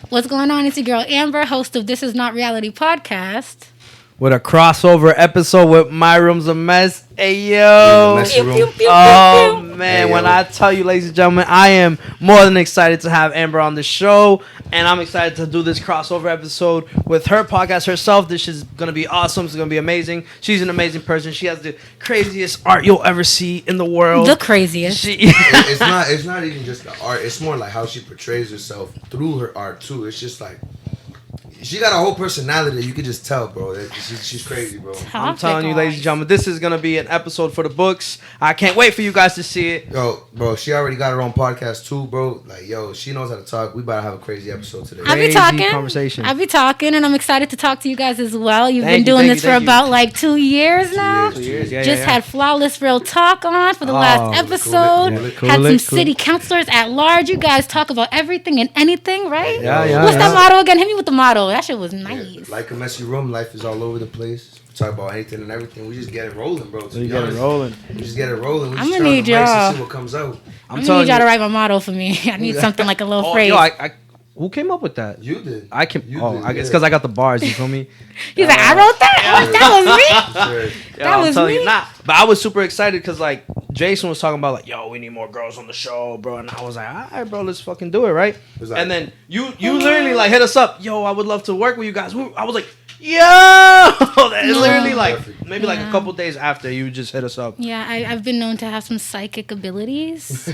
What's going on? It's your girl Amber, host of This Is Not Reality podcast. With a crossover episode with My Room's a Mess. Hey, yo. Oh, man. Hey, when I tell you, ladies and gentlemen, I am more than excited to have Amber on the show. And I'm excited to do this crossover episode with her podcast herself. This is going to be awesome. It's going to be amazing. She's an amazing person. She has the craziest art you'll ever see in the world. The craziest. It's not even just the art. It's more like how she portrays herself through her art, too. It's just like... She got a whole personality that you could just tell, bro. She's crazy, bro. I'm telling you, ladies and gentlemen, this is going to be an episode for the books. I can't wait for you guys to see it. Yo, bro, she already got her own podcast, too, bro. Like, yo, she knows how to talk. We about to have a crazy episode today. I'll be talking. Conversation. I'll be talking, and I'm excited to talk to you guys as well. You've been doing this for about, like, 2 years now. 2 years. Yeah, Just had Flawless Real Talk on for the last episode. Had some city councilors at large. You guys talk about everything and anything, right? Yeah. What's that motto again? Hit me with the motto. That shit was nice. Yeah, like a messy room, life is all over the place. We talk about anything and everything. We just get it rolling, bro. We get it rolling. We just get it rolling. We I'm just gonna need y'all. see what comes out. I'm gonna need y'all to write my motto for me. I need something like a little phrase. Yo, who came up with that? You did. I guess because I got the bars. You feel me? He's like, I wrote that. That was me. Sure. That was me. But I was super excited because like Jason was talking about like, yo, we need more girls on the show, bro. And I was like, all right, bro, let's fucking do it, right? Like, and then you literally like hit us up, yo, I would love to work with you guys. I was like, yo, it's literally like maybe like a couple days after you just hit us up. Yeah, I've been known to have some psychic abilities.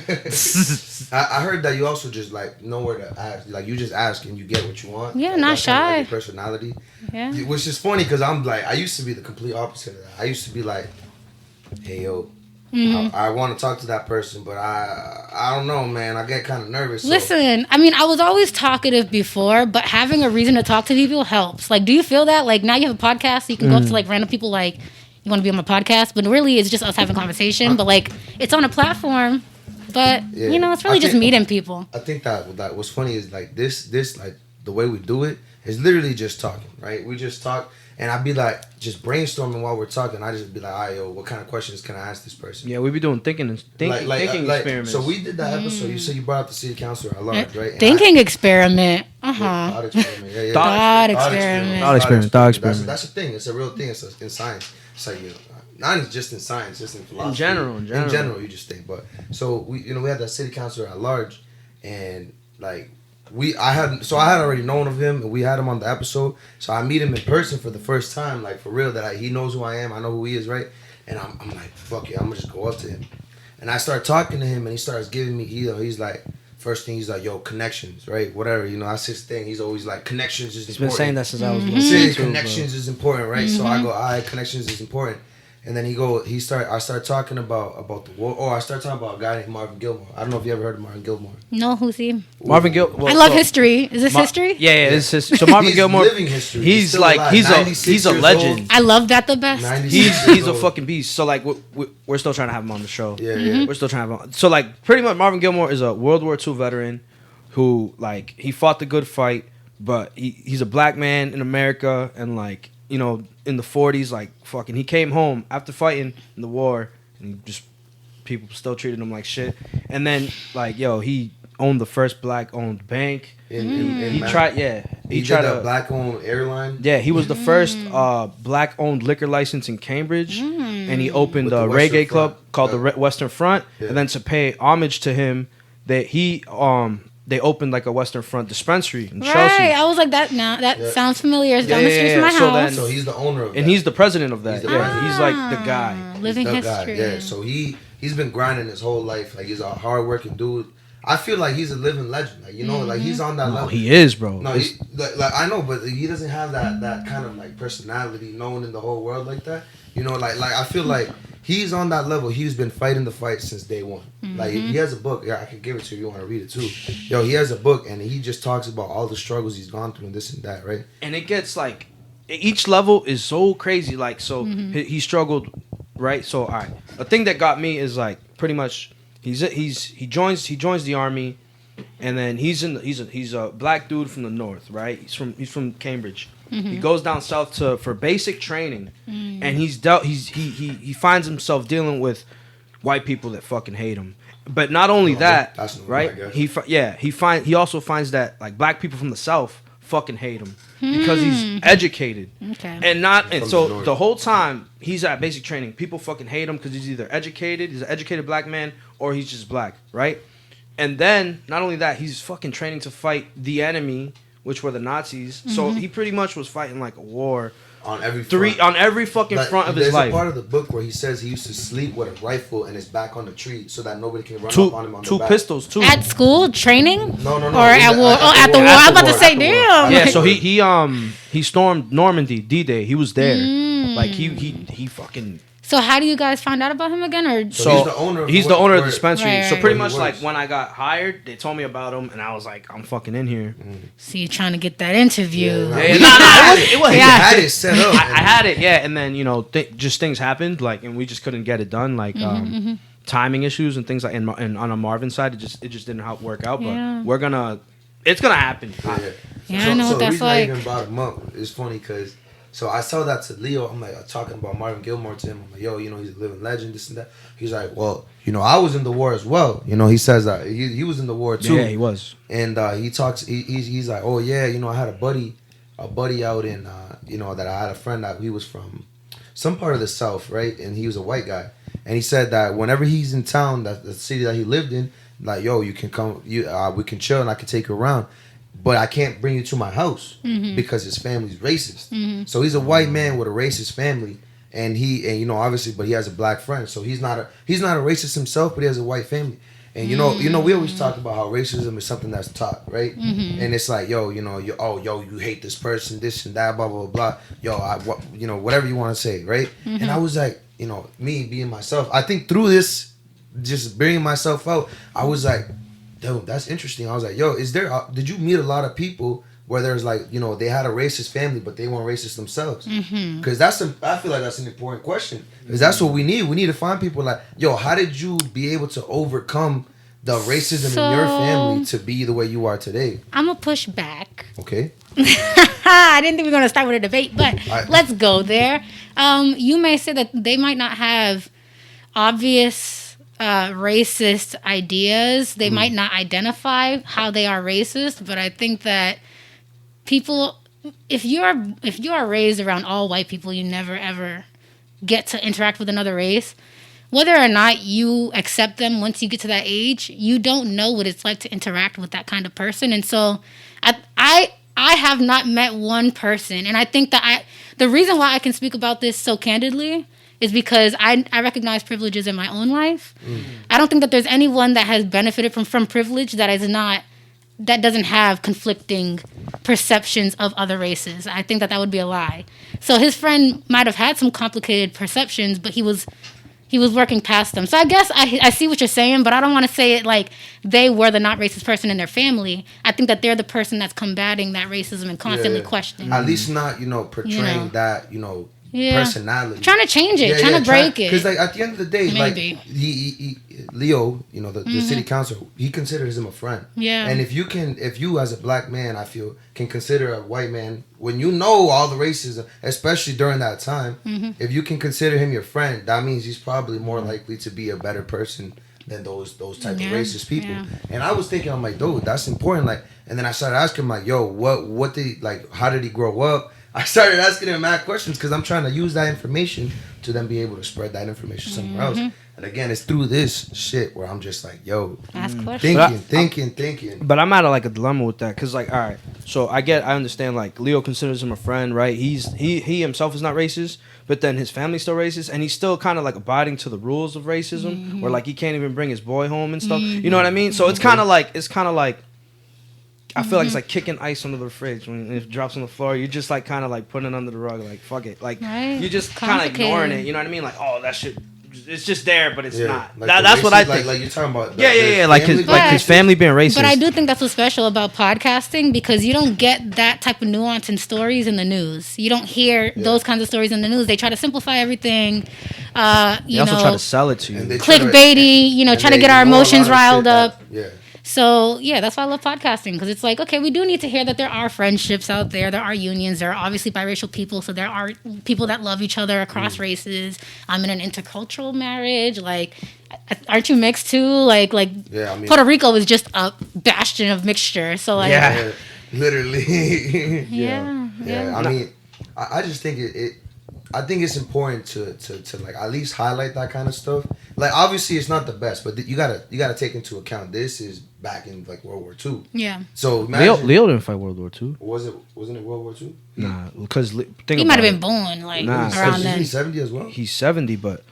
I heard that you also just like know where to ask. Like you just ask and you get what you want. Yeah, like, not that's shy. Kind of like your personality. Yeah. Which is funny because I'm like I used to be the complete opposite of that. I used to be like, hey yo. I want to talk to that person, but I don't know, man. I get kind of nervous. Listen, I mean, I was always talkative before, but having a reason to talk to people helps. Like, do you feel that? Like, now you have a podcast, so you can go up to, like, random people, like, you want to be on my podcast? But really, it's just us having conversation. But, like, it's on a platform. But, you know, it's really just meeting people. I think that what's funny is, like, this, like, the way we do it is literally just talking, right? We just talk. And I'd be like, just brainstorming while we're talking. I just be like, all right, yo, what kind of questions can I ask this person? Yeah, we be doing thinking experiments. So we did that episode. You said you brought up the city councilor at large, right? Thinking experiment. Thought experiment. Yeah. Thought experiment. That's a thing. It's a real thing. It's in science. It's like, you know, not just in science, just in philosophy. In general, you just think. But so we had that city councilor at large, and like. I had already known of him, and we had him on the episode. So I meet him in person for the first time, like for real. That he knows who I am, I know who he is, right? And I'm like, fuck it, I'm gonna just go up to him, and I start talking to him, and he starts giving me, he's like, first thing he's like, yo, connections, right? Whatever, you know, that's his thing. He's always like, connections is important. He's been saying that since I was little. Connections is important, right? So I go, all right, connections is important. And then I start talking about the war. Oh, I start talking about a guy named Marvin Gilmore. I don't know if you ever heard of Marvin Gilmore. No, who's he? Marvin Gilmore. I love history. Is this history? Yeah, this is history. So Marvin Gilmore, living history. He's like he's a legend. Old. I love that the best. He's a fucking beast. So like we're still trying to have him on the show. Yeah. We're still trying to have him on. So like pretty much Marvin Gilmore is a World War II veteran who like he fought the good fight, but he's a black man in America and like, you know, in the 40s, like, fucking, he came home after fighting in the war, and just, people still treated him like shit. And then, like, yo, he owned the first black-owned bank. He tried a black-owned airline? Yeah, he was the first black-owned liquor license in Cambridge, and he opened a reggae club called the Western Front, and then to pay homage to him, they opened like a Western Front dispensary in Chelsea. Right, I was like that. Now that sounds familiar. It's down the street from my house. So he's the owner of that. And he's the president of that. He's like the guy. Living history. Yeah, so he's been grinding his whole life. Like he's a hardworking dude. I feel like he's a living legend. Like, you know, like he's on that level. He is, bro. No, like I know, but he doesn't have that kind of like personality known in the whole world like that. You know, like I feel like he's on that level. He's been fighting the fight since day one. Like he has a book. Yeah, I can give it to you if you want to read it too. Yo, he has a book and he just talks about all the struggles he's gone through and this and that, right? And it gets like each level is so crazy. Like so, he struggled, right? So all right, a thing that got me is like pretty much he joins the army, and then he's a black dude from the north, right? He's from Cambridge. He goes down south for basic training, and he finds himself dealing with white people that fucking hate him. But not only that, that's normal, right? I guess. He also finds that like black people from the South fucking hate him because he's educated. Okay. And so the whole time he's at basic training, people fucking hate him because he's either educated, he's an educated black man, or he's just black, right? And then not only that, he's fucking training to fight the enemy, which were the Nazis. So he pretty much was fighting like a war on every fucking front of his life. There's a part of the book where he says he used to sleep with a rifle and his back on the tree so that nobody can run up on him on the back. Pistols too. At school training? No. Or at war? At the war. I was about to say, damn. Yeah, so he stormed Normandy, D-Day. He was there. Like he fucking. So how do you guys find out about him again? Or so he's the owner of the dispensary. Right. So pretty much like when I got hired, they told me about him, and I was like, I'm fucking in here. So you're trying to get that interview? It was. I had it set up. I had it, yeah, and then just things happened, like, and we just couldn't get it done, like timing issues and things like, and on a Marvin side, it just didn't work out. But it's gonna happen. Yeah, I know what that's like. The reason I even brought him up is funny because. So I saw that to Leo. I'm like talking about Marvin Gilmore to him. I'm like, yo, he's a living legend, this and that. He's like, well, I was in the war as well. He says that he was in the war too. Yeah, he was. And he talks. He's like, oh yeah, I had a buddy out in, that I had a friend that he was from some part of the South, right? And he was a white guy. And he said that whenever he's in town, that the city that he lived in, like, yo, you can come, we can chill and I can take you around. But I can't bring you to my house because his family's racist. So he's a white man with a racist family, and obviously, but he has a black friend. So he's not a racist himself, but he has a white family. And we always talk about how racism is something that's taught, right? And it's like, yo, you hate this person, this and that, blah blah blah. Yo, whatever you want to say, right? And I was like, me being myself. I think through this, just bringing myself out, I was like. Dude, that's interesting. I was like, yo, did you meet a lot of people where there's like, they had a racist family, but they weren't racist themselves? Because I feel like that's an important question. Because that's what we need. We need to find people like, yo, how did you be able to overcome the racism in your family to be the way you are today? I'm going to push back. Okay. I didn't think we were going to start with a debate, but let's go there. You may say that they might not have obvious racist ideas. They might not identify how they are racist, but I think that people, if you are raised around all white people, you never ever get to interact with another race. Whether or not you accept them once you get to that age, you don't know what it's like to interact with that kind of person. And so I have not met one person, and I think that the reason why I can speak about this so candidly is because I recognize privileges in my own life. I don't think that there's anyone that has benefited from privilege that doesn't have conflicting perceptions of other races. I think that would be a lie. So his friend might have had some complicated perceptions, but he was working past them. So I guess I see what you're saying, but I don't want to say it like they were the not racist person in their family. I think that they're the person that's combating that racism and constantly questioning. At least not, portraying that, personality. Trying to change it, trying to break it. Because like at the end of the day, maybe. Like he Leo, the city council, he considers him a friend. Yeah. And if you as a black man, I feel, can consider a white man, when you know all the racism, especially during that time, if you can consider him your friend, that means he's probably more likely to be a better person than those type of racist people. Yeah. And I was thinking, I'm like, dude, that's important. Like, and then I started asking him, like, yo, what did how did he grow up? I started asking him mad questions because I'm trying to use that information to then be able to spread that information somewhere else. And again, it's through this shit where I'm just like, yo, ask questions. Thinking. But I'm out of like a dilemma with that because, like, all right, so I understand, like, Leo considers him a friend, right? He himself is not racist, but then his family's still racist, and he's still kind of like abiding to the rules of racism, where like he can't even bring his boy home and stuff. You know what I mean? So it's kind of like I feel like it's like kicking ice under the fridge when it drops on the floor. You're just like kind of like putting it under the rug, like fuck it, like you're just kind of ignoring it. You know what I mean? Like, oh, that shit, it's just there, but it's not. Like that's what I think. Like you're talking about. Like his family being racist. But I do think that's what's special about podcasting, because you don't get that type of nuance in stories in the news. You don't hear those kinds of stories in the news. They try to simplify everything. They also try to sell it to you. Clickbaity, try to get our emotions riled up. So yeah, that's why I love podcasting, because it's like, okay, we do need to hear that there are friendships out there, there are unions, there are obviously biracial people, so there are people that love each other across races. I'm in an intercultural marriage. Like, aren't you mixed too? Like Yeah, I mean, Puerto Rico is just a bastion of mixture. So like, yeah, literally. yeah. I mean, I just think I think it's important to like at least highlight that kind of stuff. Like, obviously it's not the best, but you gotta take into account this is back in like World War II. Yeah. So imagine, Leo didn't fight World War II. wasn't it World War II? Nah, because He might have been born like around Is then. he 70 as well? He's 70, but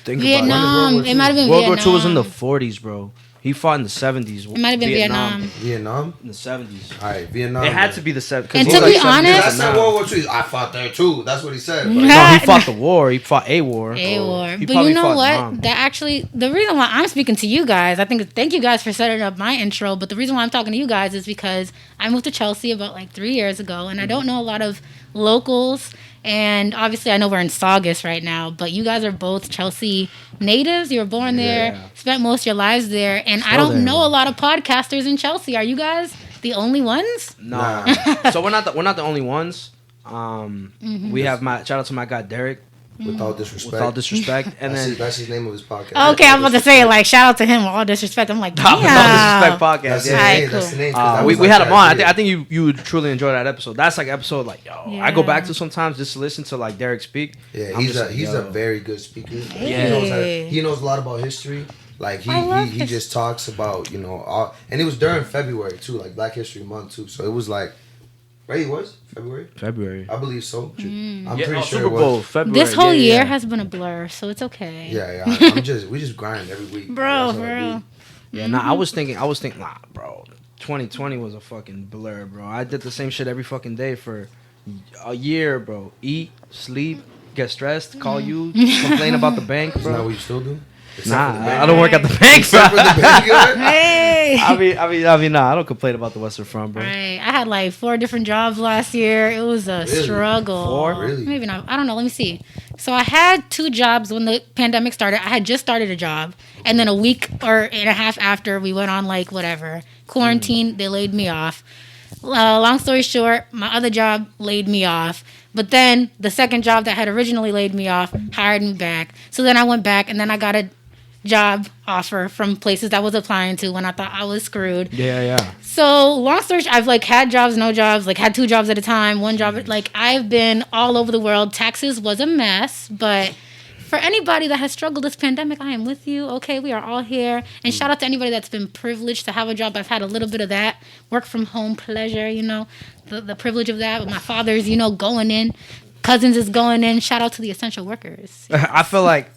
think Vietnam. about It might have been World War Vietnam. II was in the 40s, bro. He fought in the 70s. It might have been Vietnam. Vietnam? In the 70s. All right, Vietnam. It had to be the 70s. And to be honest- I said World War II. I fought there too. That's what he said. But No, he fought the war. He fought a war. A war. He But probably you know fought what? Nam. That actually, the reason why I'm speaking to you guys, thank you guys for setting up my intro, but the reason why I'm talking to you guys is because I moved to Chelsea about like 3 years ago, and I don't know a lot of locals. And obviously, I know we're in Saugus right now, but you guys are both Chelsea natives. You were born there, spent most of your lives there, and I don't know a lot of podcasters in Chelsea. Are you guys the only ones? Nah. So we're not the only ones. We have shout out to my guy Derek. with all disrespect. With all disrespect, and then that's his name of his podcast. Okay, I'm about to say, like, shout out to him with all disrespect. I'm like, With all disrespect damn. podcast. That's Yeah. the Alright, name. That's the cool. name. 'cause that We was had like him on. that I think you would truly enjoy that episode. That's like episode like I go Yeah. back to sometimes just to listen to like Derek speak. Yeah, I'm he's just a like, he's yo. a very good speaker. Like, Hey. he knows a lot about history. Like I love he just talks about all, and it was during February too, like Black History Month too. So it was like, right? It was February. I believe so. I'm pretty sure Super it was. Bowl February. This whole yeah, year yeah. has been a blur, so it's okay. Yeah. We just grind every week, Bro, That's all I bro. do. Yeah, nah, I was thinking, nah, bro. 2020 was a fucking blur, bro. I did the same shit every fucking day for a year, bro. Eat, sleep, get stressed, call you, complain about the bank, Isn't that bro. what you still do? Except Nah, for the bank. I don't work at the bank, Except for bro. the bank, yeah. Hey. I mean, nah, I don't complain about the Western Front, bro. Right. I had like 4 different jobs last year. It was a Really? struggle. 4? Really? Maybe not. I don't know. Let me see. So I had 2 jobs when the pandemic started. I had just started a job. And then a week and a half after, we went on like whatever. Quarantine, they laid me off. Long story short, my other job laid me off. But then the second job that had originally laid me off hired me back. So then I went back and then I got a job offer from places that I was applying to when I thought I was screwed. Yeah. So long story short, I've like had jobs, no jobs, like had 2 jobs at a time, 1 job. Like I've been all over the world. Taxes was a mess, but for anybody that has struggled this pandemic, I am with you. Okay, we are all here. And shout out to anybody that's been privileged to have a job. I've had a little bit of that work from home pleasure, the privilege of that. But my father's, going in, cousins is going in. Shout out to the essential workers. I feel like,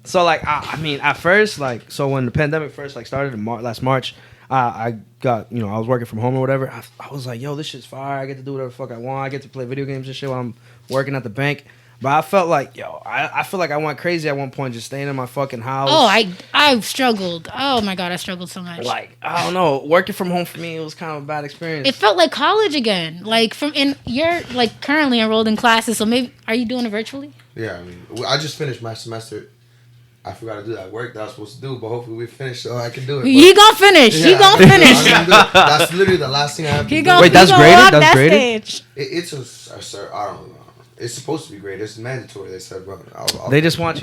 so like, I mean, at first, like, so when the pandemic first like started in last March, I got, I was working from home or whatever. I was like, yo, this shit's fire. I get to do whatever the fuck I want. I get to play video games and shit while I'm working at the bank. But I felt like, I feel like I went crazy at one point just staying in my fucking house. Oh, I've struggled. Oh my God, I struggled so much. Like, I don't know. Working from home for me, it was kind of a bad experience. It felt like college again. Like you're like currently enrolled in classes, so maybe are you doing it virtually? Yeah, I mean, I just finished my semester. I forgot to do that work that I was supposed to do, but hopefully we finish so I can do it. He gonna finish. He gonna finish. I'm gonna do it. That's literally the last thing I have to He do. gonna, Wait, that's he gonna graded? walk That's that graded? stage. It's a sir. I don't know. It's supposed to be graded. It's mandatory. They said, bro. They just want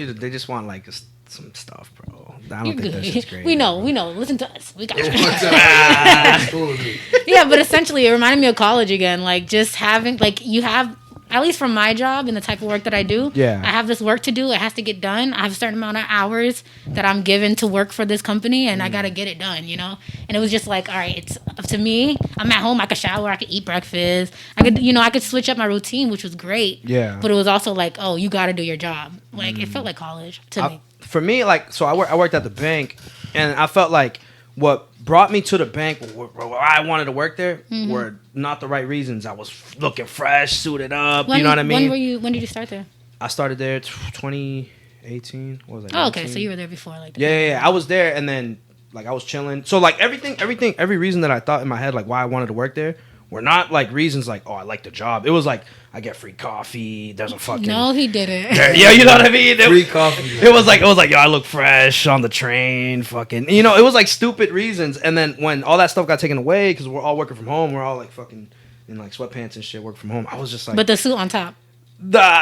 like some stuff, bro. I don't You're think that shit's good. great. We know. Listen to us. We got you. It's cool with me. Yeah, but essentially, it reminded me of college again. Like just having, like you have, at least from my job and the type of work that I do. Yeah. I have this work to do. It has to get done. I have a certain amount of hours that I'm given to work for this company, and I gotta get it done. And it was just like, all right, it's up to me. I'm at home. I could shower. I could eat breakfast. I could switch up my routine, which was great. Yeah. But it was also like, oh, you gotta do your job. Like it felt like college to me. For me, like, so I worked at the bank, and I felt like what brought me to the bank, where I wanted to work there, were not the right reasons. I was looking fresh, suited up. You know what I mean? When did you start there? I started there 2018. What was I? Oh, okay. 19? So you were there before, like. Yeah. I was there, and then like I was chilling. So like every reason that I thought in my head, like why I wanted to work there, were not like reasons like, oh, I like the job. It was like, I get free coffee. There's a fucking No, he didn't. yeah, you know what I mean. Free coffee. Man. It was like yo, I look fresh on the train. Fucking, you know, it was like stupid reasons. And then when all that stuff got taken away because we're all working from home, we're all like fucking in like sweatpants and shit, work from home. I was just like, But the suit on top.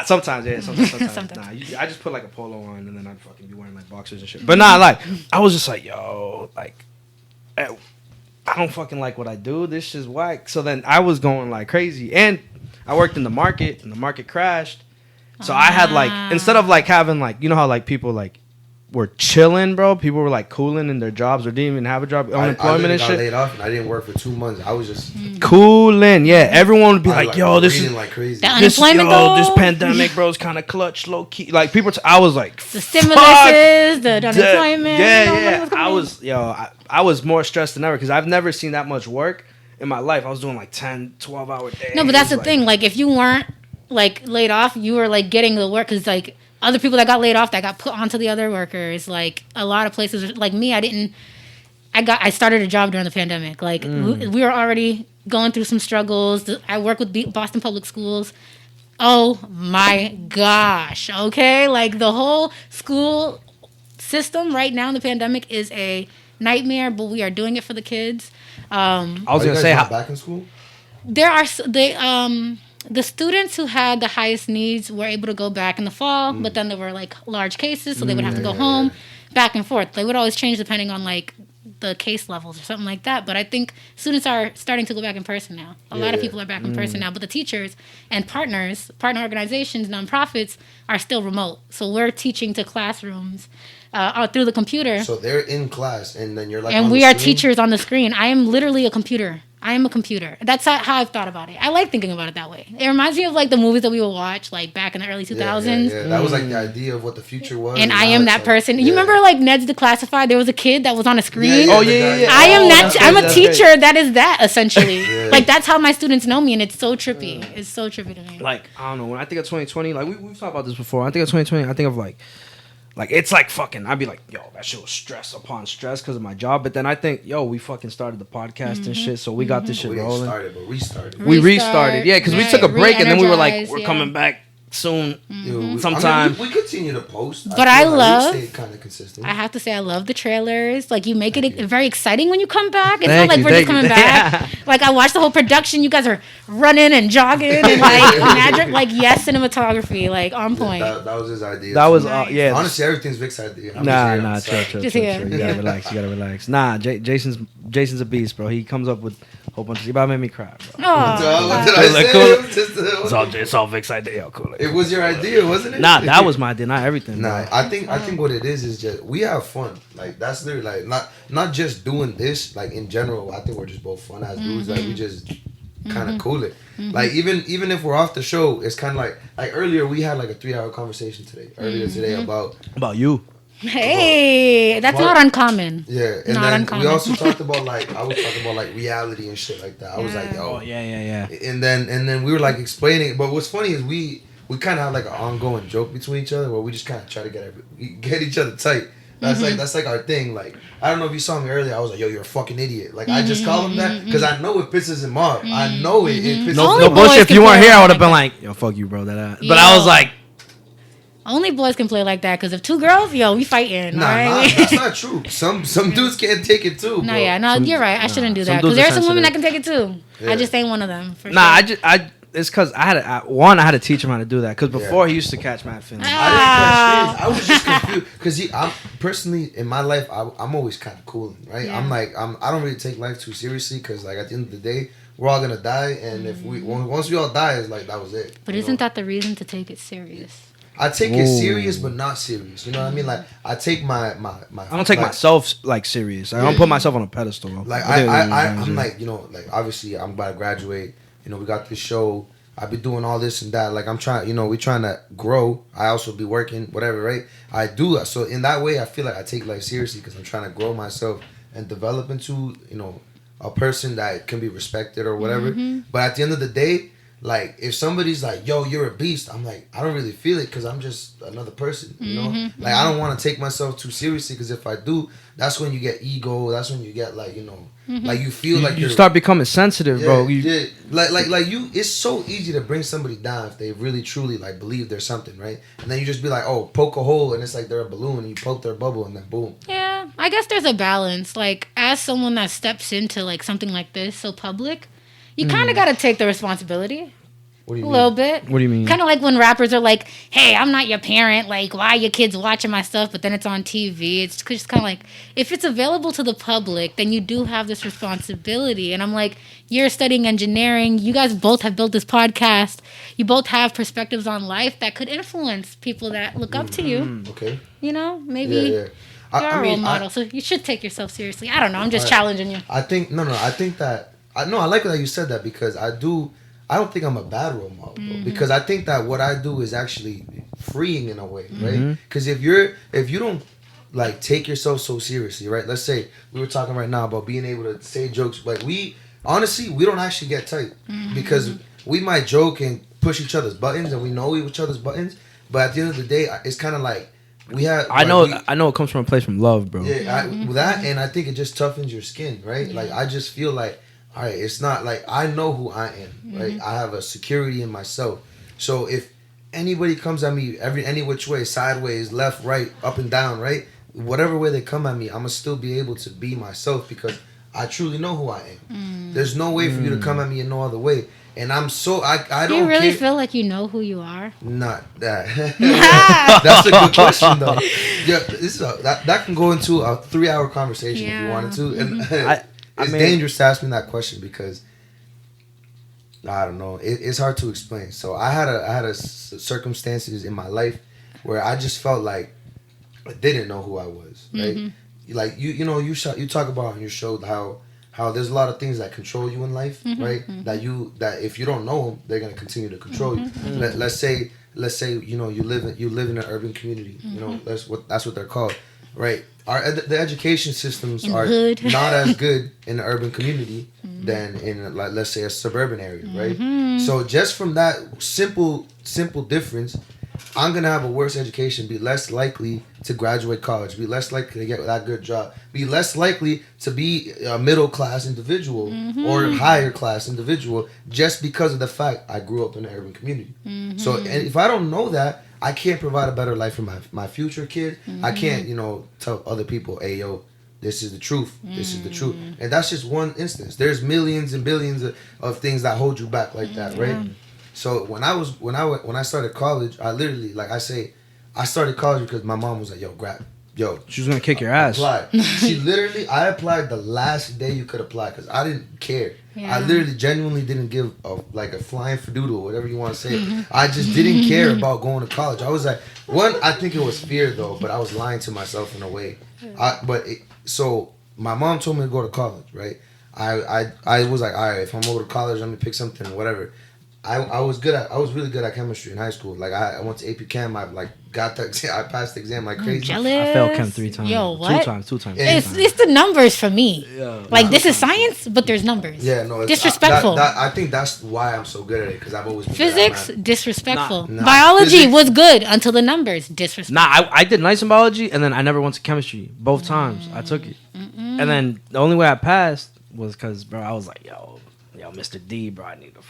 Sometimes, yeah, sometimes. Sometimes. Nah, I just put like a polo on and then I'd fucking be wearing like boxers and shit. But nah, like I was just like, yo, like I don't fucking like what I do. This shit's whack. So then I was going like crazy, and I worked in the market, and the market crashed. So I had like, instead of like having like, you know how like people like were chilling, bro. People were like cooling in their jobs or didn't even have a job, unemployment and got shit. laid off and I didn't work for 2 months. I was just cooling. Yeah, everyone would be like, yo, this is like crazy. That unemployment this though? pandemic, bro, is kind of clutch, low key. Like people, I was like, The stimuluses, the unemployment. Yeah. I was more stressed than ever because I've never seen that much work in my life. I was doing like 10, 12-hour days. No, but that's the thing. Like, if you weren't like laid off, you were like getting the work because like other people that got laid off that got put onto the other workers. Like a lot of places, like me, I started a job during the pandemic. Like we were already going through some struggles. I work with Boston Public Schools. Oh my gosh. Okay. Like the whole school system right now in the pandemic is a nightmare, but we are doing it for the kids. I was gonna say, back in school. The students who had the highest needs were able to go back in the fall, but then there were like large cases, so they would have to go home, back and forth. They would always change depending on like the case levels or something like that. But I think students are starting to go back in person now. A lot of people are back in person now, but the teachers and partner organizations, nonprofits are still remote. So we're teaching to classrooms through the computer. So they're in class, and then you're like, and we are teachers on the screen. I am literally a computer. I am a computer. That's how I've thought about it. I like thinking about it that way. It reminds me of like the movies that we would watch like back in the early 2000s. Yeah. That was like the idea of what the future was. And I am that person. You remember like Ned's Declassified? There was a kid that was on a screen. Oh yeah. I am that. I'm a teacher. That is that essentially. Like that's how my students know me, and it's so trippy. It's so trippy to me. Like I don't know. When I think of 2020, like we've talked about this before. I think of 2020. I think of like it's like fucking. I'd be like, yo, that shit was stress upon stress because of my job. But then I think, yo, we fucking started the podcast and shit, so we got this shit rolling. We restarted, yeah, because we took a break and then we were like, we're coming back soon, sometime. We continue to post, but I love. Kind of consistent. I have to say, I love the trailers. Like you make it very exciting when you come back. It's not like we're just coming back. Like I watched the whole production. You guys are running and jogging and like magic, like cinematography, like on point. That was his idea. That was yeah. Honestly, everything's Vic's idea. Nah, chill. You gotta relax. Nah, Jason's a beast, bro. He comes up with a whole bunch of. He about to make me cry, bro. What did I say? It's all Vic's idea. Cool. It was your idea, wasn't it? Nah, that was my idea, not everything. Nah, I think what it is just we have fun. Like that's literally like not just doing this. Like in general, I think we're just both fun as dudes. Like we just kind of cool it. Like even if we're off the show, it's kind of like earlier we had like a 3-hour conversation today about you. Hey, that's not uncommon. Yeah, and not then uncommon. we also talked about I was talking about like reality and shit like that. I was like, yo, yeah. And then we were like explaining. But what's funny is we kind of have like an ongoing joke between each other where we just kind of try to get each other tight. That's like our thing. Like I don't know if you saw me earlier. I was like, yo, you're a fucking idiot. Like I just call him that because I know it pisses him off. I know it pisses him off. No bullshit. If you weren't here, I would have been like, yo, fuck you, bro. But I was like. Only boys can play like that because if 2 girls, yo, we fighting. Nah, that's not true. Some dudes can't take it too. No, you're right. I shouldn't do that because there are some women that can take it too. Yeah. I just ain't one of them. It's because I had to teach him how to do that because before he used to catch mad feelings. I didn't catch feelings. I was just confused because I'm personally in my life I'm always kind of cooling, right? Yeah. I don't really take life too seriously because like at the end of the day we're all gonna die, and if once we all die, it's like that was it. But isn't that the reason to take it serious? I take it serious, but not serious. You know what I mean? Like I take my. I don't take myself like serious. I don't put myself on a pedestal. Like I'm like like obviously I'm about to graduate. We got this show. I be doing all this and that. Like I'm trying. We trying to grow. I also be working, whatever. Right? I do that. So in that way, I feel like I take life seriously because I'm trying to grow myself and develop into a person that can be respected or whatever. But at the end of the day, like if somebody's like, "Yo, you're a beast," I'm like, I don't really feel it because I'm just another person, you know. Like I don't want to take myself too seriously because if I do, that's when you get ego. That's when you get like, you know, like you feel like you start becoming sensitive, bro. Yeah, like you. It's so easy to bring somebody down if they really truly like believe there's something, right? And then you just be like, oh, poke a hole, and it's like they're a balloon, and you poke their bubble, and then boom. Yeah, I guess there's a balance. Like as someone that steps into like something like this so public, you kind of got to take the responsibility. What do you A mean? little bit. What do you mean? Kind of like when rappers are like, "Hey, I'm not your parent. Like, why are your kids watching my stuff?" But then it's on TV. It's just kind of like, if it's available to the public, then you do have this responsibility. And I'm like, you're studying engineering. You guys both have built this podcast. You both have perspectives on life that could influence people that look up to you. Okay. You know, maybe Yeah. you're a role model, so you should take yourself seriously. I don't know. I'm just challenging you. I think I think that I like that you said that because I don't think I'm a bad role model though, because I think that what I do is actually freeing in a way, right? Because if you don't like take yourself so seriously, right? Let's say we were talking right now about being able to say jokes, like we don't actually get tight because we might joke and push each other's buttons and we know each other's buttons, but at the end of the day, it's kind of like we have. I know it comes from a place from love, bro. Yeah, that, and I think it just toughens your skin, right? Yeah. Like I just feel like, all right, it's not like I know who I am, right? I have a security in myself. So if anybody comes at me any which way, sideways, left, right, up and down, right? Whatever way they come at me, I'm gonna still be able to be myself because I truly know who I am. There's no way for you to come at me in no other way. And I'm so I don't. Do you really feel like you know who you are? Not that. That's a good question though. Yeah, that can go into a 3-hour conversation if you wanted to. And it's dangerous to ask me that question because I don't know. It's hard to explain. So I had a circumstances in my life where I just felt like I didn't know who I was. Right? Like you know you talk about on your show how there's a lot of things that control you in life, right? That if you don't know them, they're gonna continue to control you. Let's say you know you live in an urban community. You know that's what they're called, right? The education systems are not as good in the urban community than in like let's say a suburban area, right? So just from that simple difference, I'm going to have a worse education, be less likely to graduate college, be less likely to get that good job, be less likely to be a middle class individual or higher class individual just because of the fact I grew up in an urban community. So and if I don't know that, I can't provide a better life for my future kid. I can't, you know, tell other people, hey, yo, this is the truth. This is the truth. And that's just one instance. There's millions and billions of things that hold you back like that, right? So when I started college, I literally, like I say, I started college because my mom was like, she was gonna kick your ass. I applied the last day you could apply because I didn't care. I literally genuinely didn't give a flying fadoodle, whatever you want to say. I just didn't care about going to college. I was like, I think it was fear though, but I was lying to myself in a way. So my mom told me to go to college, right? I was like, all right, if I'm going to go to college, I'm gonna pick something, whatever. I was really good at chemistry in high school. Like I went to AP Chem. I got the exam. I passed the exam like crazy. Jealous. I failed Chem 3 times. Yo, what? Two times. It's the numbers for me. Yeah, like this is science, but there's numbers. Yeah, no, it's disrespectful. I think that's why I'm so good at it because I've always been physics disrespectful. Nah, biology was good until the numbers disrespectful. I did nice in biology, and then I never went to chemistry. Both times I took it, and then the only way I passed was because bro, I was like, yo, Mr. D, bro, I need to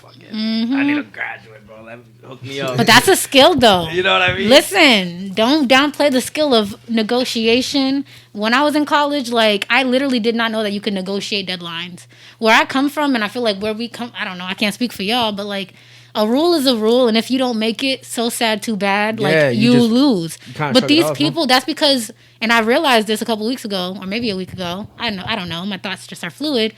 graduate, bro. Hook me up. But that's a skill, though. You know what I mean? Listen, don't downplay the skill of negotiation. When I was in college, like, I literally did not know that you could negotiate deadlines. Where I come from, and I feel like where we come, I don't know, I can't speak for y'all, but, like, a rule is a rule, and if you don't make it, so sad, too bad, like, you lose. But these people, that's because, and I realized this a couple weeks ago, or maybe a week ago, I don't know, my thoughts just are fluid.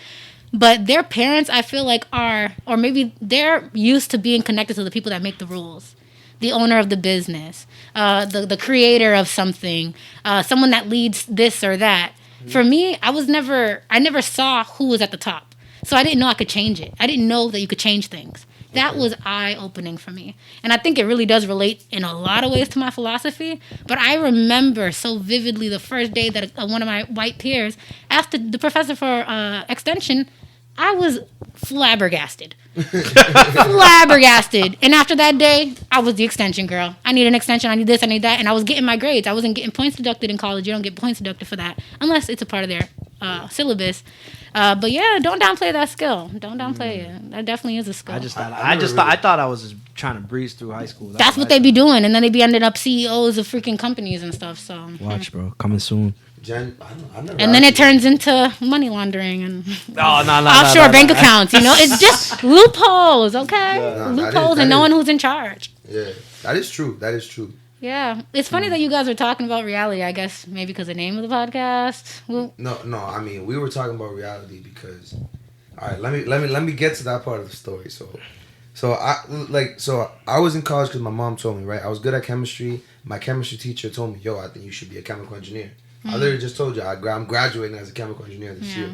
But their parents, I feel like or maybe they're used to being connected to the people that make the rules. The owner of the business, the creator of something, someone that leads this or that. For me, I never saw who was at the top. So I didn't know I could change it. I didn't know that you could change things. That was eye-opening for me. And I think it really does relate in a lot of ways to my philosophy. But I remember so vividly the first day that one of my white peers asked the professor for extension. I was flabbergasted. Flabbergasted. And after that day, I was the extension girl. I need an extension. I need this. I need that. And I was getting my grades. I wasn't getting points deducted in college. You don't get points deducted for that unless it's a part of their syllabus. But yeah, don't downplay that skill. Don't downplay it. That definitely is a skill. I thought I was just trying to breeze through high school. That's what they be doing, and then they be ending up CEOs of freaking companies and stuff. So watch, bro, coming soon. Jen, and then it turns into money laundering and no, offshore bank accounts. You know, it's just loopholes, okay? Yeah, Loopholes and knowing who's in charge. Yeah, that is true. That is true. Yeah, it's funny that you guys are talking about reality. I guess maybe because the name of the podcast. Well, No. I mean, we were talking about reality because, all right, let me get to that part of the story. So I was in college because my mom told me, right? I was good at chemistry. My chemistry teacher told me, yo, I think you should be a chemical engineer. I literally just told you I'm graduating as a chemical engineer this year,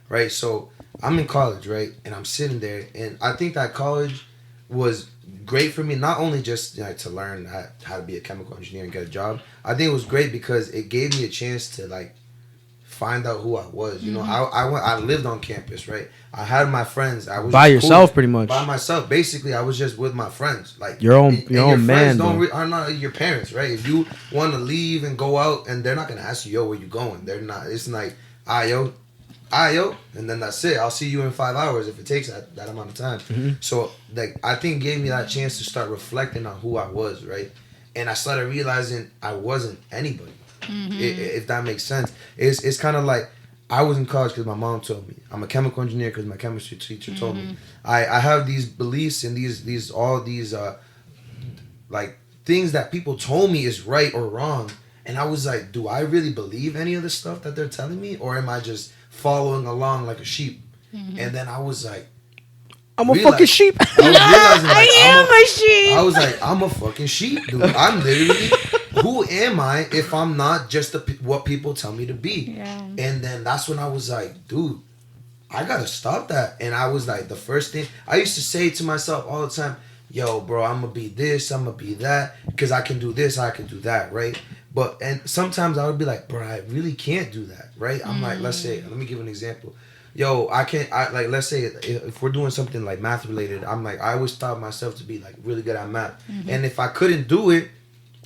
right? So I'm in college, right? And I'm sitting there, and I think that college was great for me, not only just to learn how to be a chemical engineer and get a job. I think it was great because it gave me a chance to find out who I was. You know, I lived on campus, right? I had my friends. I was by yourself, pretty much. By myself, basically. I was just with my friends, your own man. Are not your parents, right? If you want to leave and go out, and they're not gonna ask you, yo, where you going? They're not. It's like, yo, and then that's it. I'll see you in 5 hours if it takes that amount of time. Mm-hmm. So I think it gave me that chance to start reflecting on who I was, right? And I started realizing I wasn't anybody. If that makes sense. It's kind of like I was in college because my mom told me. I'm a chemical engineer because my chemistry teacher told me. I have these beliefs and these things that people told me is right or wrong, and I was like, do I really believe any of the stuff that they're telling me, or am I just following along like a sheep? And then I was like, I'm a fucking sheep. I am a sheep. I was like, I'm a fucking sheep, dude. I'm literally, who am I if I'm not just what people tell me to be? Yeah. And then that's when I was like, dude, I gotta stop that. And I was like, the first thing, I used to say to myself all the time, yo, bro, I'm gonna be this, I'm gonna be that, because I can do this, I can do that, right? And sometimes I would be like, bro, I really can't do that, right? I'm like, let me give an example. Yo, let's say if we're doing something like math related, I'm like, I always thought myself to be like really good at math. And if I couldn't do it,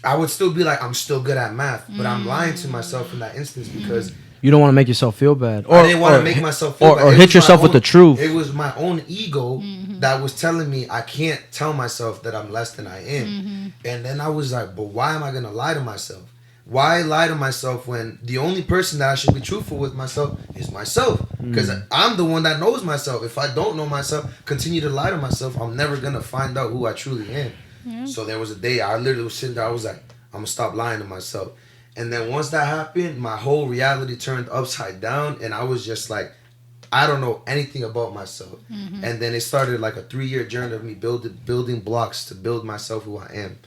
I would still be like, I'm still good at math. But I'm lying to myself in that instance because you don't want to make yourself feel bad. I didn't want to make myself feel bad. Or hit yourself with the truth. It was my own ego that was telling me I can't tell myself that I'm less than I am. And then I was like, but why am I going to lie to myself? Why lie to myself when the only person that I should be truthful with myself is myself? Because I'm the one that knows myself. If I don't know myself, continue to lie to myself, I'm never going to find out who I truly am. So there was a day I literally was sitting there, I was like, I'm going to stop lying to myself. And then once that happened, my whole reality turned upside down, and I was just like, I don't know anything about myself. And then it started like a 3-year journey of me building blocks to build myself who I am.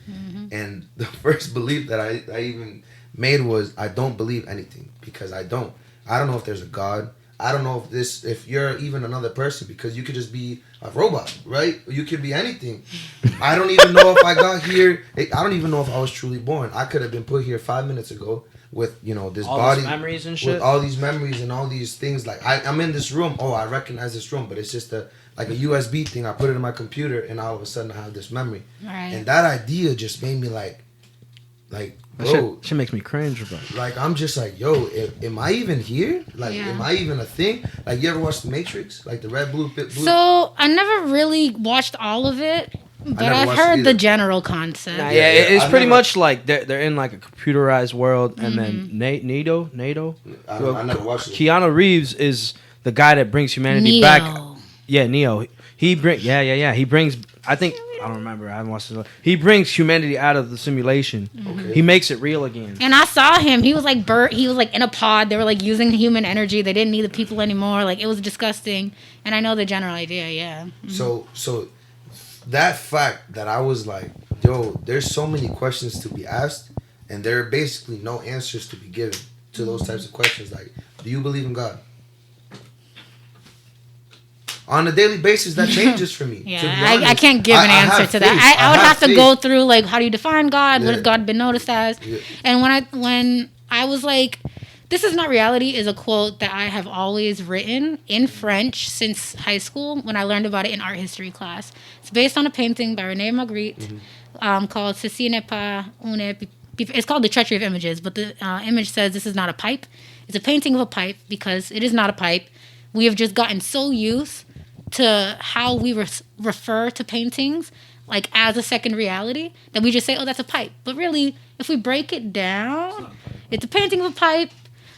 And the first belief that I even made was I don't believe anything, because I don't know if there's a God. I don't know if you're even another person, because you could just be a robot, right? You could be anything. I don't even know if I got here. I don't even know if I was truly born. I could have been put here 5 minutes ago with, this all body. These memories and shit. With all these memories and all these things. Like, I'm in this room. Oh, I recognize this room. But it's just a USB thing. I put it in my computer, and all of a sudden I have this memory. Right. And that idea just made me like, bro. Shit makes me cringe, bro. Like, I'm just like, yo, am I even here? Like, am I even a thing? Like, you ever watch The Matrix? Like, the red, blue. So, I never really watched all of it, but I've heard the general concept. Yeah, it's pretty much like they're in like a computerized world, and then NATO. I never watched it. Keanu Reeves is the guy that brings humanity back. Yeah, Neo. He brings. He brings. I don't remember. I haven't watched it. He brings humanity out of the simulation. Okay. He makes it real again. And I saw him. He was like He was like in a pod. They were like using human energy. They didn't need the people anymore. Like, it was disgusting. And I know the general idea. Yeah. So that fact that I was like, yo, there's so many questions to be asked, and there are basically no answers to be given to those types of questions. Like, do you believe in God? On a daily basis, that changes for me. Yeah, I can't give an answer to that. I would have to go through, like, how do you define God? Yeah. What has God been noticed as? Yeah. And when I was like This is not reality is a quote that I have always written in French since high school when I learned about it in art history class. It's based on a painting by René Magritte called Ceci n'est pas une... It's called The Treachery of Images, but the image says this is not a pipe. It's a painting of a pipe because it is not a pipe. We have just gotten so used to how we refer to paintings like as a second reality that we just say, oh, that's a pipe. But really, if we break it down, it's a painting of a pipe.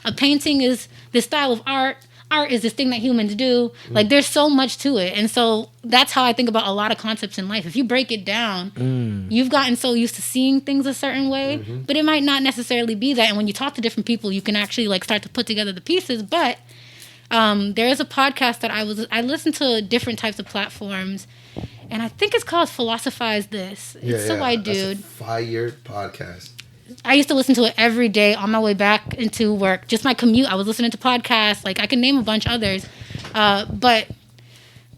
A painting is this style of art. Art is this thing that humans do. Like, there's so much to it. And so that's how I think about a lot of concepts in life. If you break it down, you've gotten so used to seeing things a certain way, but it might not necessarily be that. And when you talk to different people, you can actually, like, start to put together the pieces. But there is a podcast that I listened to different types of platforms, and I think it's called Philosophize This. It's a white dude. That's a fire podcast. I used to listen to it every day on my way back into work. Just my commute, I was listening to podcasts. Like, I can name a bunch others. But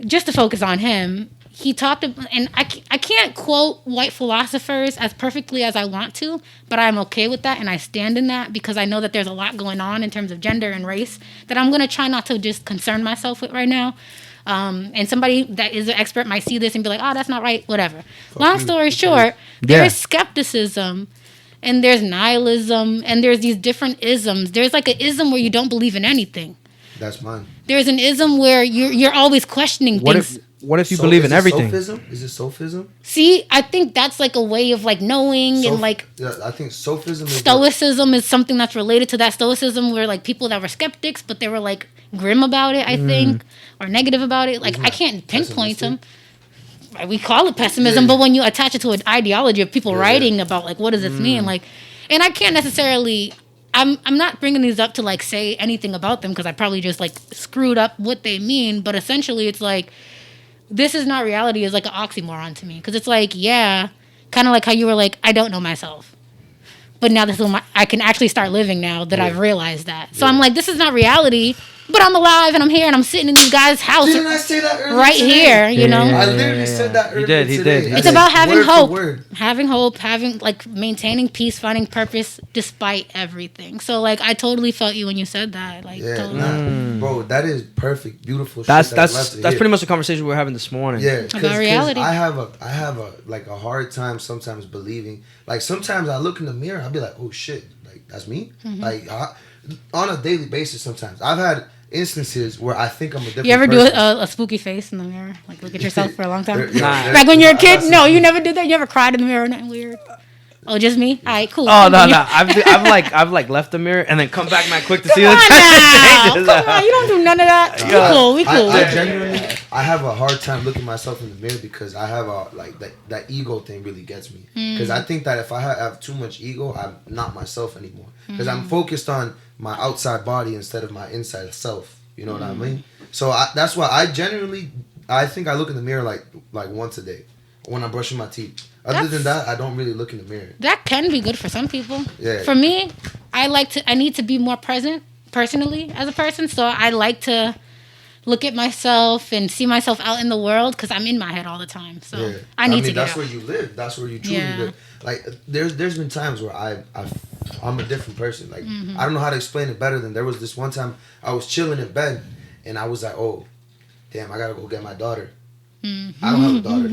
just to focus on him, he talked about, and I can't quote white philosophers as perfectly as I want to, but I'm okay with that, and I stand in that because I know that there's a lot going on in terms of gender and race that I'm going to try not to just concern myself with right now. And somebody that is an expert might see this and be like, oh, that's not right, whatever. Long story short, there is skepticism, and there's nihilism, and there's these different isms. There's like an ism where you don't believe in anything. That's mine. There's an ism where you're always questioning things. What if you believe in everything? Sophism? Is it sophism? See, I think that's like a way of like knowing and like... Yeah, I think sophism is... Stoicism is something that's related to that. Stoicism were like people that were skeptics, but they were like grim about it, I think, or negative about it. Like, I can't pinpoint them. We call it pessimism, but when you attach it to an ideology of people writing about like what does this mean, like, and I can't necessarily, I'm not bringing these up to like say anything about them because I probably just like screwed up what they mean, but essentially it's like this is not reality is like an oxymoron to me because it's like, yeah, kind of like how you were like, I don't know myself, but now this is I can actually start living now that I've realized that. So I'm like, this is not reality. But I'm alive and I'm here and I'm sitting in this guy's house. Didn't I say that earlier right today? here, you know? I literally said that earlier He today. did. It's about having hope. Having hope, like maintaining peace, finding purpose despite everything. So like I totally felt you when you said that. Like totally. Bro, that is perfect, beautiful that's shit. That's pretty much the conversation we were having this morning. Yeah, about reality. I have a like a hard time sometimes believing. Like sometimes I look in the mirror, I'll be like, oh shit, like that's me. Like on a daily basis. Sometimes I've had instances where I think I'm a different You ever person. do a spooky face in the mirror? Like look at yourself for a long time? Nah. Like when you're a kid? No, you never did that? You ever cried in the mirror? Nothing weird? Oh, just me? All right, cool. Oh, no. I've left the mirror and then come back man quick to see Come the on, come on, you don't do none of that. We cool. I genuinely, I have a hard time looking myself in the mirror because I have a, like, that ego thing really gets me. Because I think that if I have too much ego, I'm not myself anymore. Because I'm focused on my outside body instead of my inside self. You know what I mean? So that's why I think I look in the mirror like once a day when I'm brushing my teeth. Other than that, I don't really look in the mirror. That can be good for some people. Yeah. For me, I need to be more present personally as a person. So I like to look at myself and see myself out in the world because I'm in my head all the time. So I need to get that's out. where you live. That's where you truly live. Like there's been times where I'm a different person. Like I don't know how to explain it better than there was this one time I was chilling in bed and I was like, oh, damn, I gotta go get my daughter. I don't have a daughter.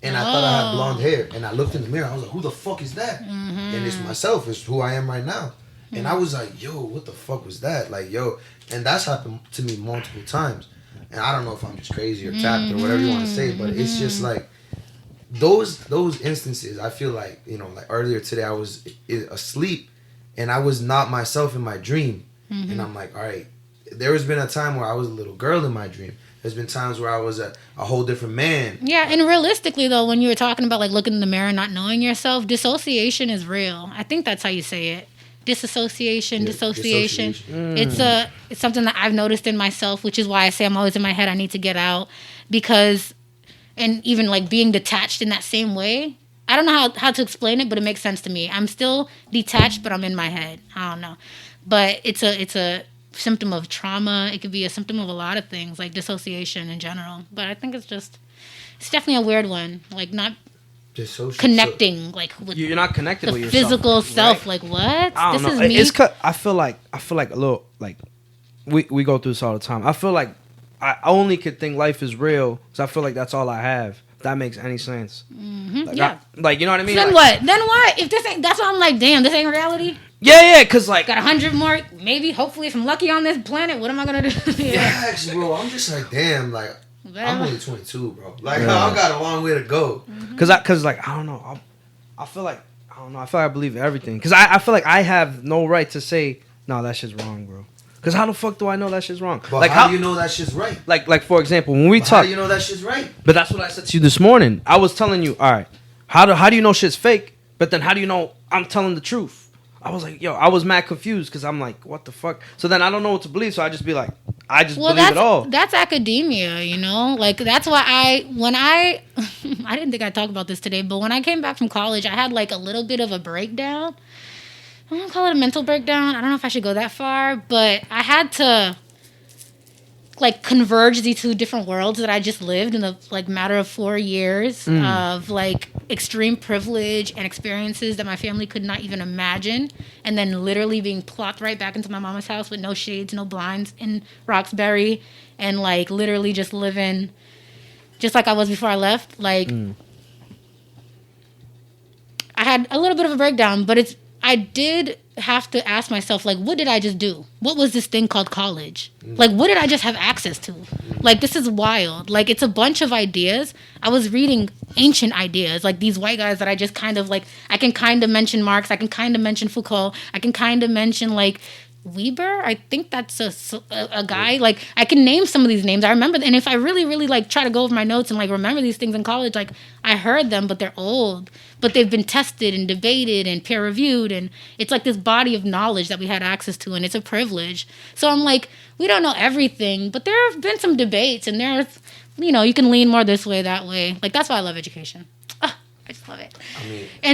And I thought I had blonde hair. And I looked in the mirror. I was like, who the fuck is that? And it's myself. It's who I am right now. And I was like, yo, what the fuck was that? Like, yo. And that's happened to me multiple times. And I don't know if I'm just crazy or tapped or whatever you want to say. But it's just like, those instances, I feel like, you know, like earlier today, I was asleep. And I was not myself in my dream. And I'm like, all right. There has been a time where I was a little girl in my dream. There's been times where I was a whole different man. Yeah, and realistically, though, when you were talking about, like, looking in the mirror and not knowing yourself, dissociation is real. I think that's how you say it. Dissociation. It's something that I've noticed in myself, which is why I say I'm always in my head. I need to get out because, and even, like, being detached in that same way, I don't know how to explain it, but it makes sense to me. I'm still detached, but I'm in my head. I don't know. But it's a symptom of trauma. It could be a symptom of a lot of things, like dissociation in general. But I think it's definitely a weird one. Like, not Just social, connecting like with You're not connected the with yourself, physical self. right? Like what? I don't This know. is me. It's 'cause I feel like a little like we go through this all the time. I feel like I only could think life is real because I feel like that's all I have. If that makes any sense. Like, Yeah. like you know what I mean? Then Like, what? Then what? If this ain't, that's why I'm like, damn, this ain't reality. Yeah, because like Got 100 more, maybe, hopefully, if I'm lucky on this planet, what am I gonna do? Facts, bro. I'm just like, damn, like I'm Whatever. only 22, bro. Like Yeah. I got a long way to go. Cause like I don't know. I feel like I don't know. I feel like I believe everything. Cause I feel like I have no right to say no. That shit's wrong, bro. Cause how the fuck do I know that shit's wrong? But Like how do you know that shit's right? Like for example, when we But talk. how do you know that shit's right? But that's what I said to you this morning. I was telling you, all right, how do you know shit's fake? But then how do you know I'm telling the truth? I was like, yo, I was mad confused because I'm like, what the fuck? So then I don't know what to believe. So I just be like, I just believe it all. That's academia, you know? Like, that's why I didn't think I'd talk about this today, but when I came back from college, I had like a little bit of a breakdown. I don't call it a mental breakdown. I don't know if I should go that far, but I had to like converge these two different worlds that I just lived in the like matter of 4 years of like extreme privilege and experiences that my family could not even imagine, and then literally being plopped right back into my mama's house with no shades, no blinds in Roxbury, and like literally just living just like I was before I left. Like I had a little bit of a breakdown, but I did have to ask myself, like, what did I just do? What was this thing called college? Like, what did I just have access to? Like, this is wild. Like, it's a bunch of ideas. I was reading ancient ideas, like these white guys that I just kind of, like, I can kind of mention Marx. I can kind of mention Foucault. I can kind of mention, like, Weber. I think that's a guy. Like, I can name some of these names. I remember, and if I really, really, like, try to go over my notes and, like, remember these things in college, like, I heard them, but they're old. But they've been tested and debated and peer-reviewed, and it's like this body of knowledge that we had access to, and it's a privilege. So I'm like, we don't know everything, but there have been some debates, and there's, you know, you can lean more this way, that way. Like, that's why I love education. I just love it.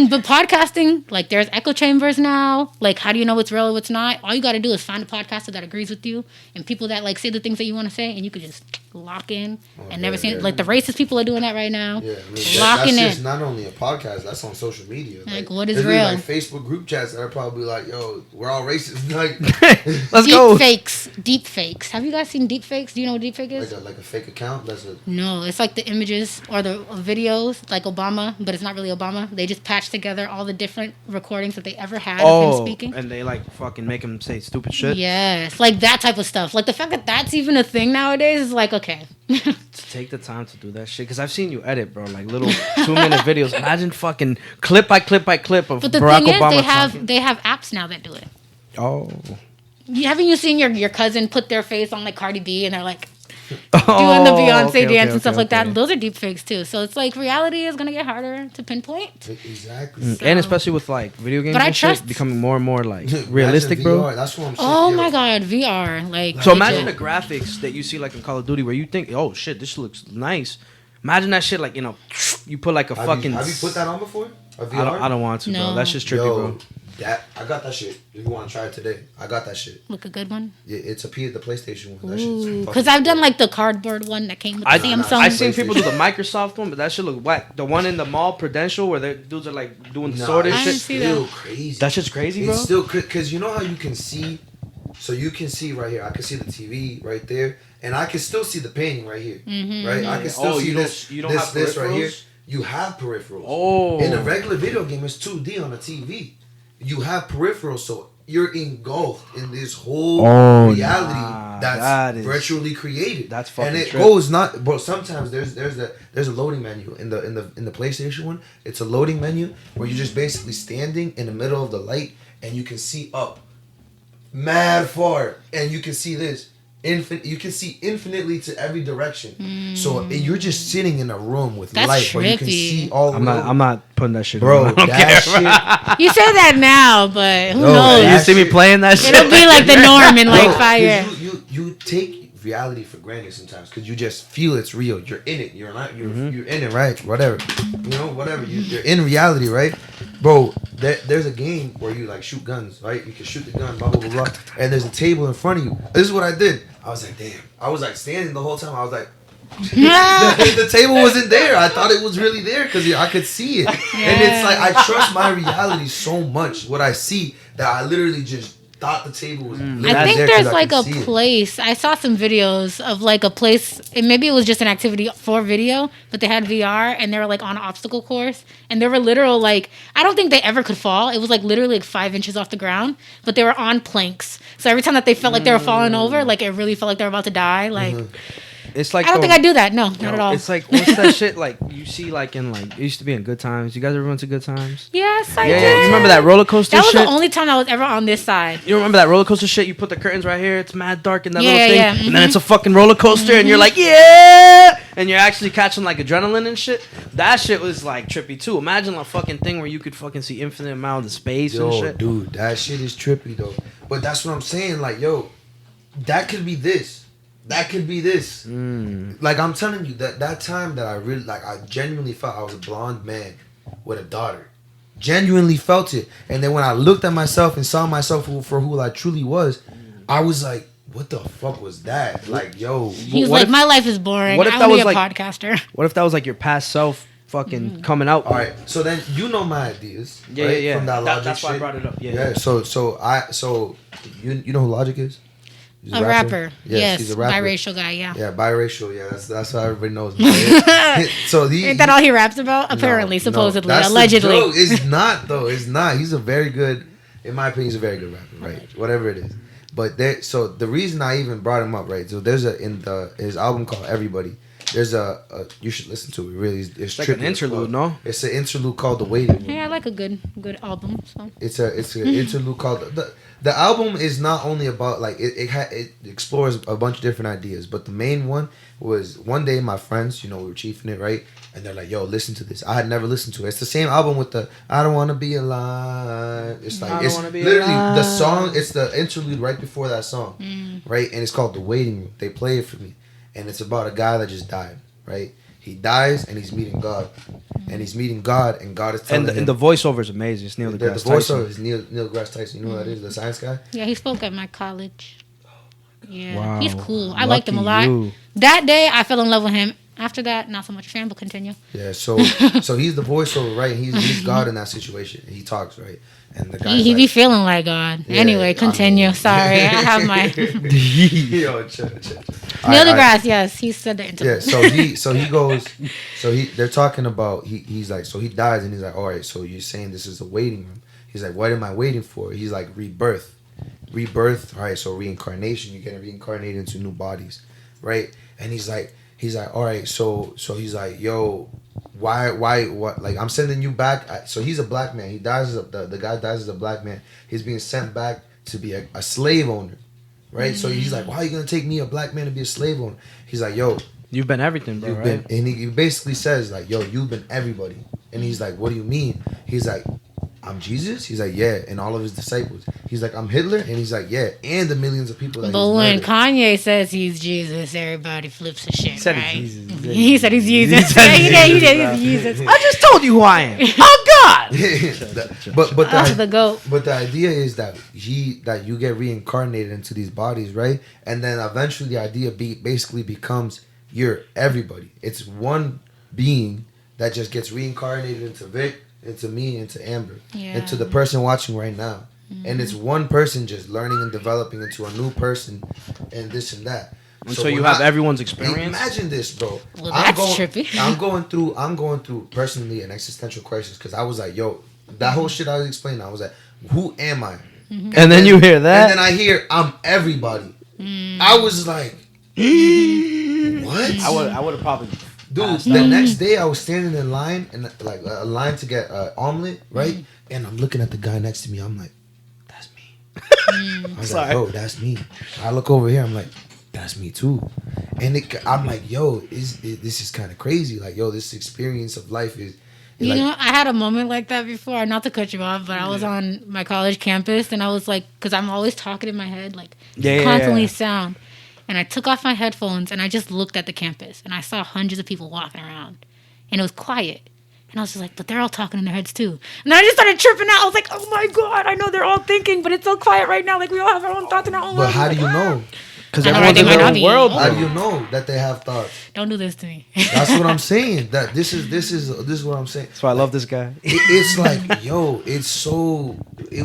But podcasting, like, there's echo chambers now. Like, how do you know what's real or what's not? All you got to do is find a podcaster that agrees with you and people that, like, say the things that you want to say, and you could just lock in and never see it. Like, the racist people are doing that right now. Yeah, I mean, locking that's in. just not only a podcast, that's on social media. Like, what is literally, real? like Facebook group chats that are probably like, yo, we're all racist. Like, Let's go. Deep fakes. Have you guys seen deep fakes? Do you know what deep fake is? like a fake account? No, it's like the images or the videos, like Obama, but it's not really Obama. They just patch together all the different recordings that they ever had of him speaking. And they like fucking make him say stupid shit. Yes, like that type of stuff. Like the fact that that's even a thing nowadays is like, okay. Take the time to do that shit, because I've seen you edit, bro, like little 2-minute videos. Imagine fucking clip by clip by clip of But the Barack thing Obama is, they have apps now that do it. Oh. Haven't you seen your cousin put their face on like Cardi B and they're like doing the Beyonce dance and stuff like that? Those are deep fakes too. So it's like reality is gonna get harder to pinpoint. Exactly. And especially with like video games But I and trust- shit becoming more and more like realistic, VR, bro. that's what I'm saying. Oh my god, VR. Like So imagine the graphics that you see like in Call of Duty where you think, oh shit, this looks nice. Imagine that shit, like, you know, you put like a fucking. Have you put that on before? A VR? I don't want to, bro. No. That's just trippy, bro. I got that shit. If you want to try it today, I got that shit. Look a good one. Yeah, it's the PlayStation one. That shit's Because I've done like the cardboard one that came with the Samsung. I've seen people do the Microsoft one, but that shit look whack. The one in the mall, Prudential, where the dudes are like doing the sword and I shit. didn't see still that. crazy. That shit's crazy, bro. It's still because you know how you can see. So you can see right here. I can see the TV right there, and I can still see the painting right here. Right? I can still see this. You don't have this right here. peripherals? You have peripherals. Oh. In a regular video game, it's 2D on a TV. You have peripherals, so you're engulfed in this whole reality that's virtually created. That's fucking. And it trip. goes not. But sometimes there's a loading menu in the PlayStation one. It's a loading menu where you're just basically standing in the middle of the light and you can see up, mad far, and you can see this. You can see infinitely to every direction. So you're just sitting in a room with light where you can see all. I'm not putting that shit. Bro, on. I don't that care. shit. You say that now, but who No, knows? You see me playing that shit? It'll be like the norm in like 5 years. You take reality for granted sometimes because you just feel it's real. You're in it. You're not. You're in it, right? Whatever. You know, whatever. You're in reality, right, bro? There's a game where you like shoot guns, right? You can shoot the gun, blah blah blah blah. And there's a table in front of you. This is what I did. I was like, damn. I was like standing the whole time. I was like, The table wasn't there. I thought it was really there because I could see it. And it's like I trust my reality so much, what I see, that I literally just thought the table was I think there's like a place. I saw some videos of like a place, and maybe it was just an activity for video, but they had VR and they were like on an obstacle course, and they were literal like, I don't think they ever could fall. It was like literally like 5 inches off the ground, but they were on planks. So every time that they felt like they were falling over, like it really felt like they were about to die. Like it's like I don't think I'd do that. No, not at all. It's like what's that shit like you see like in like it used to be in Good Times. You guys ever went to Good Times? Yes, I did. Yeah, you remember that roller coaster That was shit? the only time I was ever on this side. You remember that roller coaster shit? You put the curtains right here. It's mad dark in that Yeah, little thing, yeah, and then it's a fucking roller coaster, and you're like, yeah, and you're actually catching like adrenaline and shit. That shit was like trippy too. Imagine a fucking thing where you could fucking see infinite amount of space and shit. Dude, that shit is trippy though. But that's what I'm saying. Like, yo, that could be this. That could be this. Like I'm telling you, that time that I really like, I genuinely felt I was a blonde man with a daughter. Genuinely felt it. And then when I looked at myself and saw myself for who I truly was, I was like, what the fuck was that? Like, yo. He was like, my life is boring. What if I that want was to be a like podcaster. What if that was like your past self fucking coming out? All right. So then you know my ideas. Yeah, right? yeah. From that Logic That's why I shit. brought it up. Yeah. Yeah. So you know who Logic is? He's A rapper. Yes, he's a rapper. biracial guy, yeah. Yeah, biracial. Yeah, that's how everybody knows. So Ain't that all he raps about? Apparently, supposedly, that's the allegedly. joke. It's not though. It's not. He's a very good, in my opinion, he's a very good rapper. Right, whatever it is. But so the reason I even brought him up, right? So there's his album called Everybody. There's a you should listen to it. Really, it's like an interlude, no? It's an interlude called The Waiting Room. Yeah, I like a good album. So It's an interlude called the album is not only about like it explores a bunch of different ideas, but the main one was one day my friends, we were chiefing it, right, and they're like, "Yo, listen to this." I had never listened to it. It's the same album with the "I Don't Wanna Be Alive." It's like it's literally the song. It's the interlude right before that song, right, and it's called The Waiting Room. They play it for me, and it's about a guy that just died, right. He dies and he's meeting God, and he's meeting God, and God is telling him. And the voiceover is amazing. It's Neil deGrasse Tyson. The voiceover is Neil deGrasse Tyson. You know who that is? The science guy. yeah, he spoke at my college. Yeah, Wow. he's cool. I liked him a lot. You. That day, I fell in love with him. After that, not so much a fan, but continue. Yeah, so he's the voiceover, right? He's God in that situation. He talks, right? And the guy He be feeling like God. Yeah, anyway, continue. Sorry, I have my Yo, chill. Neil deGrasse. Yes, he said the interview. Yeah, so he goes, they're talking about he's like, so he dies and he's like, all right, so you're saying this is a waiting room? He's like, what am I waiting for? He's like, rebirth. All right, so reincarnation. You're getting reincarnated into new bodies, right? And he's like, all right, so he's like, yo, why, what? Like, I'm sending you back. So he's a black man. He dies the guy dies as a black man. He's being sent back to be a slave owner, right? So he's like, why are you gonna take me, a black man, to be a slave owner? He's like, yo, You've been everything, bro. you've been, and he basically says like, yo, you've been everybody. And he's like, what do you mean? He's like, I'm Jesus? He's like, yeah, and all of his disciples. He's like, I'm Hitler? And he's like, yeah, and the millions of people that But he's when murdered. Kanye says he's Jesus, everybody flips the shit, said right? he's Jesus. He said he's Jesus. He did. He's Jesus. I just told you who I am. Oh God! but The goat. But the idea is that you get reincarnated into these bodies, right? And then eventually the idea basically becomes you're everybody. It's one being that just gets reincarnated into Vic, into me, into Amber, into the person watching right now. And it's one person just learning and developing into a new person, and this and that. So you have everyone's experience. Imagine this, bro. Well, that's trippy. I'm going through personally an existential crisis because I was like, yo, that whole shit I was explaining. I was like, who am I? And then you hear that, and then I hear I'm everybody. I was like, what? I would have probably. Dude, the next day I was standing in line and like a line to get an omelet, right? And I'm looking at the guy next to me. I'm like, that's me. I was like, yo, that's me. I look over here. I'm like, that's me too. And I'm like, yo, this is kind of crazy. Like, yo, this experience of life is. You know, I had a moment like that before. Not to cut you off, but I was on my college campus and I was like, because I'm always talking in my head, like constantly sound. And I took off my headphones and I just looked at the campus and I saw hundreds of people walking around and it was quiet. And I was just like, but they're all talking in their heads too. And then I just started tripping out. I was like, oh my God, I know they're all thinking, but it's so quiet right now. Like we all have our own thoughts and our own But lives. how do you know? Because I know, everyone's they in might their not own be. world. How do bro. you know that they have thoughts? Don't do this to me. That's what I'm saying. That this is what I'm saying. That's why I love this guy. It's like, yo, it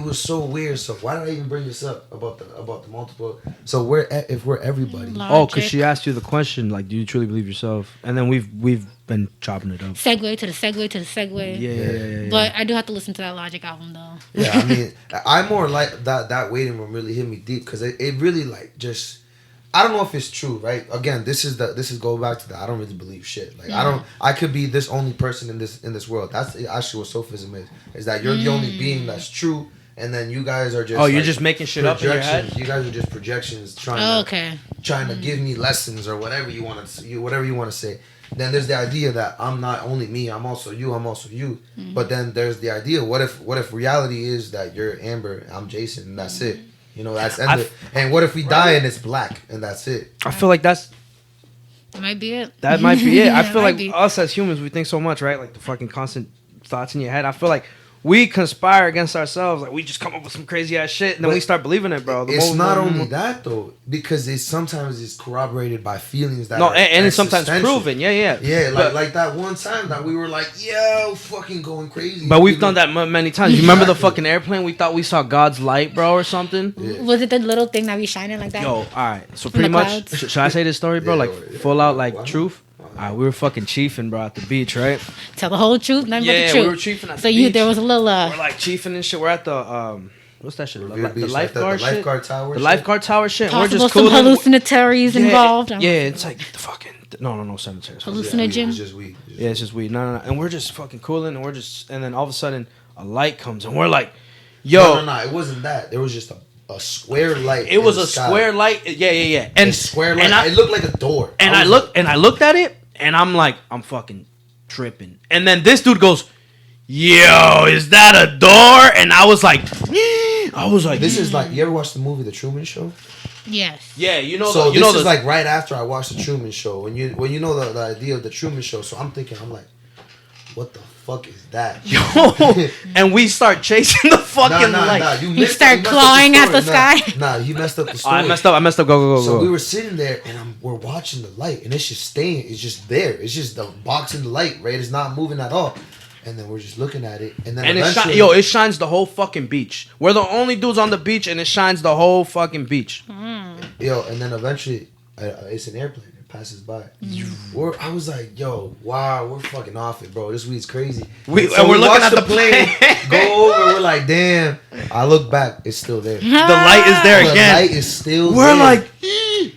was so weird. So why did I even bring this up about the multiple? So if we're everybody. Oh, because she asked you the question, like, do you truly believe yourself? And then we've been chopping it up. Segue to the segue to the segue. Yeah. But I do have to listen to that Logic album though. Yeah, I mean, I more like that waiting room really hit me deep because it really like just. I don't know if it's true, right? Again, this is go back to that. I don't really believe shit. Like I could be this only person in this world. That's actually what sophism is that you're the only being that's true, and then you guys are just you're just making shit up in your head. You guys are just projections trying to give me lessons or whatever you want to say. Then there's the idea that I'm not only me, I'm also you, Mm-hmm. But then there's the idea, what if reality is that you're Amber, I'm Jason, and that's it. You know, that's ended. And what if we die and it's black and that's it? I feel like that might be it. That might be it. I feel like be. us as humans, we think so much, right? Like the fucking constant thoughts in your head. I feel like we conspire against ourselves. Like we just come up with some crazy ass shit, and then we start believing it, bro. It's not only that though, because sometimes it's corroborated by feelings that and it's sometimes proven. Yeah. Yeah, like that one time that we were like, yo, fucking going crazy. But we've done that many times. You remember the fucking airplane? We thought we saw God's light, bro, or something. Yeah. Was it the little thing that be shining like that? Yo, all right. So From pretty the much, clouds? should I say this story, bro? Yeah, Like yeah. full out, like Wow. truth. We were fucking chiefing, bro, at the beach, right? Tell the whole truth, nothing but the Yeah, truth. we were chiefing at so the you beach. there was a little We're like chiefing and shit. We're at the what's that shit? The Beach, lifeguard the shit. lifeguard tower. The lifeguard tower shit. And we're possible just some cooling. hallucinatories involved. Yeah, it's like the fucking no cemeteries. Hallucinogen. It's just weed. Yeah, it's just weed. No. And we're just fucking cooling, and then all of a sudden a light comes, and we're like, yo. No. It wasn't that. There was just a square light. It was in a the sky. square light. Yeah. And A square light. And It looked like a door. I looked at it, and I'm like, I'm fucking tripping. And then this dude goes, yo, is that a door? And I was like, This is like, you ever watched the movie The Truman Show? Yes. yeah, you know. So you this know is the, like right after I watched The Truman Show. When you know the idea of The Truman Show. So I'm like, what the fuck is that? yo, and we start chasing the fucking light. You start clawing at the sky? Nah, you messed up the Oh, story. I messed up. Go. So we were sitting there and we're watching the light and it's just staying. It's just there. It's just the box in the light, right? It's not moving at all. And then we're just looking at it, and then it shines the whole fucking beach. We're the only dudes on the beach, and it shines the whole fucking beach. Yo, and then eventually, it's an airplane. It passes by. I was like, yo, wow, we're fucking off it, bro. This weed's crazy. We're looking watch at the plane. go over. We're like, damn. I look back, it's still there. The light is there The again. light is still We're there. like,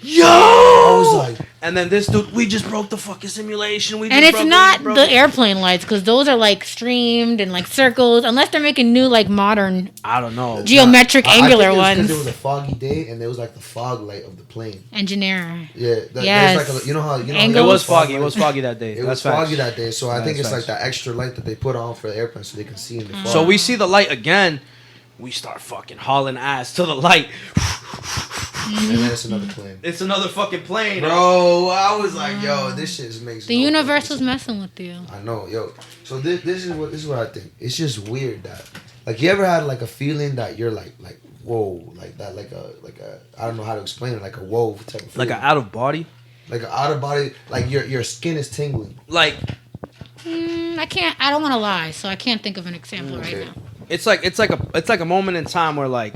yo. I was like, and then this dude, we just broke the fucking simulation. And it's not the airplane lights because those are like streamed and like circles, unless they're making new like modern I don't know. geometric angular I think ones. Because it was a foggy day, and it was like the fog light of the plane. Engineer. Yeah, Yes. there's like you know how Angles. It was fog foggy. It light? was foggy that day. It That's was foggy facts. that day, so I think That's it's like facts. that extra light that they put on for the airplane so they can see in the fog. So we see the light again. We start fucking hauling ass to the light. and then it's another plane. It's another fucking plane. Bro, I was like, yo, this shit makes The no universe fucking was messing with you. sense. I know, yo. So this is what I think. It's just weird that, like, you ever had like a feeling that you're like whoa, like that, like a I don't know how to explain it, like a whoa type of feeling. Like an out of body. Like an out of body, like your skin is tingling. Like I don't want to lie, so I can't think of an example Okay. right now. it's like a moment in time where like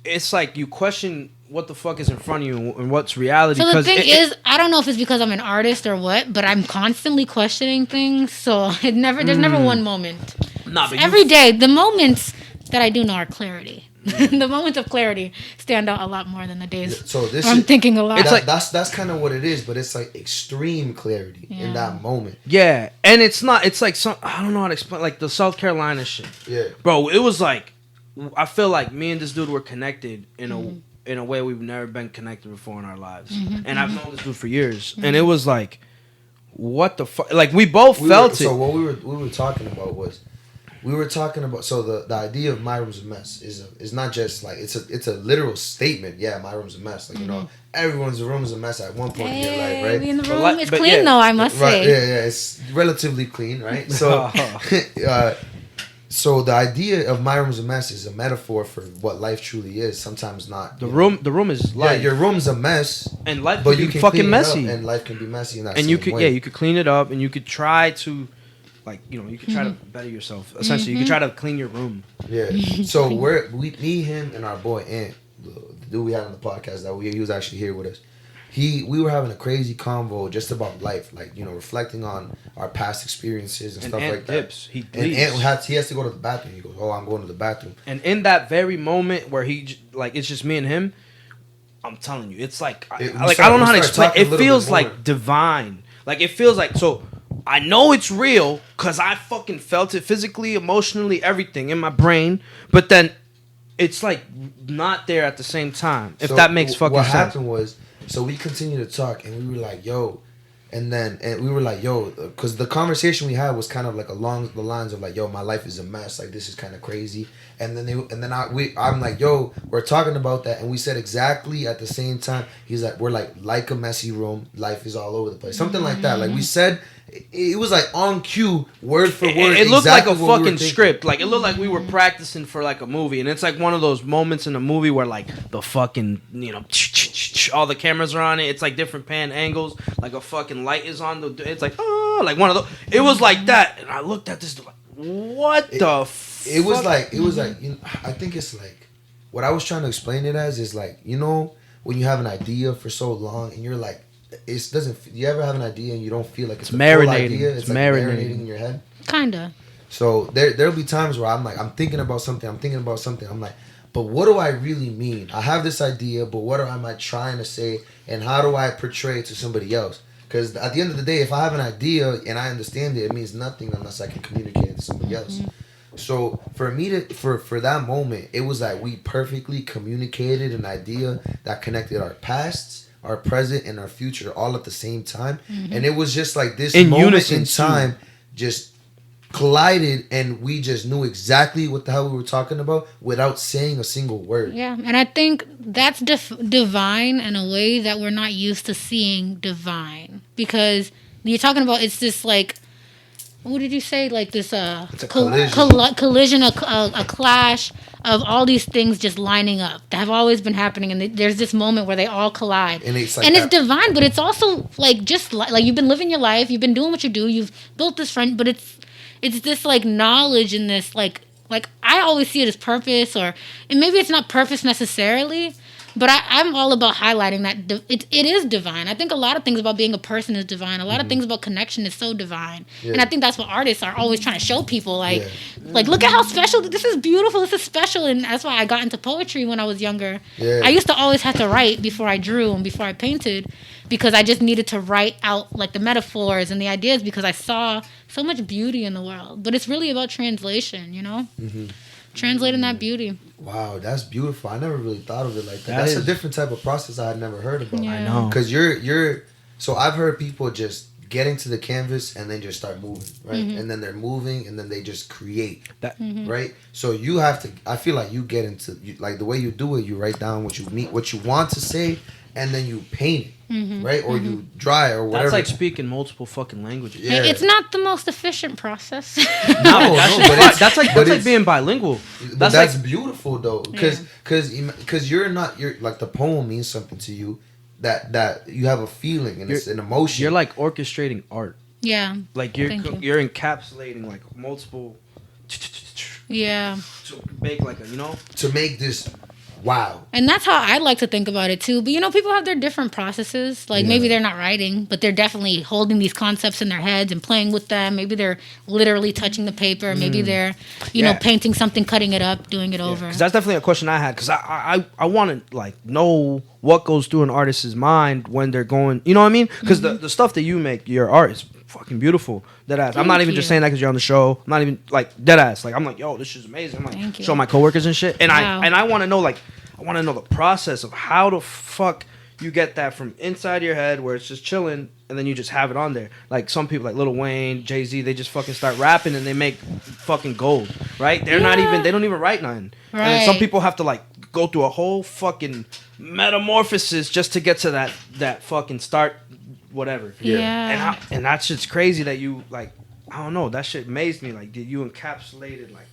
it's like you question what the fuck is in front of you and what's reality. So the thing is, I don't know if it's because I'm an artist or what, but I'm constantly questioning things. So there's never one moment. nah, but Every day, the moments that I do know are clarity. The moments of clarity stand out a lot more than the days So this where I'm is, thinking a lot. It's like- that's kind of what it is, but it's like extreme clarity in Yeah. that moment. yeah, and it's not. It's like some. I don't know how to explain. Like the South Carolina shit. Yeah. Bro, it was like I feel like me and this dude were connected in a way we've never been connected before in our lives. And I've known this dude for years. And it was like, what the fuck? Like we both felt it. So what we were talking about was, so the idea of my room's a mess is not just like it's a literal statement. Yeah, my room's a mess. Like you know, everyone's room is a mess at one point in their life, right? Hey, in the room, But it's but clean yeah. though, I must Right, say. yeah, it's relatively clean, right? So, So the idea of my room's a mess is a metaphor for what life truly is. Sometimes not. The room is life. Yeah, your room's a mess, and life but can you be can fucking clean messy. it up, and life can be messy in that and same you could way. you could clean it up, and you could try to, like, you know, you could try to better yourself. Essentially, you could try to clean your room. Yeah. So me, him, and our boy Ant, the dude we had on the podcast he was actually here with us. We were having a crazy convo just about life, like, you know, reflecting on our past experiences and stuff Ant like that. dips. He And leaves. Ant he has to go to the bathroom. He goes, "Oh, I'm going to the bathroom." And in that very moment where it's just me and him, I'm telling you, it's like I don't know how to explain. It feels like divine. Like, it feels like, so I know it's real because I fucking felt it physically, emotionally, everything in my brain. But then it's like not there at the same time. If that makes fucking sense. What happened was, so we continued to talk, and we were like, "Yo," and we were like, "Yo," because the conversation we had was kind of like along the lines of like, "Yo, my life is a mess. Like, this is kind of crazy." And then I'm like, "Yo, we're talking about that," and we said exactly at the same time. He's like, "We're like a messy room. Life is all over the place." Something like that. Like we said. It was like on cue, word for word. It looked exactly like a fucking script. Like, it looked like we were practicing for like a movie, and it's like one of those moments in a movie where like the fucking, you know, all the cameras are on it. It's like different pan angles. Like a fucking light is on the. It's like like one of those. It was like that, and I looked at this like, what the? It was like you know, I think it's like what I was trying to explain it as is like, you know, when you have an idea for so long and you're like. It doesn't. You ever have an idea and you don't feel like it's a full idea? It's like marinating in your head. Kinda. So there'll be times where I'm like, I'm thinking about something. I'm like, but what do I really mean? I have this idea, but what am I trying to say? And how do I portray it to somebody else? Because at the end of the day, if I have an idea and I understand it, it means nothing unless I can communicate it to somebody else. So for me for that moment, it was like we perfectly communicated an idea that connected our pasts, our present, and our future all at the same time. And it was just like this moment in time just collided, and we just knew exactly what the hell we were talking about without saying a single word. Yeah, and I think that's divine in a way that we're not used to seeing divine. Because you're talking about, it's this like, what did you say? Like this collision, a clash of all these things just lining up that have always been happening, and there's this moment where they all collide, and it's like it's divine, but it's also like just like you've been living your life, you've been doing what you do, you've built this friend, but it's this like knowledge and this like I always see it as purpose, and maybe it's not purpose necessarily. But I'm all about highlighting that it is divine. I think a lot of things about being a person is divine. A lot of things about connection is so divine. Yeah. And I think that's what artists are always trying to show people. Like, look at how special, this is beautiful, this is special. And that's why I got into poetry when I was younger. Yeah. I used to always have to write before I drew and before I painted, because I just needed to write out like the metaphors and the ideas, because I saw so much beauty in the world. But it's really about translation, you know? Translating that beauty. Wow, that's beautiful. I never really thought of it like that. That's a different type of process I had never heard about. Yeah. I know. Because you're so I've heard people just getting to the canvas and then just start moving, right? And then they're moving and then they just create that, right? So you have to, I feel like you get into, like the way you do it, you write down what you want to say, and then you paint it, right? Or you draw it or whatever. That's like speaking multiple fucking languages. Yeah. It's not the most efficient process. No, that's like being bilingual. But that's like, beautiful though, because you're like the poem means something to you, that you have a feeling and it's an emotion. You're like orchestrating art. Yeah. Like you're encapsulating like multiple. Yeah. To make like a, you know. To make this. Wow. And that's how I like to think about it too. But you know, people have their different processes. Like maybe they're not writing, but they're definitely holding these concepts in their heads and playing with them. Maybe they're literally touching the paper. Maybe they're, you know, painting something, cutting it up, doing it over. Because that's definitely a question I had. Because I want to like know what goes through an artist's mind when they're going. You know what I mean? Because the stuff that you make, your art is fucking beautiful. Deadass. I'm not even just saying that because you're on the show. I'm not even like deadass. Like I'm like, yo, this shit's amazing. I'm like, show my coworkers and shit. And I want to know like. I want to know the process of how the fuck you get that from inside your head where it's just chilling and then you just have it on there. Like some people like Lil Wayne, Jay-Z, they just fucking start rapping and they make fucking gold, right? They don't even write nothing. Right. And then some people have to like go through a whole fucking metamorphosis just to get to that fucking start whatever. Yeah. And that shit's crazy that you like, I don't know, that shit amazed me. Like, did you encapsulate it like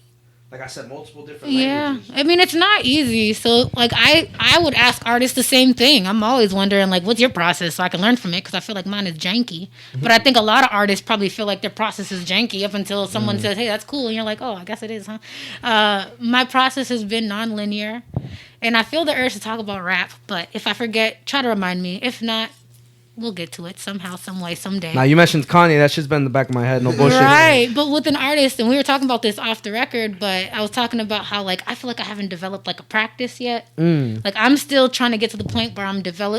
like I said, multiple different Yeah, languages. I mean it's not easy. So like I would ask artists the same thing. I'm always wondering like, what's your process so I can learn from it because I feel like mine is janky. But I think a lot of artists probably feel like their process is janky up until someone says, "Hey, that's cool," and you're like, "Oh, I guess it is, huh?" My process has been non-linear, and I feel the urge to talk about rap. But if I forget, try to remind me. If not, we'll get to it somehow, some way, someday. Now you mentioned Kanye. That shit's been in the back of my head. No bullshit. Right, but with an artist, and we were talking about this off the record, but I was talking about how like I feel like I haven't developed like a practice yet. Like I'm still trying to get to the point where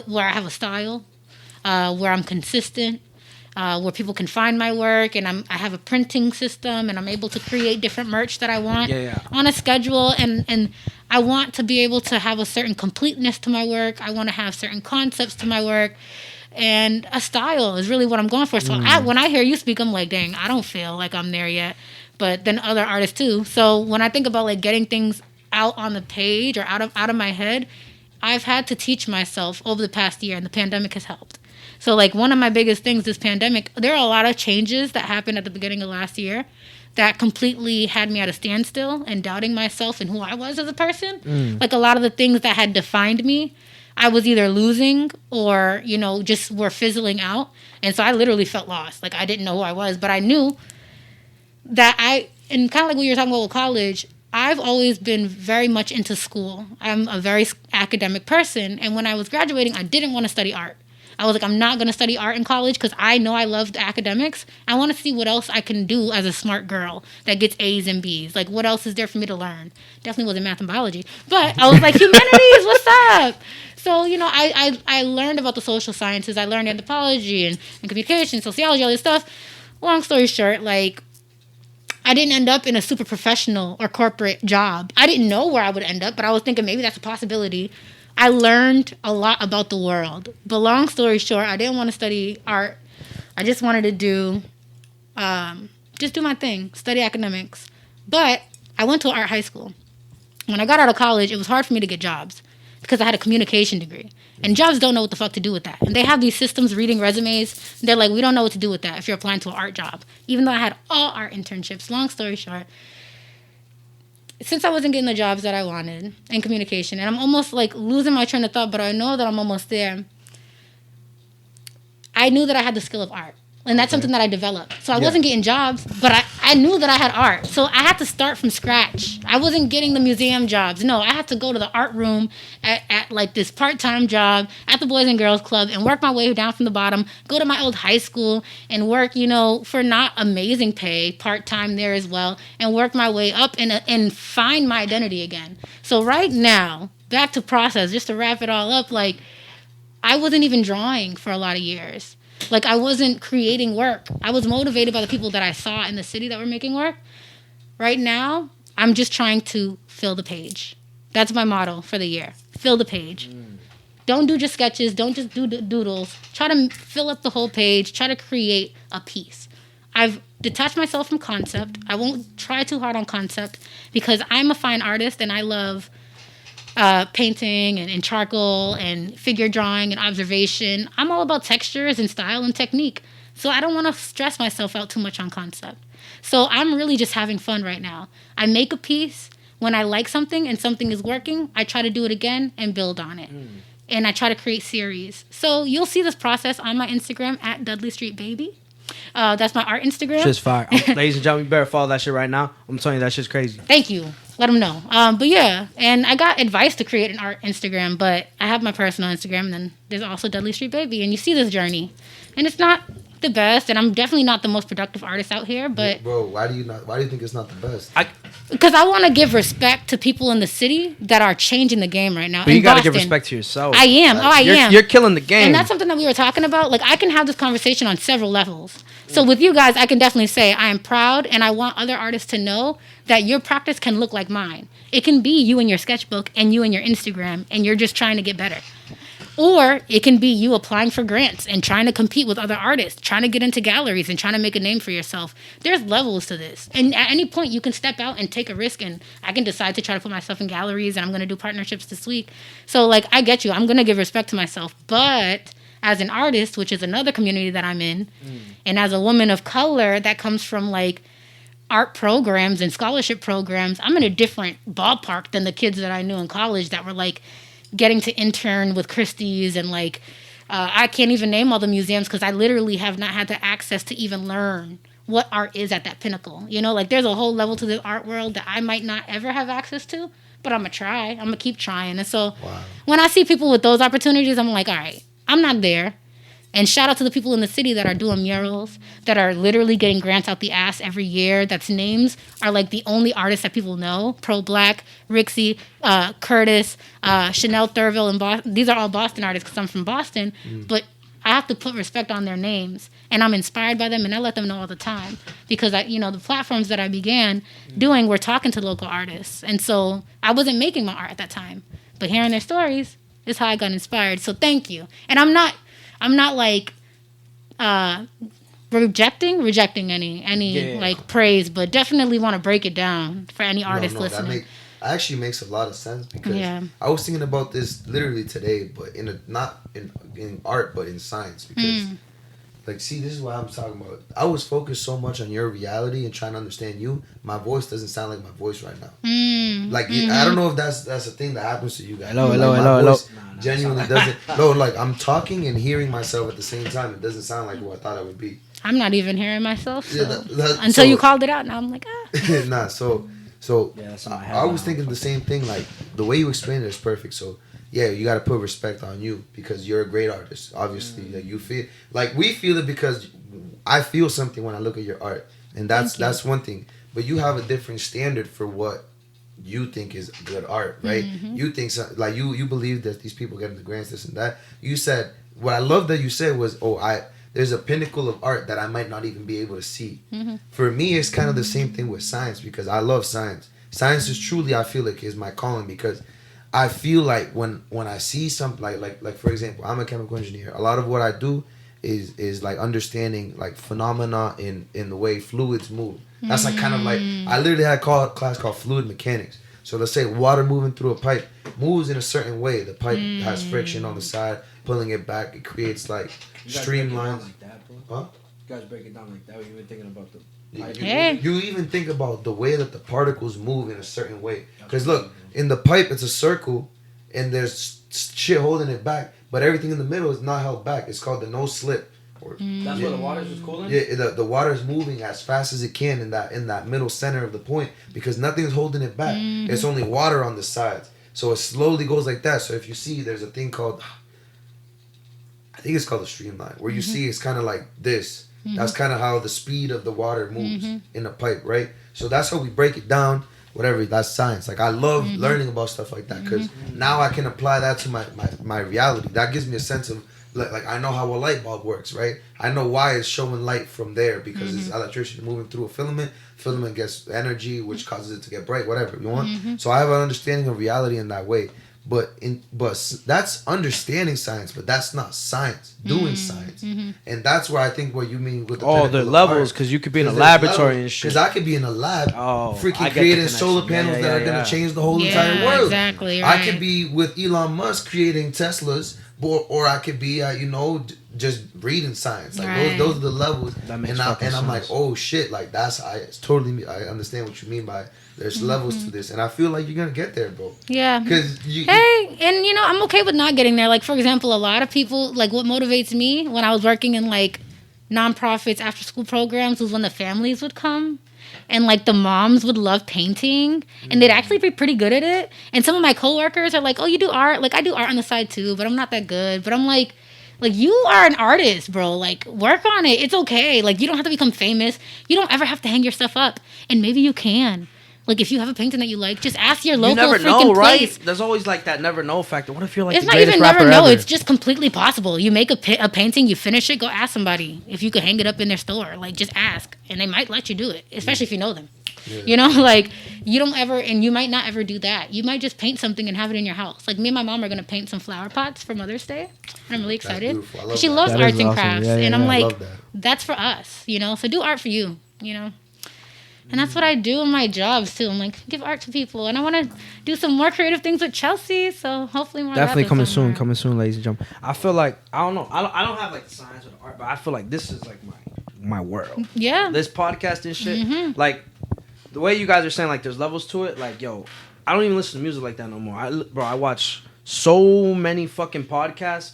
where I have a style, where I'm consistent, where people can find my work, and I have a printing system, and I'm able to create different merch that I want on a schedule, and I want to be able to have a certain completeness to my work. I want to have certain concepts to my work. And a style is really what I'm going for. So when I hear you speak, I'm like, dang, I don't feel like I'm there yet. But then other artists too. So when I think about like getting things out on the page or out of my head, I've had to teach myself over the past year, and the pandemic has helped. So like one of my biggest things this pandemic, there are a lot of changes that happened at the beginning of last year that completely had me at a standstill and doubting myself and who I was as a person. Like a lot of the things that had defined me, I was either losing or, just were fizzling out. And so I literally felt lost. Like I didn't know who I was, but I knew that and kind of like what you were talking about with college, I've always been very much into school. I'm a very academic person. And when I was graduating, I didn't want to study art. I was like, I'm not going to study art in college because I know I loved academics. I want to see what else I can do as a smart girl that gets A's and B's. Like, what else is there for me to learn? Definitely wasn't math and biology. But I was like, humanities, what's up? So, I learned about the social sciences. I learned anthropology and communication, sociology, all this stuff. Long story short, like, I didn't end up in a super professional or corporate job. I didn't know where I would end up, but I was thinking maybe that's a possibility. I learned a lot about the world. But long story short, I didn't want to study art. I just wanted to do my thing, study academics. But I went to art high school. When I got out of college, it was hard for me to get jobs because I had a communication degree. And jobs don't know what the fuck to do with that. And they have these systems reading resumes. They're like, we don't know what to do with that if you're applying to an art job. Even though I had all art internships, long story short, since I wasn't getting the jobs that I wanted in communication, and I'm almost like losing my train of thought, but I know that I'm almost there, I knew that I had the skill of art. And that's something that I developed. So I wasn't getting jobs, but I knew that I had art. So I had to start from scratch. I wasn't getting the museum jobs. No, I had to go to the art room at like this part-time job at the Boys and Girls Club and work my way down from the bottom, go to my old high school and work, for not amazing pay, part-time there as well, and work my way up and find my identity again. So right now, back to process, just to wrap it all up, like I wasn't even drawing for a lot of years. Like, I wasn't creating work. I was motivated by the people that I saw in the city that were making work. Right now, I'm just trying to fill the page. That's my motto for the year. Fill the page. Don't do just sketches. Don't just do doodles. Try to fill up the whole page. Try to create a piece. I've detached myself from concept. I won't try too hard on concept because I'm a fine artist and I love painting and charcoal and figure drawing and observation. I'm all about textures and style and technique. So I don't want to stress myself out too much on concept. So I'm really just having fun right now. I make a piece. When I like something and something is working, I try to do it again and build on it. And I try to create series. So you'll see this process on my Instagram at Dudley Street Baby. That's my art Instagram. Shit's fire. Ladies and gentlemen, you better follow that shit right now. I'm telling you, that shit's crazy. Thank you. Let them know. But yeah, and I got advice to create an art Instagram, but I have my personal Instagram, and then there's also Dudley Street Baby, and you see this journey. And it's not the best, and I'm definitely not the most productive artist out here, but... Bro, why do you think it's not the best? Because I want to give respect to people in the city that are changing the game right now. But you got to give respect to yourself. I am. I am. You're killing the game. And that's something that we were talking about. Like, I can have this conversation on several levels. So with you guys, I can definitely say I am proud, and I want other artists to know that your practice can look like mine. It can be you and your sketchbook and you and your Instagram, and you're just trying to get better. Or it can be you applying for grants and trying to compete with other artists, trying to get into galleries and trying to make a name for yourself. There's levels to this. And at any point, you can step out and take a risk, and I can decide to try to put myself in galleries, and I'm going to do partnerships this week. So, like, I get you. I'm going to give respect to myself. But as an artist, which is another community that I'm in, and as a woman of color that comes from, like, art programs and scholarship programs, I'm in a different ballpark than the kids that I knew in college that were like getting to intern with Christie's and like I can't even name all the museums because I literally have not had the access to even learn what art is at that pinnacle. You know, like there's a whole level to the art world that I might not ever have access to, but I'm gonna try. I'm gonna keep trying. And so when I see people with those opportunities, I'm like, all right, I'm not there. And shout out to the people in the city that are doing murals, that are literally getting grants out the ass every year, that's names are like the only artists that people know. Pro Black, Rixie, Curtis, Chanel Thurville, and Boston. These are all Boston artists because I'm from Boston. But I have to put respect on their names. And I'm inspired by them, and I let them know all the time. Because, the platforms that I began doing were talking to local artists. And so I wasn't making my art at that time. But hearing their stories is how I got inspired. So thank you. And I'm not like rejecting any like praise, but definitely want to break it down for any artist listening. That actually makes a lot of sense because I was thinking about this literally today, but not in art, but in science because. Like, see, this is what I'm talking about. I was focused so much on your reality and trying to understand you. My voice doesn't sound like my voice right now. I don't know if that's a thing that happens to you guys. Hello. Genuinely doesn't. No, like I'm talking and hearing myself at the same time. It doesn't sound like who I thought I would be. I'm not even hearing myself. So. Until you called it out, now I'm like, Nah, so I was thinking the same thing. Like the way you explained it is perfect. So. Yeah, you got to put respect on you because you're a great artist. Obviously, like you feel like we feel it because I feel something when I look at your art, and that's one thing. But you have a different standard for what you think is good art, right? You think like you believe that these people getting the grants, this and that. You said what I love that you said was, there's a pinnacle of art that I might not even be able to see. For me, it's kind of the same thing with science because I love science. Science is truly, I feel like, is my calling because. I feel like when I see something like for example, I'm a chemical engineer. A lot of what I do is like understanding like phenomena in the way fluids move. That's like kind of like I literally had a class called fluid mechanics. So let's say water moving through a pipe moves in a certain way. The pipe has friction on the side, pulling it back. It creates like streamlines. Like that, bro? Huh? You guys break it down like that. You've been thinking about the. You even think about the way that the particles move in a certain way. Because look, in the pipe, it's a circle, and there's shit holding it back, but everything in the middle is not held back. It's called the no slip. That's where the water is cooling? Yeah, the water is moving as fast as it can in that middle center of the point because nothing is holding it back. It's only water on the sides. So it slowly goes like that. So if you see, there's a thing called, I think it's called a streamline, where you see it's kind of like this. That's kind of how the speed of the water moves in a pipe, right? So that's how we break it down. Whatever, that's science. Like I love learning about stuff like that because now I can apply that to my reality. That gives me a sense of like I know how a light bulb works, right? I know why it's showing light from there because it's electricity moving through a filament. Filament gets energy, which causes it to get bright. Whatever you want. So I have an understanding of reality in that way. But that's understanding science, but that's not science. Doing science, and that's where I think what you mean with the levels, because you could be in a laboratory and shit. Because I could be in a lab, freaking creating solar panels that are gonna change the whole entire world. Exactly. Right. I could be with Elon Musk creating Teslas, or I could be, just reading science. Like those are the levels. That makes and I'm like, sense. oh shit, like it's totally. I understand what you mean by. There's levels to this, and I feel like you're gonna get there, bro. Yeah. Because I'm okay with not getting there. Like, for example, a lot of people, like, what motivates me when I was working in like nonprofits after school programs was when the families would come, and like the moms would love painting, and they'd actually be pretty good at it. And some of my coworkers are like, "Oh, you do art?" Like, I do art on the side too, but I'm not that good. But I'm like, you are an artist, bro. Like, work on it. It's okay. Like, you don't have to become famous. You don't ever have to hang your stuff up, and maybe you can. Like, if you have a painting that you like, just ask your local freaking place. Right? There's always like that never know factor. What if you're like it's the not greatest even rapper never know. ever? It's just completely possible. You make a painting, you finish it, go ask somebody if you could hang it up in their store. Like, just ask, and they might let you do it, especially if you know them. Yeah. You know, like, you don't ever, and you might not ever do that. You might just paint something and have it in your house. Like, me and my mom are going to paint some flower pots for Mother's Day. And I'm really excited. She loves arts and crafts. And I'm like, that's for us, you know? So do art for you, you know? And that's what I do in my jobs too. I'm like, give art to people, and I want to do some more creative things with Chelsea. So hopefully more. Definitely coming soon, ladies and gentlemen. I feel like I don't know. I don't have like the science or the art, but I feel like this is like my world. Yeah. This podcast and shit. Like the way you guys are saying, like, there's levels to it. Like, yo, I don't even listen to music like that no more. I watch so many fucking podcasts.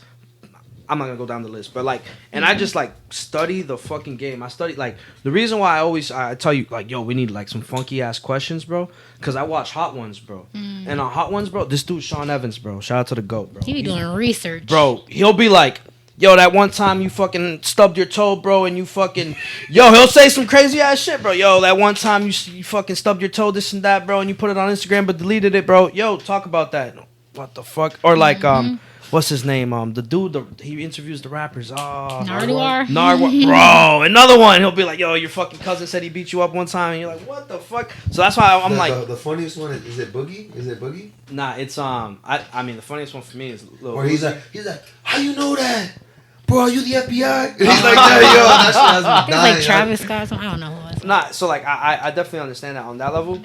I'm not gonna go down the list, but like, and I just like study the fucking game. I study like the reason why I tell you like, yo, we need like some funky ass questions, bro, because I watch Hot Ones, bro, and on Hot Ones, bro, this dude Sean Evans, bro, shout out to the GOAT, bro. He be doing research, bro. He'll be like, yo, that one time you fucking stubbed your toe, bro, and you fucking, yo, he'll say some crazy ass shit, bro. Yo, that one time you fucking stubbed your toe, this and that, bro, and you put it on Instagram but deleted it, bro. Yo, talk about that. What the fuck? Or like, what's his name? The dude, he interviews the rappers. Nardwuar. Bro. Another one. He'll be like, yo, your fucking cousin said he beat you up one time, and you're like, what the fuck? So that's why I'm like, the funniest one is it Boogie? Is it Boogie? Nah, it's I mean the funniest one for me is Lil Or he's Uzi. like, how you know that? Bro, are you the FBI? He's like, that shit has me I think dying. like Travis Scott or something. I don't know who it was. Nah, so like I definitely understand that on that level,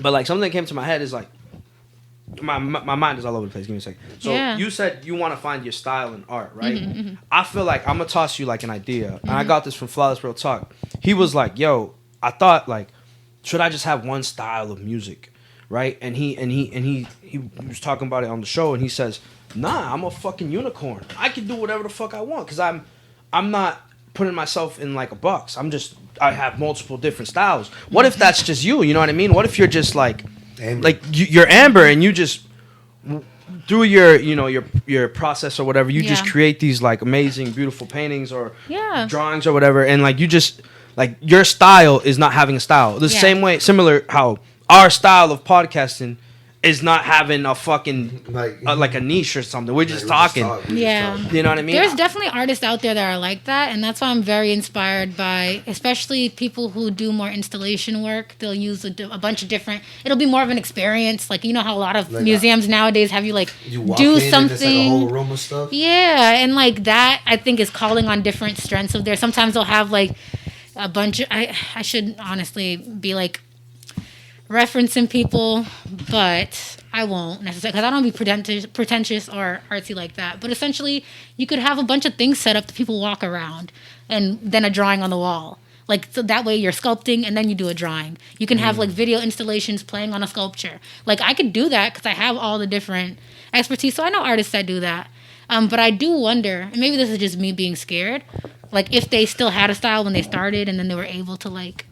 but like something that came to my head is like. My mind is all over the place. Give me a second. So you said you want to find your style in art, right? I feel like I'm gonna toss you like an idea, and I got this from Flawless Real Talk. He was like, "Yo, I thought like, should I just have one style of music, right?" And he was talking about it on the show, and he says, "Nah, I'm a fucking unicorn. I can do whatever the fuck I want because I'm not putting myself in like a box. I have multiple different styles. What if that's just you? You know what I mean? What if you're just like." Amber. Like you're Amber, and you just through your process or whatever, you just create these like amazing, beautiful paintings or drawings or whatever, and like you just like your style is not having a style. The same way, similar how our style of podcasting is not having a fucking like a niche or something. We're just talking. You know what I mean? There's definitely artists out there that are like that, and that's why I'm very inspired by, especially people who do more installation work. They'll use a bunch of different. It'll be more of an experience. Like, you know how a lot of museums nowadays have you like do something. And it's like a whole room of stuff. Yeah, and like that, I think is calling on different strengths of theirs. Sometimes they'll have like a bunch of. I should honestly be like referencing people, but I won't necessarily because I don't be pretentious or artsy like that. But essentially, you could have a bunch of things set up that people walk around, and then a drawing on the wall. Like, so that way you're sculpting and then you do a drawing. You can have like video installations playing on a sculpture. Like, I could do that because I have all the different expertise. So I know artists that do that. But I do wonder, and maybe this is just me being scared, like if they still had a style when they started and then they were able to like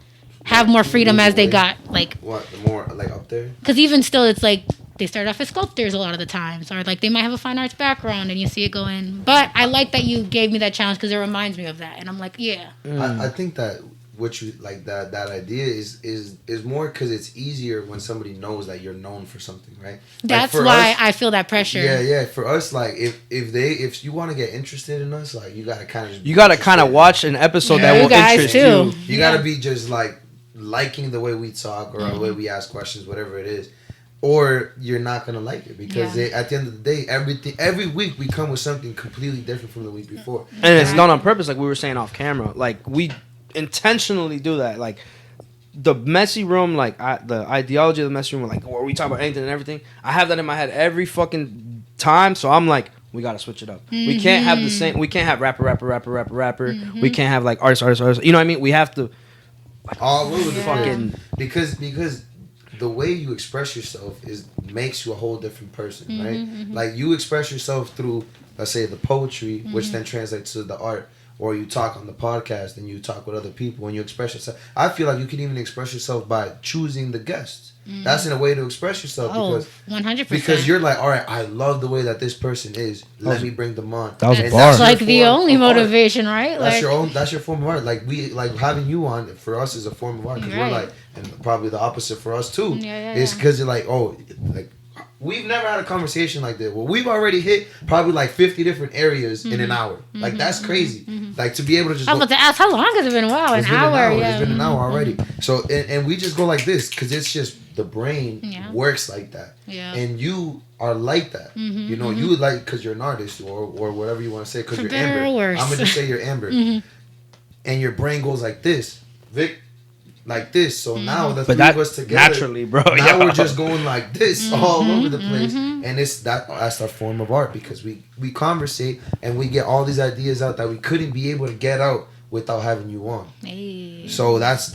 have more freedom as they got like what the more like up there, because even still it's like they start off as sculptors a lot of the times, or like they might have a fine arts background and you see it go in. But I like that you gave me that challenge because it reminds me of that, and I'm like, I think that what you like that idea is more because it's easier when somebody knows that you're known for something, right? That's like why us, I feel that pressure. Yeah. For us, like if you want to get interested in us, like you gotta kind of watch an episode that will interest you. You gotta be just like liking the way we talk or the way we ask questions, whatever it is, or you're not gonna like it because at the end of the day, every week we come with something completely different from the week before, and it's done on purpose, like we were saying off camera. Like we intentionally do that. Like the messy room, like the ideology of the messy room, like where we talk about anything and everything. I have that in my head every fucking time, so I'm like, we gotta switch it up. We can't have the same. We can't have rapper. We can't have like artist. You know what I mean? We have to. All over the fucking because the way you express yourself makes you a whole different person, right? Like you express yourself through, let's say, the poetry, which then translates to the art, or you talk on the podcast and you talk with other people and you express yourself. I feel like you can even express yourself by choosing the guests. That's in a way to express yourself because 100%. Because you're like, all right, I love the way that this person is. Let me bring them on. That was a bar. That's like the only motivation, right? That's like, that's your form of art. Like having you on for us is a form of art because we're like, and probably the opposite for us too. It's because you're like, like we've never had a conversation like that. Well, we've already hit probably like 50 different areas in an hour. Like that's crazy. Like to be able to just. I was about to ask, how long has it been? Wow, an hour. It's been an hour already. So and we just go like this because it's just the brain works like that. And you are like that. You know, you like because you're an artist or whatever you want to say because you're Amber. I'm gonna just say you're Amber. And your brain goes like this, Vic. Like this, so now the three of us together naturally, bro. Now we're just going like this all over the place, and that's our form of art because we conversate and we get all these ideas out that we couldn't be able to get out without having you on. Hey. So that's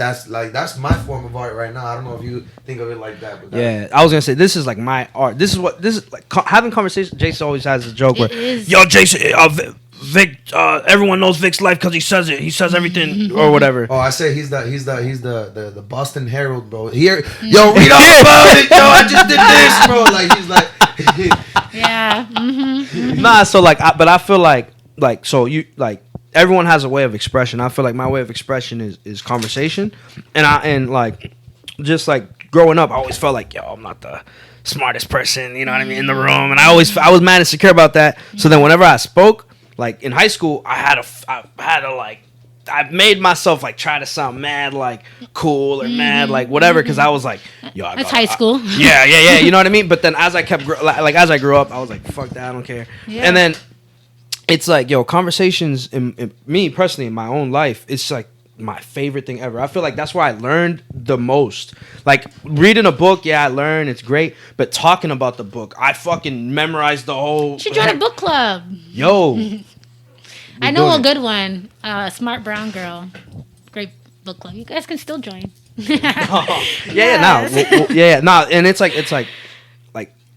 my form of art right now. I don't know if you think of it like that. But Yeah, I was gonna say this is like my art. This is like having conversations. Jason always has a joke where, is. yo, Jason, Vic, everyone knows Vic's life because he says it. He says everything or whatever. Oh, I say he's the Boston Herald, bro. Here, yo, read all about it. Yo, I just did this, bro. Like he's like, Yeah. Nah, so like, but I feel like so you like everyone has a way of expression. I feel like my way of expression is conversation, and like just like growing up, I always felt like, yo, I'm not the smartest person, you know what I mean, in the room, and I was mad and insecure about that. So then whenever I spoke, like in high school, I had to like, I made myself like try to sound mad like cool or mad like whatever, because I was like, yo, That's high school. Yeah, you know what I mean. But then as I kept as I grew up, I was like, fuck that, I don't care. Yeah. And then it's like, yo, conversations in me personally in my own life, it's like my favorite thing ever. I feel like that's where I learned the most. Like reading a book, yeah, I learned, it's great, but talking about the book, I fucking memorized the whole. You should join a book club. Yo, I know a good one. Smart Brown Girl. Great book club. You guys can still join. yeah, and it's like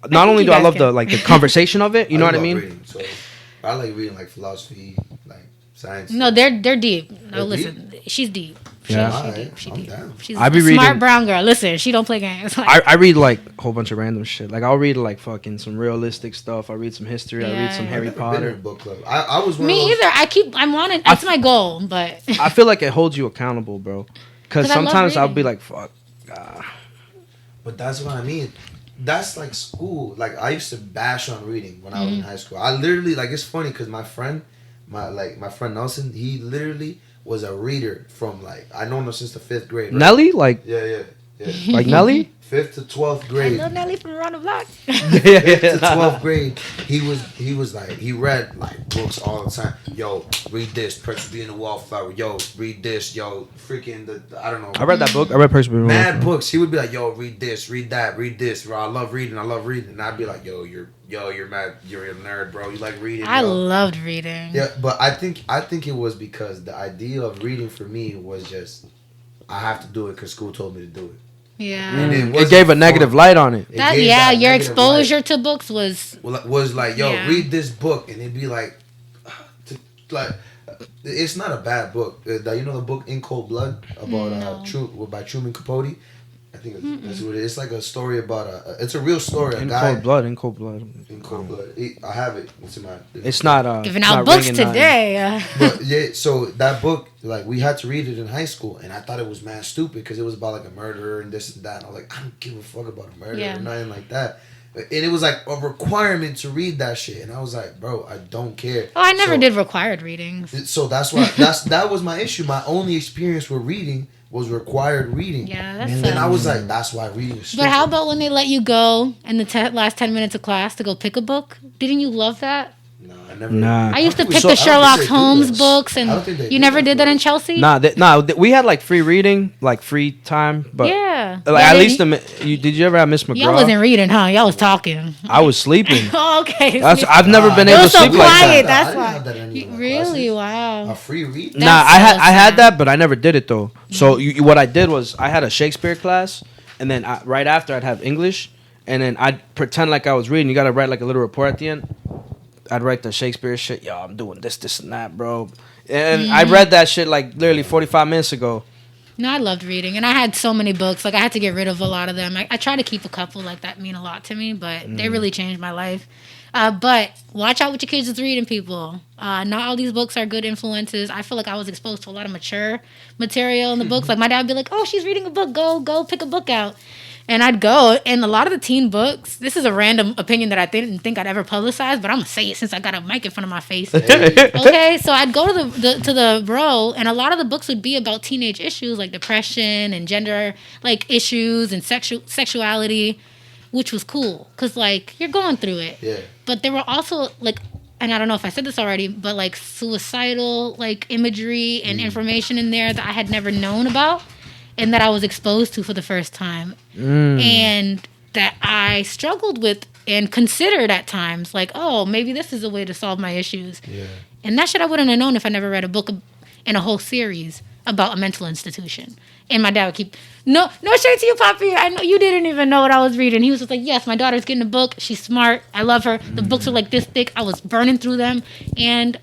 not only do I love the conversation of it, you know what I mean? Reading, so I like reading like philosophy, like science. No, they're deep. No, They're listen, she's deep. Yeah. She's I'm deep. down. She's I be a smart reading- brown girl. Listen, she don't play games. Like, I read like a whole bunch of random shit. Like I'll read like fucking some realistic stuff. I read some history. I read some Yeah. Harry I've never been in a Potter. book club. I was one me of those, either. I'm wanting. That's my goal, but I feel like it holds you accountable, bro. Because 'Cause I love sometimes I'll reading. be like, fuck. But that's what I mean. That's like school. Like I used to bash on reading when I was in high school. I literally like, it's funny because my friend Nelson, he literally was a reader from like, I know him since the 5th grade. Right? Nelly, like Yeah. like Nelly. 5th to 12th I grade. love Nelly from around the block. 5th to 12th grade, he was like, he read like books all the time. Yo, read this, Percy being a Wallflower. Yo, read this. Yo, freaking I don't know. I read that book. I read Percy Being a Mad Wallflower. books. He would be like, yo, read this, read that, read this. Bro, I love reading. And I'd be like, you're mad. You're a nerd, bro. You like reading. I yo. loved reading. Yeah, but I think it was because the idea of reading for me was just, I have to do it because school told me to do it. Yeah. And It wasn't gave a fun. negative light on it. It That gave yeah, that your negative exposure light. to books was Was like, yo, Yeah. read this book, and it'd be like, it's not a bad book. You know the book In Cold Blood about by Truman Capote. I think that's what it is. It's like a story about it's a real story. In a guy cold blood. In cold blood. in cold blood. I have it. It's in my. It's not giving it's out not books ringing nothing. today. But yeah, so that book, like we had to read it in high school, and I thought it was mad stupid because it was about like a murderer and this and that. And I was like, I don't give a fuck about a murderer Yeah. or nothing like that. And it was like a requirement to read that shit, and I was like, bro, I don't care. Oh, I never So- did required readings. So that's why that was my issue. My only experience with reading was required reading. Yeah, that's And I was like, that's why reading is stupid. But how about when they let you go in the last 10 minutes of class to go pick a book? Didn't you love that? No, I never. Nah. I used to don't pick think the so. I don't Sherlock think they do Holmes that. books, I don't and think they you do never that did that for in us. Chelsea? We had like free reading, like free time, but Yeah. like Yeah, at they- least did you ever have Miss McGraw? Y'all wasn't reading, huh? Y'all was talking. I was sleeping. Oh, okay. I've never been It able to was so sleep like quiet. that. That's I didn't why. have that in any of my Really? classes. Wow. A free read? That's Nah, so I had sad. that, but I never did it though. So what I did was I had a Shakespeare class, and then right after I'd have English, and then I'd pretend like I was reading. You gotta write like a little report at the end. I'd write the Shakespeare shit. Yo, I'm doing this, and that, bro. And I read that shit like literally 45 minutes ago. No, I loved reading, and I had so many books. Like I had to get rid of a lot of them. I try to keep a couple like that mean a lot to me, but they really changed my life. But watch out what your kids is reading, people. Not all these books are good influences. I feel like I was exposed to a lot of mature material in the books. Like my dad would be like, "Oh, she's reading a book. Go pick a book out." And I'd go, and a lot of the teen books. This is a random opinion that I didn't think I'd ever publicize, but I'm gonna say it since I got a mic in front of my face. Okay, so I'd go to the row, and a lot of the books would be about teenage issues like depression and gender like issues and sexuality, which was cool because like you're going through it. Yeah. But there were also like, and I don't know if I said this already, but like suicidal like imagery and information in there that I had never known about and that I was exposed to for the first time. And that I struggled with and considered at times like, oh, maybe this is a way to solve my issues. Yeah. And that shit I wouldn't have known if I never read a book in a whole series about a mental institution. And my dad would keep, no shade to you, Poppy. I know you didn't even know what I was reading. He was just like, yes, my daughter's getting a book. She's smart. I love her. The books are like this thick. I was burning through them. And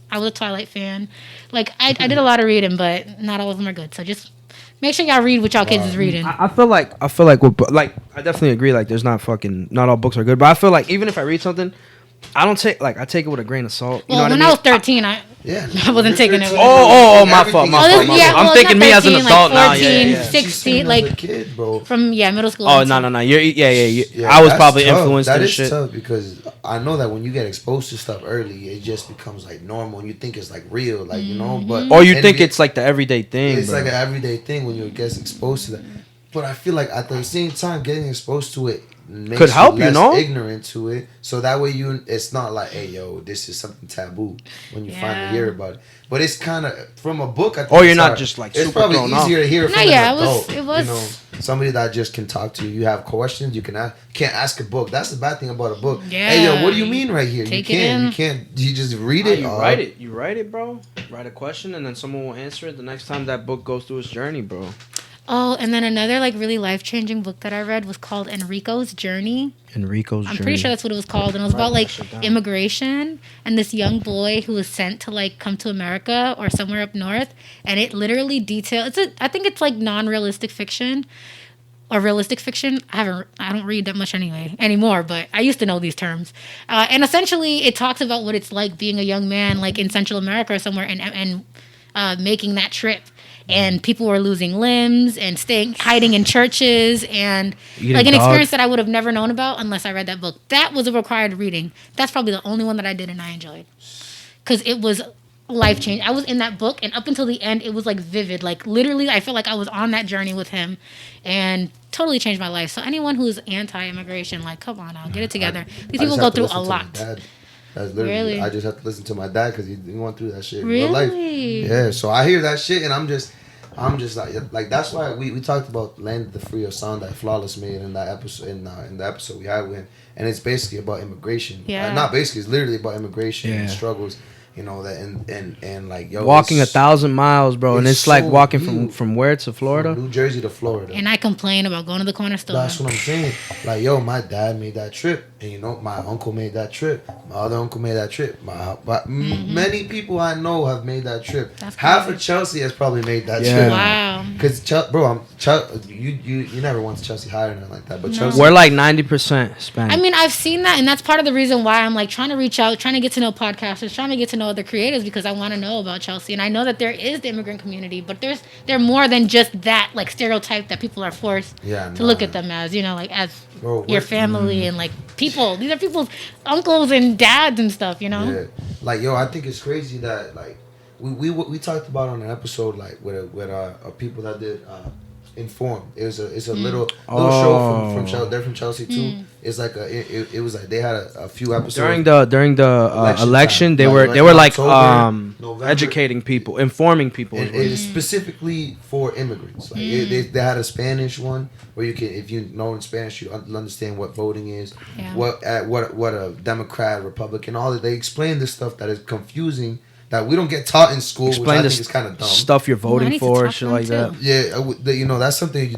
I was a Twilight fan. Like, I did a lot of reading, but not all of them are good. So just make sure y'all read what y'all kids is reading. I feel like I definitely agree. Like, there's not all books are good. But I feel like even if I read something, I take it with a grain of salt. You know what when I was 13, I wasn't taking it. My fault. I'm thinking me as an adult now. 14, 16, like a kid, bro. From middle school. Oh no. I was probably influenced that and is shit. Tough because I know that when you get exposed to stuff early, it just becomes like normal, and you think it's like real, like you know. But or you think it's like the everyday thing. It's like an everyday thing when you get exposed to that. But I feel like at the same time, getting exposed to it makes could help you less know, ignorant to it. So that way it's not like, hey yo, this is something taboo when you finally hear about it. But it's kind of from a book. I think or you're not just like it's super probably thrown easier off. to hear it from an adult. It was you know, somebody that just can talk to you. You have questions. You can can't ask a book. That's the bad thing about a book. Yeah. Hey yo, what do you mean right here? Take You it in. can't. You just read it. You write it. You write it, bro. Write a question, and then someone will answer it the next time that book goes through its journey, bro. Oh, and then another like really life-changing book that I read was called Enrico's Journey. I'm pretty sure that's what it was called, and it was about like immigration and this young boy who was sent to like come to America or somewhere up north, and it literally details. I think it's like non-realistic fiction or realistic fiction. I don't read that much anymore, but I used to know these terms. And essentially, it talks about what it's like being a young man like in Central America or somewhere and making that trip. And people were losing limbs and hiding in churches and like an experience that I would have never known about unless I read that book. That was a required reading. That's probably the only one that I did and I enjoyed because it was life-changing. I was in that book and up until the end, it was like vivid. Like literally, I felt like I was on that journey with him and totally changed my life. So anyone who's anti-immigration, like, come on now, get it together. These people go through a lot. That's literally, I just have to listen to my dad because he went through that shit in real Really? life. Yeah, so I hear that shit and I'm just like that's why we talked about Land of the Free, a song that Flawless made in that episode in the episode we had with him, and it's basically about immigration. Yeah. Not basically, it's literally about immigration and struggles. You know that and like yo, walking 1,000 miles, bro, and it's so like walking deep. from where to Florida, from New Jersey to Florida. And I complain about going to the corner store. That's what I'm saying. Like yo, my dad made that trip, and you know my uncle made that trip. My other uncle made that trip. Many people I know have made that trip. That's Half crazy. of Chelsea has probably made that Yeah. trip. Wow. Because you never went to Chelsea High or nothing like that, but No. Chelsea. we're like 90% Hispanic. I mean, I've seen that, and that's part of the reason why I'm like trying to reach out, trying to get to know podcasters, trying to get to know other creators because I want to know about Chelsea, and I know that there is the immigrant community, but they're more than just that like stereotype that people are forced to look at them as, you know, like as your family and like people. These are people's uncles and dads and stuff, you know. Yeah, like yo, I think it's crazy that like we talked about on an episode like with people that did Informed. It's a little show from Chelsea. They're from Chelsea too. It's like it was like they had a few episodes during the election. They were like educating people, informing people. And it is specifically for immigrants. Like they had a Spanish one where you can, if you know in Spanish, you understand what voting is, what a Democrat, Republican, all that. They explain this stuff that is confusing. That we don't get taught in school, which I think is kind of dumb. Stuff you're voting for, shit like that. Yeah, you know, that's something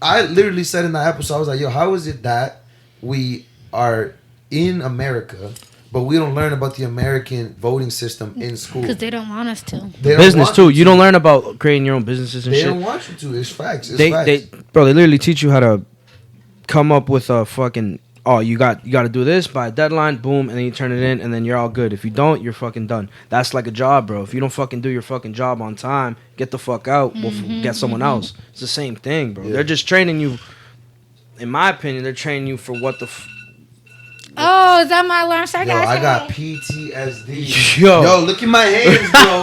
I literally said in that episode, I was like, yo, how is it that we are in America, but we don't learn about the American voting system in school? Because they don't want us to. Business, too. You don't learn about creating your own businesses and shit. They don't want you to. It's facts. They literally teach you how to come up with a fucking... Oh, you got to do this by a deadline, boom, and then you turn it in, and then you're all good. If you don't, you're fucking done. That's like a job, bro. If you don't fucking do your fucking job on time, get the fuck out. We'll get someone else. It's the same thing, bro. Yeah. They're just training you. In my opinion, they're training you for what the. Oh, is that my alarm? Sorry, yo, guys. I got PTSD. Yo, look at my hands, bro.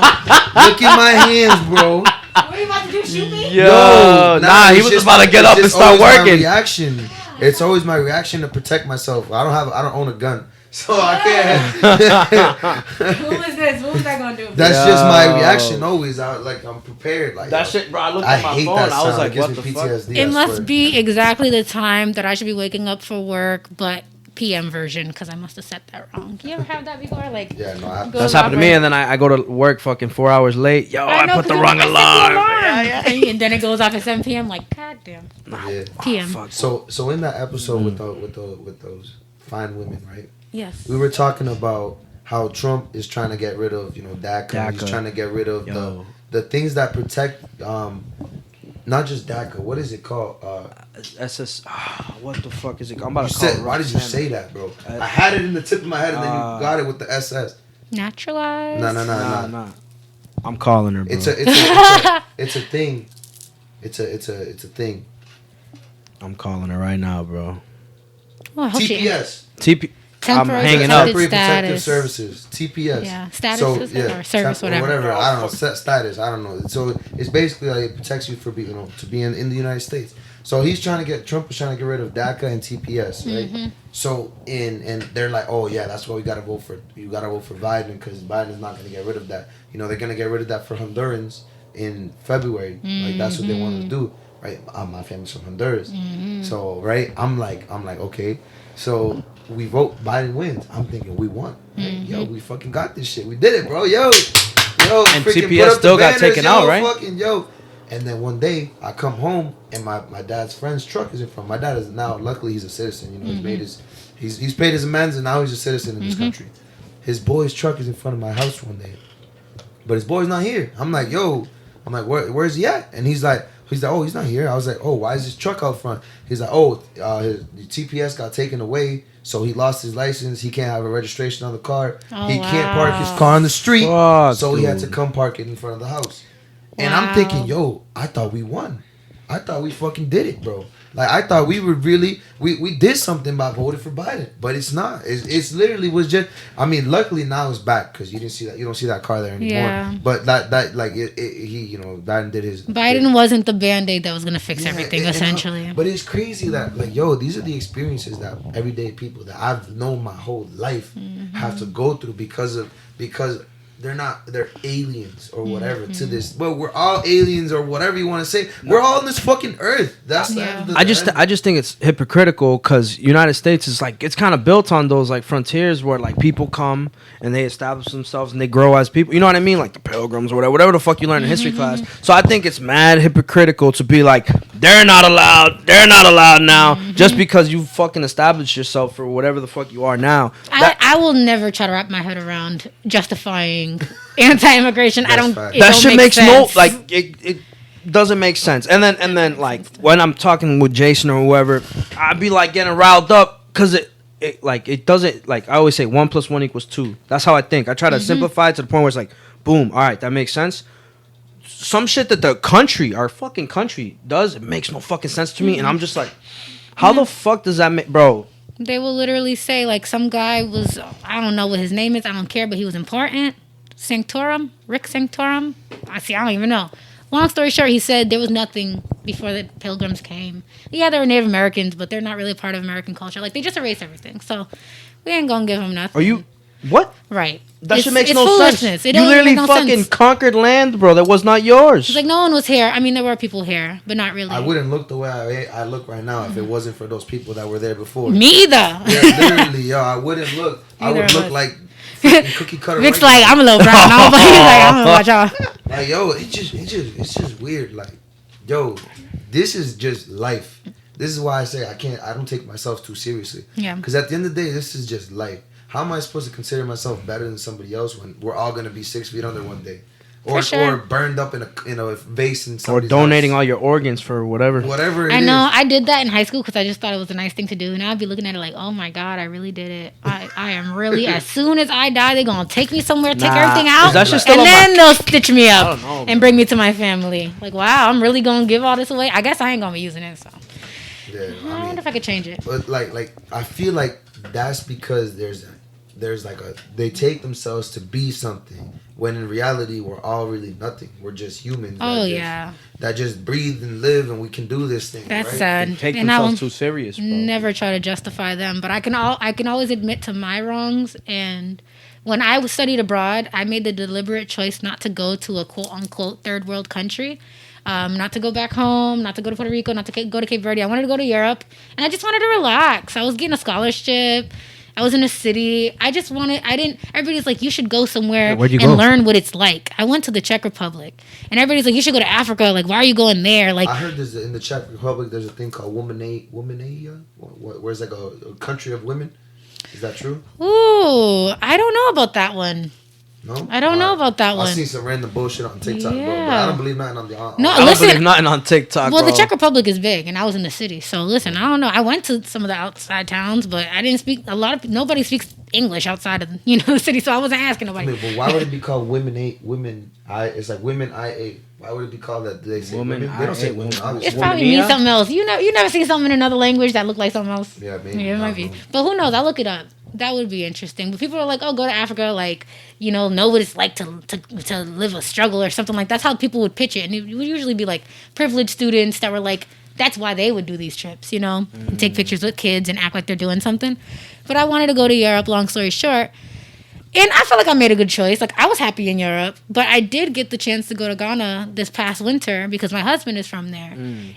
Look at my hands, bro. What are you about to do? Shoot me? Yo, nah, he was just about to get up and start working. Reaction. It's always my reaction to protect myself. I don't own a gun, so I can't. Who is this? What was that gonna do? That's just my reaction always. I'm prepared. Like that shit, bro. I looked at my phone. I was like, what the fuck? It must be exactly the time that I should be waking up for work, but PM version because I must have set that wrong. You ever have that before? Like, Yeah, no, I, That's happened to me, and then I go to work fucking 4 hours late. Yo, I put the wrong alarm. And then it goes off at 7 p.m. Like, god damn. yeah. PM. Fuck. So in that episode with those fine women, right? Yes. We were talking about how Trump is trying to get rid of, DACA. He's trying to get rid of the things that protect, not just DACA. What is it called? SS. What the fuck is it? I'm about to call it. Why did you say that, bro? I had it in the tip of my head, and then you got it with the SS. Naturalized. No. I'm calling her, bro. It's a thing. It's a thing. I'm calling her right now, bro. Oh, I hope she- TPS. I'm Temporary hanging up. Temporary Protective status. Services. TPS. Yeah, status So, or service, whatever. Whatever. I don't know. Status. I don't know. So it's basically like it protects you for being, to be in the United States. So Trump is trying to get rid of DACA and TPS, right? Mm-hmm. So and they're like, oh yeah, that's why we gotta vote for. You gotta vote for Biden because Biden is not gonna get rid of that. They're gonna get rid of that for Hondurans in February. Like that's what they want to do, right? My family's from Honduras, so right. I'm like okay, so. We vote, Biden wins. I'm thinking we won. Right? Yo, we fucking got this shit. We did it, bro. Yo. And freaking TPS put up still the got banners, taken out, right? Fucking, And then one day, I come home, and my dad's friend's truck is in front. My dad is now, luckily, he's a citizen. He's made he's paid his amends, and now he's a citizen in this country. His boy's truck is in front of my house one day. But his boy's not here. I'm like, where's he at? And he's like, oh, he's not here. I was like, oh, why is his truck out front? He's like, oh, his TPS got taken away, so he lost his license. He can't have a registration on the car. He can't park his car on the street, so he had to come park it in front of the house. And I'm thinking, yo, I thought we won. I thought we fucking did it, bro. Like, I thought we were really, we did something by voting for Biden. But it's not. It's literally was just, luckily now it's back because you don't see that car there anymore. Yeah. But that like, Biden did his. Biden wasn't the Band-Aid that was going to fix everything, essentially. But it's crazy that, like, yo, these are the experiences that everyday people that I've known my whole life have to go through because they're aliens or whatever to this. Well, we're all aliens or whatever you want to say. We're all on this fucking earth. That's I just think it's hypocritical because United States is like, it's kind of built on those like frontiers where like people come and they establish themselves and they grow as people. You know what I mean? Like the Pilgrims or whatever the fuck you learn in history class. So I think it's mad hypocritical to be like, they're not allowed now just because you fucking established yourself for whatever the fuck you are now. I will never try to wrap my head around justifying anti-immigration. That shit makes sense. It doesn't make sense. And then like when I'm talking with Jason or whoever, I'd be like getting riled up because it doesn't, like I always say 1 + 1 = 2. That's how I think. I try to simplify it to the point where it's like, boom, all right, that makes sense. Some shit that our fucking country does, it makes no fucking sense to me, and I'm just like, how the fuck does that make, bro? They will literally say, like, some guy was, I don't know what his name is, I don't care, but he was important. Rick Sanctorum. I don't even know. Long story short, he said there was nothing before the Pilgrims came. Yeah, they were Native Americans, but they're not really part of American culture. Like, they just erased everything. So, we ain't gonna give them nothing. Are you, what? Right. That shit makes no sense. You literally fucking conquered land, bro, that was not yours. It's like no one was here. There were people here, but not really. I wouldn't look the way I look right now if it wasn't for those people that were there before. Me either. Yeah, literally, yo, I wouldn't look. I would look like cookie cutter. Vic's like, I'm a little brown. I was like, he's like, I'm gonna watch out. Like, yo, it's just weird. Like, yo, this is just life. This is why I say I don't take myself too seriously. Yeah. Because at the end of the day, this is just life. How am I supposed to consider myself better than somebody else when we're all gonna be 6 feet under one day, or burned up in a vase in somebody's or donating house. all your organs for whatever. Whatever. I know. I did that in high school because I just thought it was a nice thing to do. Now I'd be looking at it like, oh my god, I really did it. I am really. As soon as I die, they're gonna take me somewhere, take everything out, and then they'll stitch me up and bring me to my family. Like, wow, I'm really gonna give all this away. I guess I ain't gonna be using it. So. Yeah, I wonder if I could change it. But like I feel like that's because there's like they take themselves to be something when in reality we're all really nothing. We're just humans. That just breathe and live, and we can do this thing. That's right? sad. They take themselves too serious, bro. Never try to justify them, but I can always admit to my wrongs. And when I studied abroad, I made the deliberate choice not to go to a quote unquote third world country. not to go back home, not to go to Puerto Rico, not to go to Cape Verde. I wanted to go to Europe, and I just wanted to relax. I was getting a scholarship. I was in a city. Everybody's like, you should go somewhere and learn what it's like. I went to the Czech Republic. And everybody's like, you should go to Africa. Like, why are you going there? Like, I heard in the Czech Republic, there's a thing called Womanaya, where it's like a country of women. Is that true? Ooh, I don't know about that one. No? I don't know about that one. I've seen some random bullshit on TikTok, bro. But I don't believe nothing on the... I don't believe nothing on TikTok, Well, bro. the Czech Republic is big, and I was in the city. So, listen, I don't know. I went to some of the outside towns, but I didn't speak... Nobody speaks English outside of, the city, so I wasn't asking nobody. I mean, but why would it be called It's like Women IA. Why would it be called that? Do they say women? They don't say women. It probably means something else. You never seen something in another language that looked like something else? Yeah, maybe. Yeah, it might be. But who knows? I'll look it up. That would be interesting. But people are like, oh, go to Africa, like, know what it's like to live a struggle or something like that. That's how people would pitch it. And it would usually be like privileged students that were like, that's why they would do these trips, and take pictures with kids and act like they're doing something. But I wanted to go to Europe, long story short. And I felt like I made a good choice. Like, I was happy in Europe, but I did get the chance to go to Ghana this past winter because my husband is from there.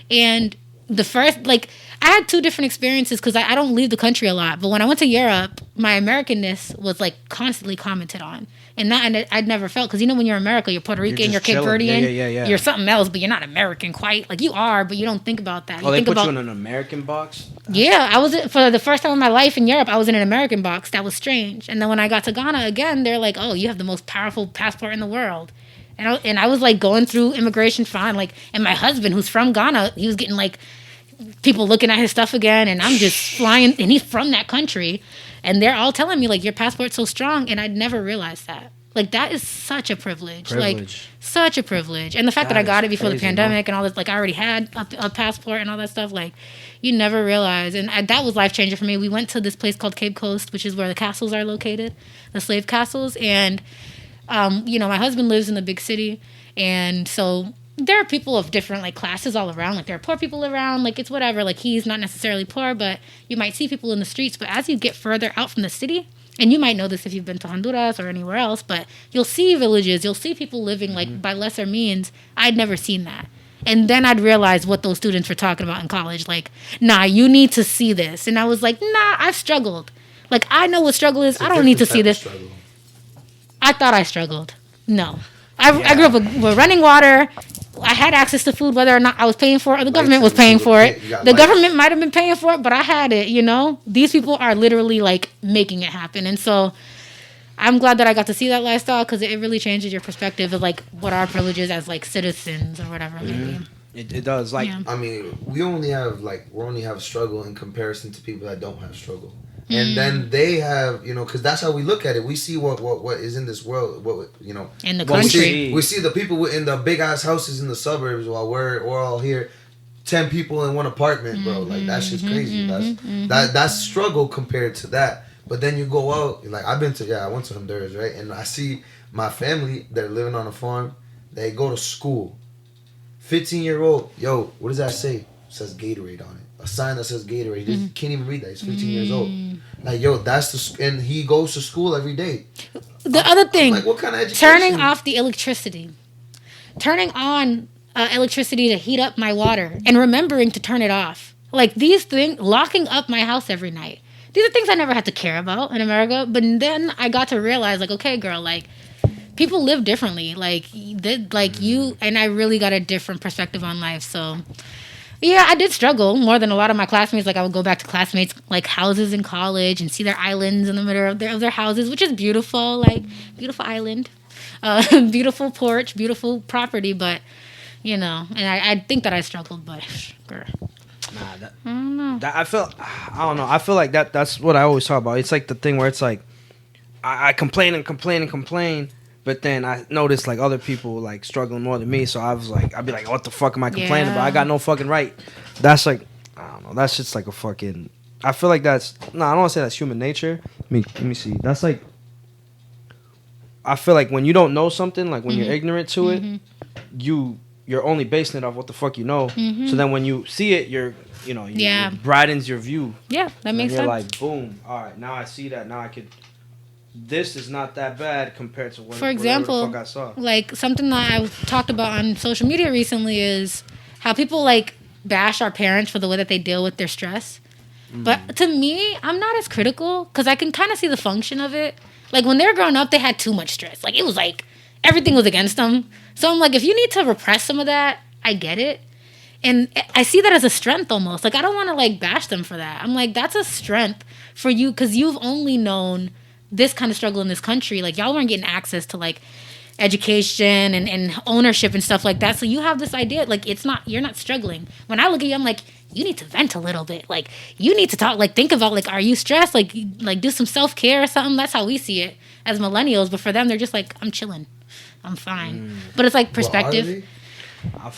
And the first, I had two different experiences because I don't leave the country a lot. But when I went to Europe, my Americanness was, constantly commented on. And I'd never felt, because, when you're America, you're Puerto Rican, you're Cape Verdean, yeah. you're something else, but you're not American quite. Like, you are, but you don't think about that. They put you in an American box? Yeah, for the first time in my life in Europe, I was in an American box. That was strange. And then when I got to Ghana again, they're like, oh, you have the most powerful passport in the world. And I was, going through immigration fine. And my husband, who's from Ghana, he was getting, people looking at his stuff again, and I'm just flying, and he's from that country, and they're all telling me, your passport's so strong, and I'd never realized that. That is such a privilege. Such a privilege. And the fact that I got it before the pandemic and all this, I already had a passport and all that stuff, you never realize. And that was life-changing for me. We went to this place called Cape Coast, which is where the castles are located, the slave castles, and, my husband lives in the big city, and so there are people of different classes all around. There are poor people around. It's whatever. He's not necessarily poor, but you might see people in the streets. But as you get further out from the city, and you might know this if you've been to Honduras or anywhere else, but you'll see villages. You'll see people living by lesser means. I'd never seen that. And then I'd realize what those students were talking about in college. Nah, you need to see this. And I was like, nah, I've struggled. I know what struggle is. I don't need to see this. I thought I struggled. No. I grew up with running water. I had access to food, whether or not I was paying for it, or the government was paying for it. The government might have been paying for it, but I had it, These people are literally, making it happen. And so I'm glad that I got to see that lifestyle, because it really changes your perspective of, what our privileges as, citizens or whatever it may be. It does. I mean, we only have struggle in comparison to people that don't have struggle. And then they have, because that's how we look at it. We see what is in this world, in the country. We see the people in the big ass houses in the suburbs, while we're all here, 10 people in one apartment, bro. That's just crazy. That's struggle compared to that. But then you go out, I went to Honduras, right? And I see my family that are living on a farm. They go to school. 15-year-old, yo, what does that say? It says Gatorade on it. A sign that says Gatorade. He can't even read that. He's 15 years old. And he goes to school every day. The other thing, what kind of education? Turning off the electricity. Turning on electricity to heat up my water and remembering to turn it off. These things, locking up my house every night. These are things I never had to care about in America. But then I got to realize, okay, girl, people live differently. You, and I really got a different perspective on life. So, yeah, I did struggle more than a lot of my classmates. I would go back to classmates' houses in college and see their islands in the middle of their houses, which is beautiful. Beautiful island, beautiful porch, beautiful property. But and I think that I struggled. But girl, I don't know. I don't know. I feel like that's what I always talk about. It's the thing where it's I complain and complain and complain. But then I noticed other people struggling more than me, so I was I'd be what the fuck am I complaining about? I got no fucking right. That's I don't know. That's just a fucking. I feel that's I don't want to say that's human nature. Let me see. That's I feel when you don't know something, when you're ignorant to it, you're only basing it off what the fuck you know. So then when you see it, it brightens your view. Yeah, that makes sense. You're boom. All right, now I see that. Now I could this is not that bad compared to what, For example, whatever the fuck I saw. like something that I talked about on social media recently is how people like bash our parents for the way that they deal with their stress. But to me, I'm not as critical because I can kind of see the function of it. Like when they were growing up, they had too much stress. Like it was like everything was against them. So I'm like, if you need to repress some of that, I get it. And I see that as a strength almost. Like I don't want to like bash them for that. I'm like, that's a strength for you because you've only known this kind of struggle in this country. Like y'all weren't getting access to like education and ownership and stuff like that. So you have this idea, like you're not struggling. When I look at you, I'm like, you need to vent a little bit. Like you need to talk, like think about like, are you stressed? Like do some self-care or something. That's how we see it as millennials. But for them, they're just like, I'm chilling. I'm fine. But it's like perspective.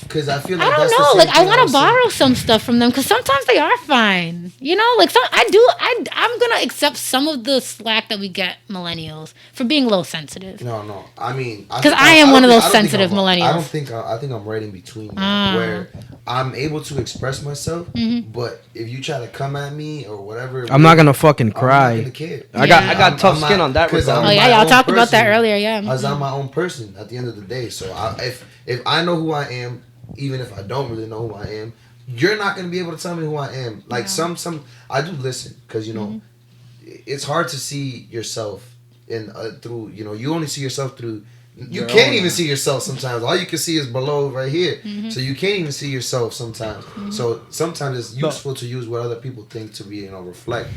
Because I feel like I don't know. Like I want to borrow some stuff from them because sometimes they are fine. You know, like I'm gonna accept some of the slack that we get millennials for being a little sensitive. No. I mean, because I am one of those sensitive millennials. I think I'm right in between where I'm able to express myself, but if you try to come at me or whatever, I'm not gonna fucking cry. I'm not gonna care. I got tough skin on that regard. Oh yeah, y'all talked about that earlier. Yeah, because I'm my own person at the end of the day. So if I know who I am, even if I don't really know who I am, you're not gonna be able to tell me who I am. Like some I do listen because you know it's hard to see yourself in through you only see yourself through. You can't even see yourself sometimes. All you can see is below right here. So you can't even see yourself sometimes. So sometimes it's useful to use what other people think to be reflect.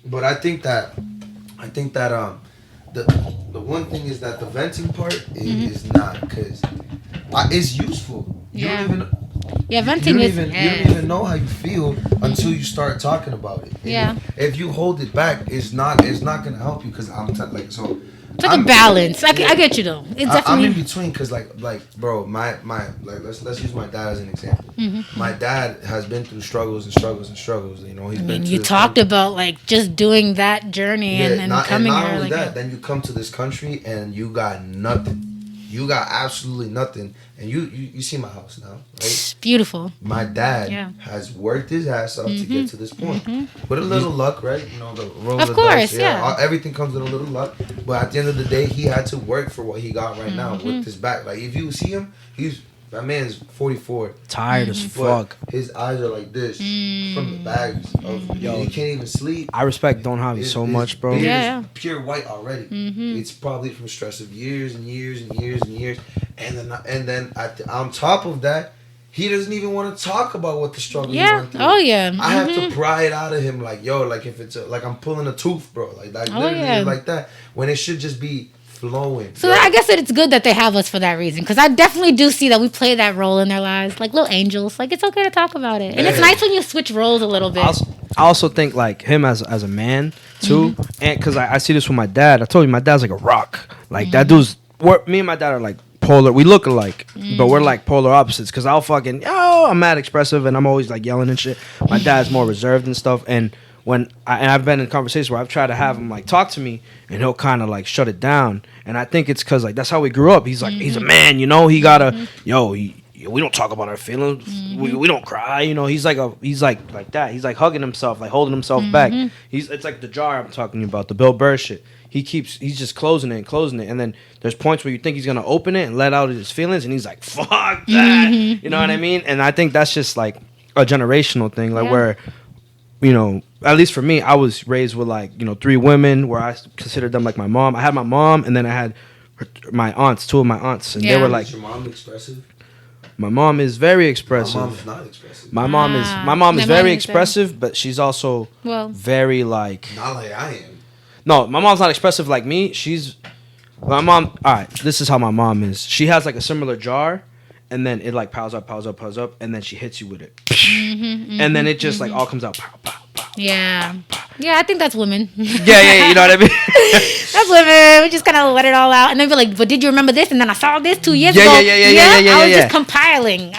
But I think that the one thing is that the venting part is not because it's useful. Venting you don't even know how you feel until you start talking about it. And if you hold it back, it's not gonna help you because it's like a balance. I get you though. It's definitely. I'm in between because like bro, my let's use my dad as an example. My dad has been through struggles and struggles and struggles. You know, you talked about like just doing that journey and coming here. Only that, then you come to this country and you got nothing. You got absolutely nothing, and you see my house now, right? It's beautiful. My dad has worked his ass off to get to this point. With a little luck, right? You know, the roll of the dice, everything comes with a little luck. But at the end of the day, he had to work for what he got right now with his back. Like if you see him, that man's 44, tired as fuck. His eyes are like this from the bags. He can't even sleep. I respect Don Javi so much, bro. It's pure white already. It's probably from stress of years and years and years and years. And then on top of that, he doesn't even want to talk about what the struggle he went through. Oh yeah. I have to pry it out of him, like like if it's like I'm pulling a tooth, bro, like literally like that. When it should just be flowing. So I guess it's good that they have us for that reason, because I definitely do see that we play that role in their lives, like little angels. Like it's okay to talk about it, and it's nice when you switch roles a little bit. I also think like him as a man too, and because I see this with my dad. I told you my dad's like a rock. Like that dude's. Me and my dad are like polar. We look alike, but we're like polar opposites. Because I'm mad expressive and I'm always like yelling and shit. My dad's more reserved and stuff, and. I've been in conversations where I've tried to have him like talk to me, and he'll kind of like shut it down, and I think it's because like that's how we grew up. He's like he's a man, you know. He gotta we don't talk about our feelings. We don't cry, you know. He's like that. He's like hugging himself, like holding himself back. It's like the jar I'm talking about, the Bill Burr shit. He's just closing it, and then there's points where you think he's gonna open it and let out his feelings, and he's like fuck that, you know what I mean? And I think that's just like a generational thing, like where. You know, at least for me, I was raised with like, 3 women where I considered them like my mom. I had my mom, and then I had my aunts, 2 of my aunts, and they were like. Is your mom expressive? My mom is very expressive. My mom is not expressive. My mom is very expressive, but she's also very like. Not like I am. No, my mom's not expressive like me. My mom. All right, this is how my mom is. She has like a similar jar. And then it like piles up, and then she hits you with it. And then it just like all comes out. Pow, pow, pow, yeah. Yeah, I think that's women. Yeah, you know what I mean? That's women. We just kind of let it all out. And then be like, but did you remember this? And then I saw this 2 years ago. Yeah. I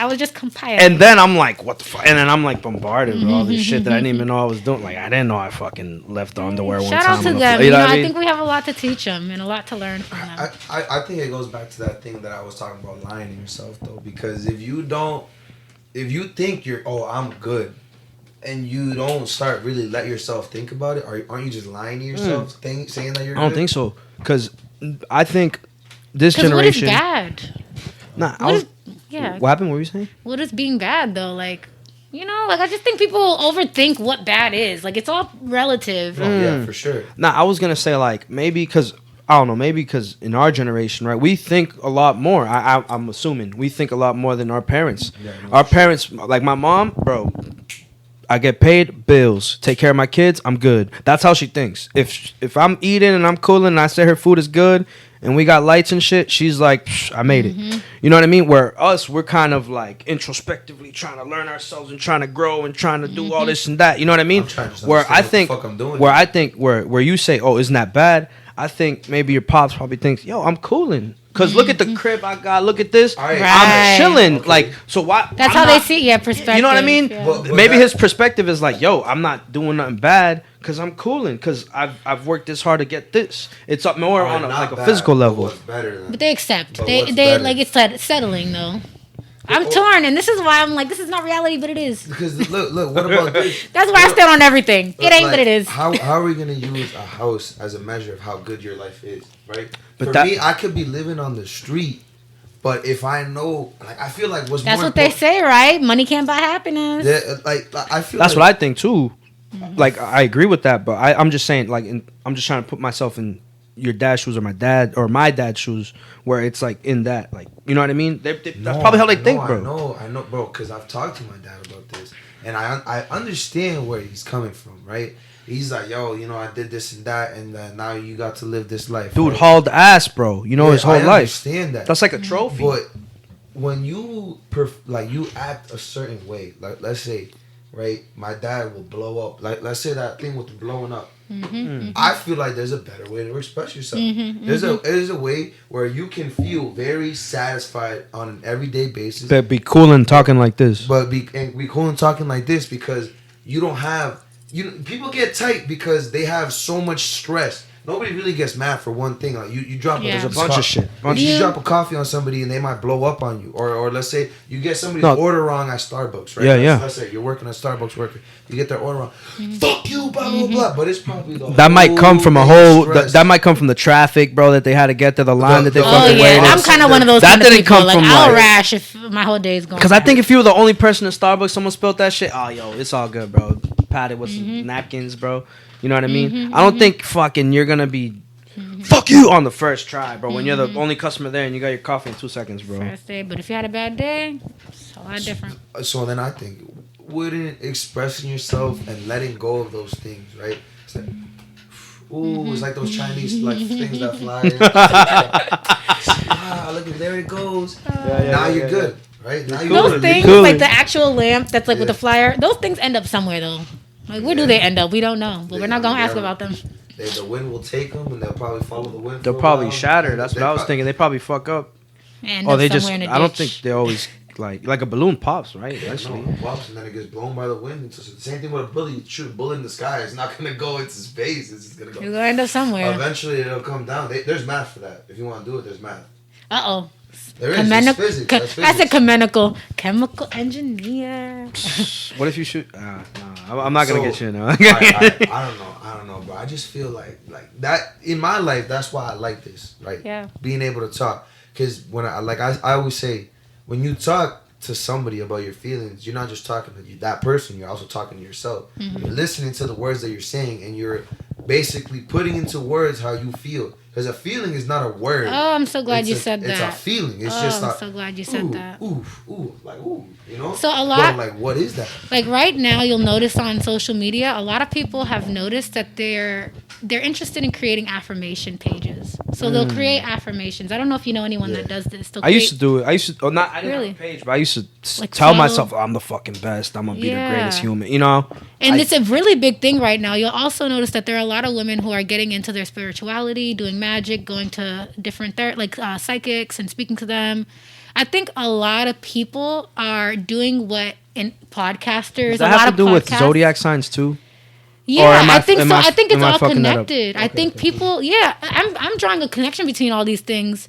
was just compiling. And then I'm like, what the fuck? And then I'm like bombarded with all this shit that I didn't even know I was doing. Like, I didn't know I fucking left the underwear one time. Shout out to them. You know, I think we have a lot to teach them and a lot to learn from them. I think it goes back to that thing that I was talking about, lying to yourself, though. Because if you think I'm good, and you don't start really let yourself think about it, or aren't you just lying to yourself, saying that you're? I don't good? think so, because I think this 'Cause what is generation. bad? Nah, Yeah. What happened? What were you saying? What is being bad though? Like, you know, like I just think people overthink what bad is. Like it's all relative. Oh, yeah, for sure. Nah, I was gonna say like maybe because I don't know, maybe because in our generation, right, we think a lot more. I'm assuming we think a lot more than our parents. Yeah, no, Our parents, like my mom, bro. I get paid, bills, take care of my kids, I'm good. That's how she thinks. If I'm eating and I'm cooling and I say her food is good and we got lights and shit, she's like, I made it. You know what I mean? Where us, we're kind of like introspectively trying to learn ourselves and trying to grow and trying to do all this and that. You know what I mean? I'm trying to Where I understand think, what the fuck I'm doing where here. I think, where you say, oh, isn't that bad? I think maybe your pops probably thinks, yo, I'm cooling. Cause look at the crib I got. Look at this. All right. Right. I'm chilling. Okay. Like, so why? That's I'm how they not- see it. Yeah, perspective. You know what I mean? Yeah. But Maybe that- his perspective is like, yo, I'm not doing nothing bad because I'm cooling because I've worked this hard to get this. It's up more Alright, on a, not like a bad, physical but level. what's better than But they accept. But They what's they better? like it's settling though. I'm Oh. torn, and this is why I'm like, this is not reality, but it is. Because look, what about this? That's why I stand on everything. It ain't, Like, but it is. How are we gonna use a house as a measure of how good your life is, right? But For that- me, I could be living on the street, but if I know, like, I feel like what's That's more what they important- say, right? Money can't buy happiness. Yeah, like I feel That's like, what I think too. Like I agree with that, but I'm just saying, like, I'm just trying to put myself in your dad's shoes or my dad's shoes, where it's like in that, like, you know what I mean? That's probably how they think, bro. I know, bro, because I've talked to my dad about this, and I understand where he's coming from, right? He's like, yo, you know, I did this and that, and now you got to live this life. Dude right? hauled ass, bro. You know, his whole I life. understand that. That's like a trophy. But when you you act a certain way, like let's say, right, my dad will blow up. Like let's say that thing with the blowing up. I feel like there's a better way to express yourself. There's a way where you can feel very satisfied on an everyday basis, But be cool and talking like this. but be cool and talking like this because you don't have people get tight because they have so much stress. Nobody really gets mad for one thing. Like you drop Yeah. There's a bunch of shit. You drop a coffee on somebody and they might blow up on you, or let's say you get somebody's order wrong at Starbucks, right? Yeah. Let's say you're working at Starbucks worker, you get their order wrong. Fuck you, blah blah blah. But it's probably That might come from a whole. stress. That might come from the traffic, bro. That they had to get to the line that they Oh, Oh fucking yeah, waited. I'm kind of one of those That kind of didn't people. come Like from, I'll like- rash if my whole day is going. Because I think if you were the only person in Starbucks, someone spilled that shit. Oh, yo, it's all good, bro. Patted with some napkins, bro. You know what I mean? I don't think fucking you're gonna be fuck you on the first try, bro. When you're the only customer there and you got your coffee in 2 seconds, bro. first day, but if you had a bad day, it's a lot different. So then I think, wouldn't expressing yourself and letting go of those things, right? It's like, ooh, it's like those Chinese like things that fly. Look at there it goes. Now you're good, right? Now you're Those good. things, cooling. like the actual lamp that's like with Yeah. the flyer, those things end up somewhere though. Like where do they end up? We don't know, but we're not gonna ask about them. The wind will take them, and they'll probably follow the wind. They'll for a probably while. shatter. That's what I was They- thinking. They probably fuck up. And Oh, they just. somewhere in a I don't ditch. think they always like a balloon pops, right? Yeah, Eventually. no, it pops and then it gets blown by the wind. It's just the same thing with a bullet. You shoot a bullet in the sky, it's not gonna go into space. It's just gonna You're go. gonna end up somewhere. Eventually, it'll come down. There's math for that. If you want to do it, there's math. Uh-oh. There is. It's physics. That's That's a physics. chemical engineer. What if you shoot? Nah, I'm not gonna So, get you now. I don't know, bro. I just feel like that in my life. That's why I like this, right? Yeah. Being able to talk, because when I always say, when you talk to somebody about your feelings, you're not just talking to that person. You're also talking to yourself. You're listening to the words that you're saying, and you're basically putting into words how you feel. Because a feeling is not a word. Oh, I'm so glad It's you a- said It's a that. feeling. It's Oh, just I'm like. so glad you said that. Ooh, like ooh, you know. So a But lot- I'm like, what is that? Like right now, you'll notice on social media, a lot of people have noticed that they're interested in creating affirmation pages. So they'll create affirmations. I don't know if you know anyone that does this. They'll I used to create- do it. I used to. Oh, not. I didn't Really? have a page, but I used to Like tell follow- myself, oh, "I'm the fucking best. I'm gonna be the greatest Yeah. human." You know. And I- it's a really big thing right now. You'll also notice that there are a lot of women who are getting into their spirituality, doing magic, going to different psychics and speaking to them. I think a lot of people are doing what in podcasters. Does a that lot have of to do with podcasts- zodiac signs too? Yeah, Or am I I- think am so. I- I think it's am I all fucking that up? connected. I think people. Yeah, I'm drawing a connection between all these things.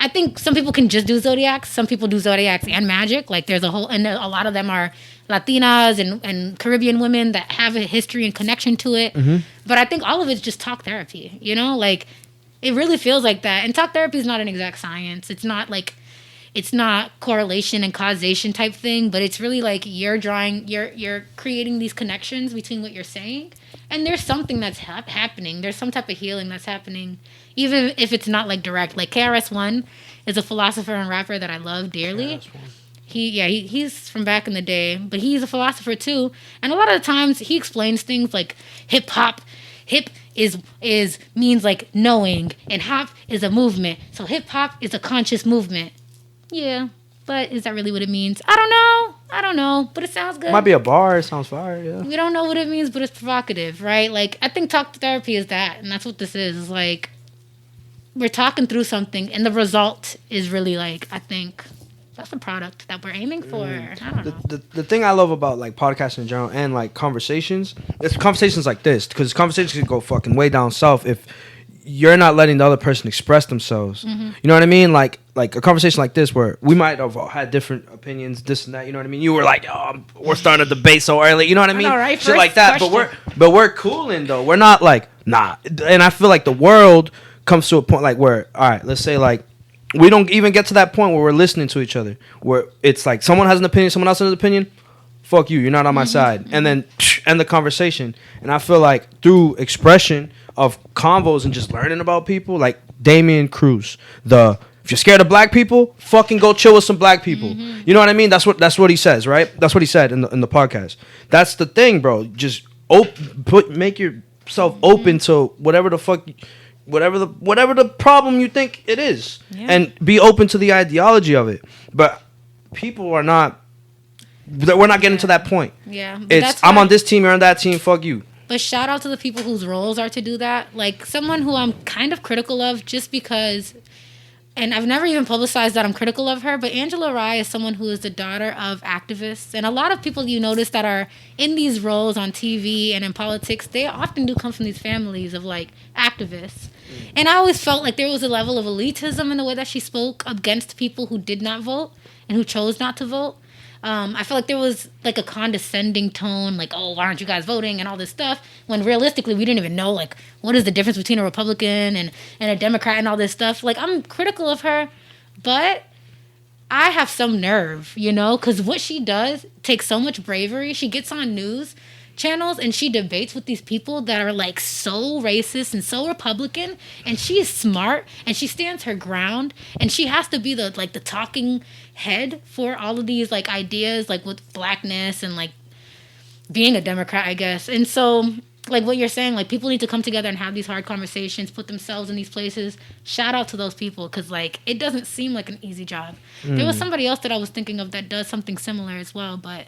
I think some people can just do zodiacs. Some people do zodiacs and magic. Like there's a whole, and a lot of them are Latinas and Caribbean women that have a history and connection to it. Mm-hmm. But I think all of it's just talk therapy, you know? Like, it really feels like that. And talk therapy is not an exact science. It's not like, it's not correlation and causation type thing, but it's really like you're creating these connections between what you're saying. And there's something that's happening. There's some type of healing that's happening, even if it's not like direct. Like KRS-One is a philosopher and rapper that I love dearly. He's from back in the day, but he's a philosopher too. And a lot of the times he explains things like hip hop. Hip means like knowing, and hop is a movement. So hip hop is a conscious movement. Yeah, but is that really what it means? I don't know, but it sounds good. Might be a bar. It sounds fire. Yeah. We don't know what it means, but it's provocative, right? Like, I think talk therapy is that, and that's what this is. It's like we're talking through something, and the result is really like, I think that's the product that we're aiming for. I don't know. The thing I love about like podcasts in general and like conversations, it's conversations like this, because conversations can go fucking way down south if you're not letting the other person express themselves. Mm-hmm. You know what I mean? Like a conversation like this where we might have had different opinions, this and that. You know what I mean? You were like, "Oh, we're starting a debate so early." You know what I mean? All right, shit like that. question. But we're cooling though. We're not like nah. And I feel like the world comes to a point like where, all right, let's say like we don't even get to that point where we're listening to each other, where it's like someone has an opinion, someone else has an opinion. Fuck you, you're not on my side. And then end the conversation. And I feel like through expression of convos and just learning about people, like Damian Cruz, if you're scared of black people, fucking go chill with some black people. You know what I mean? That's what he says, right? That's what he said in the podcast. That's the thing, bro. Just make yourself open to whatever the fuck, whatever the problem you think it is, and be open to the ideology of it. But people are not. We're not getting to that point. Yeah, it's I'm on this team, you're on that team. Fuck you. But shout out to the people whose roles are to do that. Like someone who I'm kind of critical of just because, and I've never even publicized that I'm critical of her, but Angela Rye is someone who is the daughter of activists. And a lot of people you notice that are in these roles on TV and in politics, they often do come from these families of like activists. And I always felt like there was a level of elitism in the way that she spoke against people who did not vote and who chose not to vote. I feel like there was like a condescending tone, like, oh, why aren't you guys voting and all this stuff, when realistically we didn't even know, like, what is the difference between a Republican and a Democrat and all this stuff. Like, I'm critical of her, but I have some nerve, you know, because what she does takes so much bravery. She gets on news channels and she debates with these people that are like so racist and so Republican, and she is smart and she stands her ground, and she has to be the talking head for all of these like ideas, like with blackness and like being a Democrat, I guess. And so like what you're saying, like people need to come together and have these hard conversations, put themselves in these places. Shout out to those people, because like it doesn't seem like an easy job. There was somebody else that I was thinking of that does something similar as well, but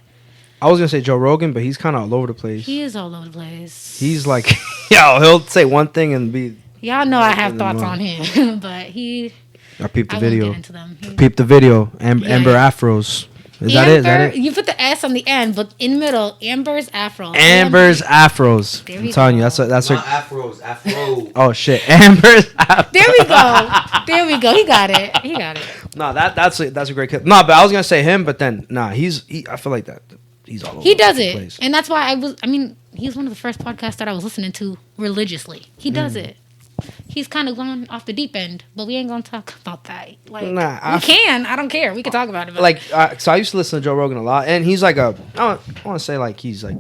I was gonna say Joe Rogan, but he's kind of all over the place. He is all over the place. He's like, he'll say one thing and be. Y'all know I have thoughts on him, but I peeped the video. Won't get into them. Peeped the video. Amber Afros. Is that it? You put the S on the end, but in the middle, Amber's Afros. Amber's Afros. I'm telling you, that's her. Not Afros. Afro. Oh shit, Amber's Afros. There we go. He got it. No, that's a great kid. No, but I was gonna say him, but then I feel like that. He's all over. He does the it, place. and that's why he's one of the first podcasts that I was listening to religiously. He does it. He's kind of going off the deep end, but we ain't gonna talk about that. Like, I don't care. We can talk about it. But like, so I used to listen to Joe Rogan a lot, and he's like I want to say like he's like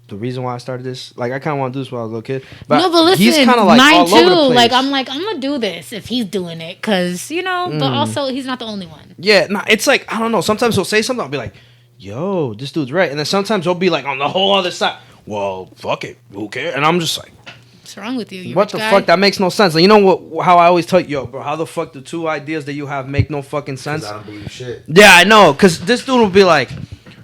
the reason why I started this. Like, I kind of want to do this when I was a little kid. But listen, he's kind of like mine all too. over the place. Like, I'm gonna do this if he's doing it, because but also he's not the only one. Yeah, it's like I don't know. Sometimes he'll say something, I'll be like, yo, this dude's right. And then sometimes he'll be like on the whole other side, well, fuck it, who cares? And I'm just like, what's wrong with you? What the fuck? That makes no sense. Like, you know what? How I always tell you, yo, bro, how the fuck the two ideas that you have make no fucking sense? I don't believe shit. Yeah, I know. Because this dude will be like,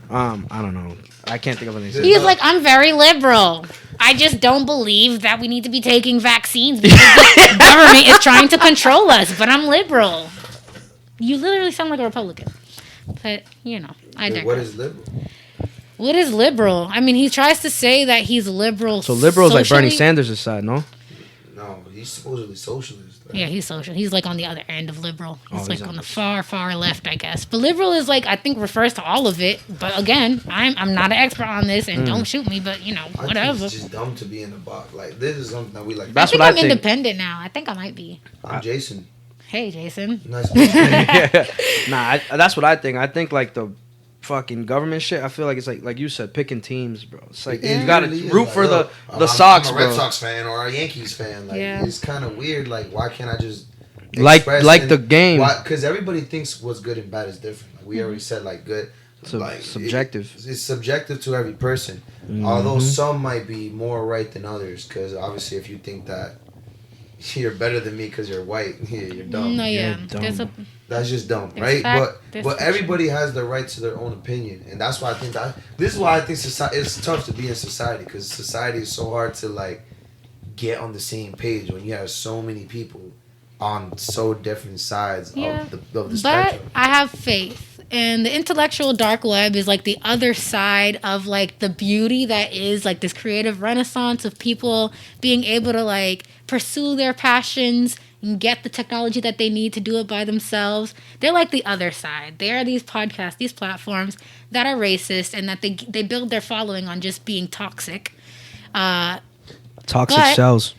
I don't know. I can't think of anything. He's like, I'm very liberal. I just don't believe that we need to be taking vaccines because the government is trying to control us, but I'm liberal. You literally sound like a Republican. But, I digress. What is liberal? What is liberal? I mean, he tries to say that he's liberal. So liberal is like socially. Bernie Sanders' side, no? No, he's supposedly socialist. Right? Yeah, he's social. He's like on the other end of liberal. He's like he's on the on far left, I guess. But liberal is like I think refers to all of it. But again, I'm not an expert on this, and don't shoot me. But you know, I whatever. think it's just dumb to be in a box. Like this is something that we like. That's I think what I I'm think. independent now. I think I might be. I'm Jason. Hey, Jason. Nice to meet you. Nah, that's what I think. I think like the fucking government shit. I feel like it's like you said, picking teams, bro. It's like It you gotta really is. root Like, for yo, the Sox, I'm a Red bro. Sox fan or a Yankees fan. Like Yeah. it's kind of weird. Like why can't I just Like express the game. Because everybody thinks what's good and bad is different. Like, we already said like good. Like Subjective. It's subjective to every person. Mm-hmm. Although some might be more right than others. Because obviously, if you think that you're better than me because you're white, you're dumb. No, yeah. dumb. There's a That's just dumb, There's right? fact, there's But fiction. everybody has the right to their own opinion, and that's why I think that this is why I think society it's tough to be in society because society is so hard to like get on the same page when you have so many people on so different sides Yeah. of the But spectrum. I have faith. And the intellectual dark web is like the other side of like the beauty that is like this creative renaissance of people being able to like pursue their passions and get the technology that they need to do it by themselves. They're like the other side. They are these podcasts, these platforms that are racist and that they build their following on just being toxic. Toxic But- cells.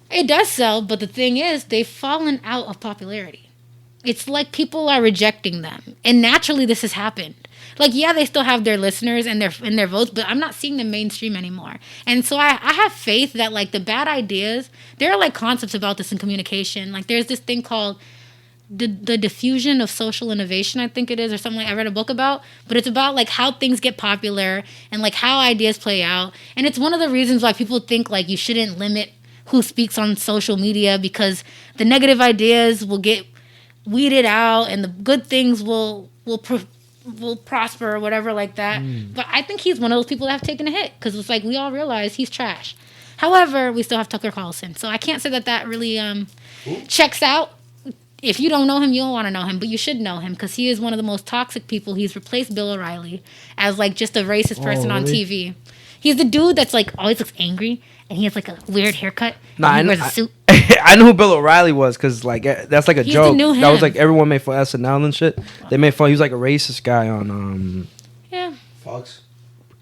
It does sell, but the thing is, they've fallen out of popularity. It's like people are rejecting them, and naturally, this has happened. Like, yeah, they still have their listeners and their votes, but I'm not seeing them mainstream anymore. And so I have faith that like the bad ideas, there are like concepts about this in communication. Like, there's this thing called the diffusion of social innovation, I think it is, or something like I read a book about, but it's about like how things get popular and like how ideas play out. And it's one of the reasons why people think like you shouldn't limit who speaks on social media because the negative ideas will get weeded out and the good things will prosper or whatever like that. But I think he's one of those people that have taken a hit because it's like we all realize he's trash. However, we still have Tucker Carlson, so I can't say that really checks out. If you don't know him, you don't want to know him, but you should know him because he is one of the most toxic people. He's replaced Bill O'Reilly as like just a racist person on really? TV. He's the dude that's like always looks angry and he has like a weird haircut. Nah, and he I wears know- a suit. I knew who Bill O'Reilly was because like that's like a He's joke. the new That was him. like everyone made fun of SNL and shit. They made fun. He was like a racist guy on Yeah, Fox.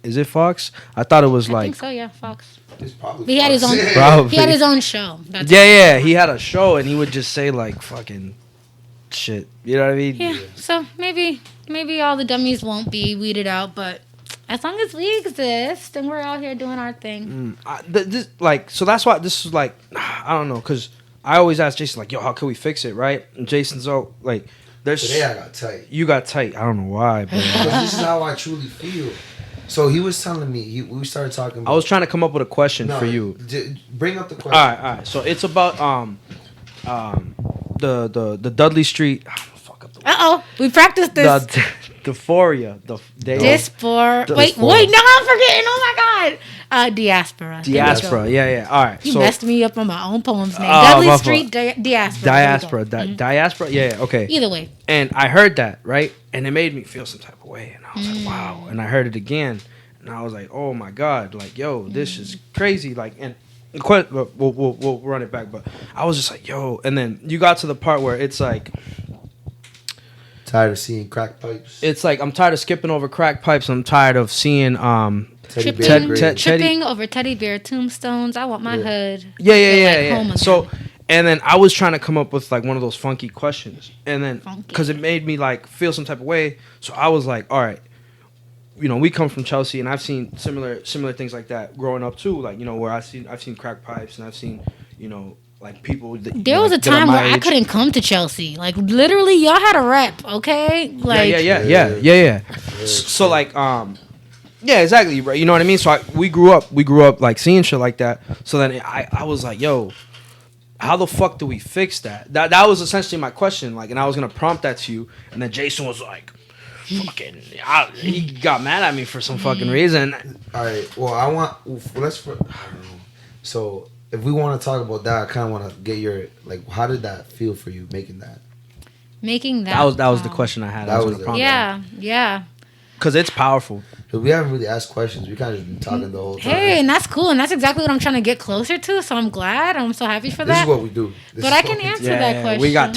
Is it Fox? I thought it was I like think so. Yeah, Fox. It's probably But he had his Fox. own. Probably. He had his own show. That's yeah. He had a show and he would just say like fucking shit. You know what I mean? Yeah, so maybe all the dummies won't be weeded out, but as long as we exist and we're out here doing our thing. This like so that's why this is like I don't know because I always ask Jason like yo how can we fix it right and Jason's all like there's Today I got tight. you got tight I don't know why but Because this is how I truly feel. So he was telling me, we started talking about... I was trying to come up with a question No, for you. Bring up the question. All right. So it's about the Dudley Street. Fuck up the We practiced this. the dysphoria. Diaspora. The Wait, diaspora. no, I'm forgetting. Oh my God. Diaspora. There we go. Diaspora. Yeah. All right. You so messed me up on my own poem's name. Oh, Dudley my Street Diaspora. There we go. diaspora. Mhm. Diaspora. Yeah. Okay. Either way. And I heard that right, and it made me feel some type of way, and I was like, wow. And I heard it again, and I was like, oh my God, like yo, this is crazy. Like, and we'll run it back, but I was just like, yo. And then you got to the part where it's like. Tired of seeing crack pipes. It's like I'm tired of skipping over crack pipes. I'm tired of seeing Teddy Tripping, bear grave. tripping over teddy bear tombstones. I want my hood. Yeah. home So again. and then I was trying to come up with like one of those funky questions, and then Funky. because it made me like feel some type of way. So I was like, all right, you know, we come from Chelsea, and I've seen similar things like that growing up too. Like you know, where I've seen crack pipes, and I've seen you know. Like people. There was a time where I couldn't come to Chelsea. Like literally, y'all had a rep, okay? Like Yeah. So like, yeah, exactly, right. You know what I mean? So we grew up like seeing shit like that. So then I was like, yo, how the fuck do we fix that? That was essentially my question. Like, and I was gonna prompt that to you, and then Jason was like, fucking, he got mad at me for some fucking reason. All right. Well, I don't know. So if we want to talk about that, I kind of want to get your like. How did that feel for you making that? making that. That was the question I had. That I was was gonna it. prompt Yeah. because it's powerful. Because we haven't really asked questions. We kind of just been talking the whole time. Hey, and that's cool, and that's exactly what I'm trying to get closer to. So I'm glad. I'm so happy for that. This is what we do. But I can answer that question. We got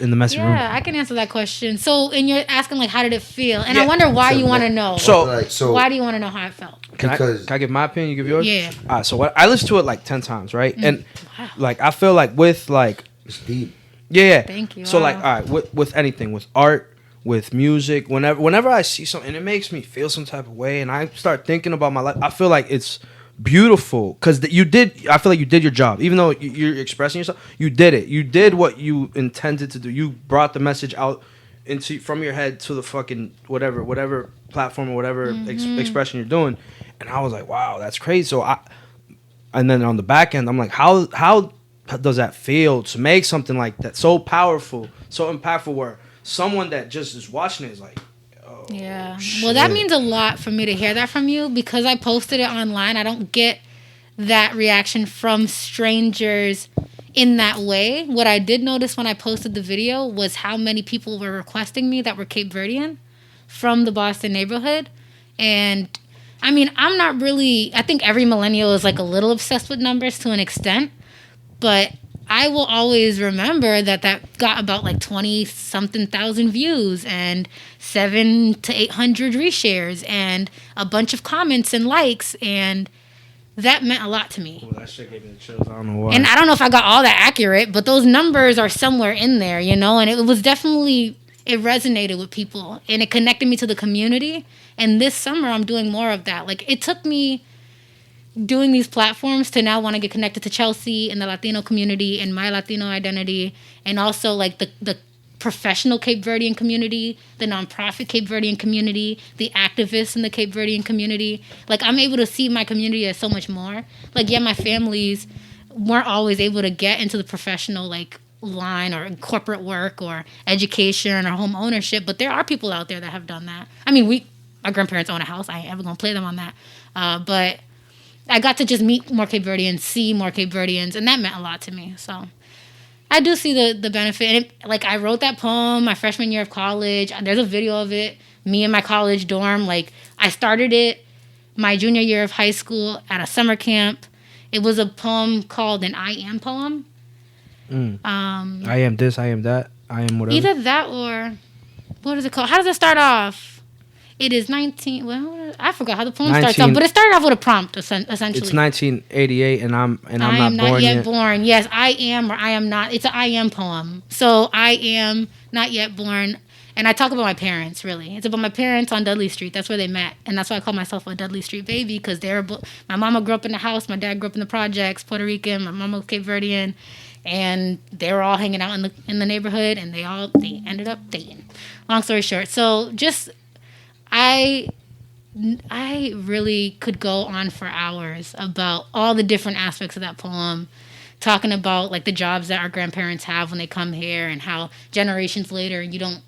in the messy room. Yeah, I can answer that question. So, and you're asking like, how did it feel? And I wonder why you want to know. So why do you want to know how it felt? Can I give my opinion? You give yours? Yeah. All right. So I listened to it like 10 times, right? And like I feel like with like it's deep. Yeah. Thank you. So like, all right, with anything, with art, with music, whenever I see something, and it makes me feel some type of way, and I start thinking about my life, I feel like it's beautiful because I feel like you did your job. Even though you're expressing yourself, you did it. You did what you intended to do. You brought the message out from your head to the fucking whatever platform or whatever expression you're doing. And I was like, wow, that's crazy. So and then on the back end, I'm like, how does that feel to make something like that so powerful, so impactful, where someone that just is watching it is like, oh, yeah. shit. Well, that means a lot for me to hear that from you because I posted it online. I don't get that reaction from strangers in that way. What I did notice when I posted the video was how many people were requesting me that were Cape Verdean from the Boston neighborhood. And I mean, I'm not really, I think every millennial is like a little obsessed with numbers to an extent, but I will always remember that got about like 20-something thousand views and 700 to 800 reshares and a bunch of comments and likes, and that meant a lot to me. Well, that shit gave me the chills. I don't know why. And I don't know if I got all that accurate, but those numbers are somewhere in there, you know, and it was definitely, it resonated with people and it connected me to the community. And this summer I'm doing more of that. Like, it took me doing these platforms to now want to get connected to Chelsea and the Latino community and my Latino identity, and also like the professional Cape Verdean community, the nonprofit Cape Verdean community, the activists in the Cape Verdean community. Like, I'm able to see my community as so much more. Like, yeah, my families weren't always able to get into the professional like line or corporate work or education or home ownership, but there are people out there that have done that. I mean, my grandparents own a house. I ain't ever gonna play them on that, but I got to just meet more Cape Verdeans, see more Cape Verdeans, and that meant a lot to me. So I do see the benefit. And like, I wrote that poem my freshman year of college. There's a video of it, me in my college dorm. Like, I started it my junior year of high school at a summer camp. It was a poem called an I Am poem. I am this, I am that, I am whatever. Either that or, what is it called? How does it start off? It is 19. Well, I forgot how the poem starts off, but it started off with a prompt, essentially. It's 1988, and I'm not yet born. Yes, I am or I am not. It's an I am poem. So I am not yet born, and I talk about my parents. Really, it's about my parents on Dudley Street. That's where they met, and that's why I call myself a Dudley Street baby, because my mama grew up in the house, my dad grew up in the projects, Puerto Rican, my mama was Cape Verdean, and they were all hanging out in the neighborhood, and they ended up dating. Long story short, so just. I really could go on for hours about all the different aspects of that poem, talking about like the jobs that our grandparents have when they come here and how generations later you don't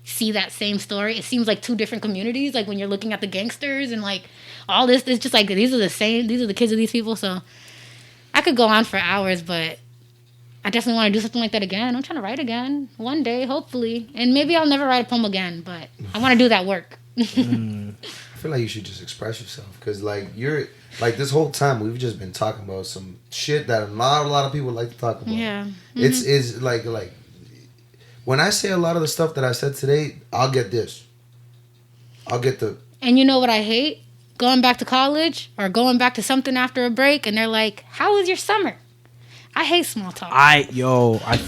see that same story. It seems like two different communities, like when you're looking at the gangsters and like all this, it's just like these are the kids of these people. So I could go on for hours, but I definitely want to do something like that again. I'm trying to write again one day, hopefully. And maybe I'll never write a poem again, but I want to do that work. I feel like you should just express yourself, because like you're like, this whole time we've just been talking about some shit that not a lot of people like to talk about. Yeah. Mm-hmm. It's like when I say a lot of the stuff that I said today, I'll get this. I'll get the. And you know what I hate? Going back to college or going back to something after a break, and they're like, "How was your summer?" I hate small talk. I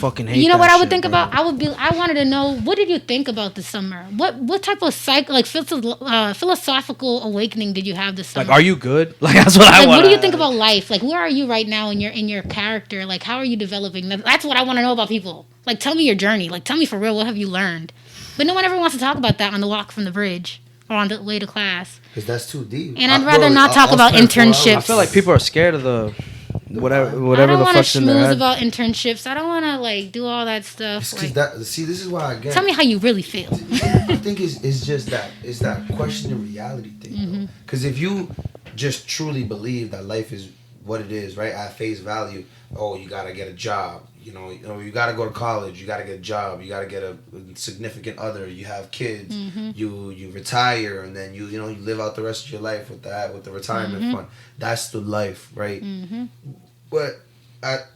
fucking hate. You know that what I would shit, think bro. about? I wanted to know, what did you think about this summer? What type of philosophical awakening did you have this summer? Like, are you good? Like, that's what I want. What do you think about life? Like, where are you right now in your character? Like, how are you developing? That's what I want to know about people. Like, tell me your journey. Like, tell me for real, what have you learned? But no one ever wants to talk about that on the walk from the bridge or on the way to class. Because that's too deep. And I'd rather not talk about internships. I feel like people are scared of the whatever I don't the want to fuck's in their schmooze head. about internships. I don't want to like do all that stuff. Like, this is why I get. Tell me how you really feel. I think it's just that question of reality thing. Because if you just truly believe that life is what it is, right? At face value, oh, you gotta get a job. You gotta go to college. You gotta get a job. You gotta get a significant other. You have kids. You retire, and then you live out the rest of your life with the retirement fund. That's the life, right? But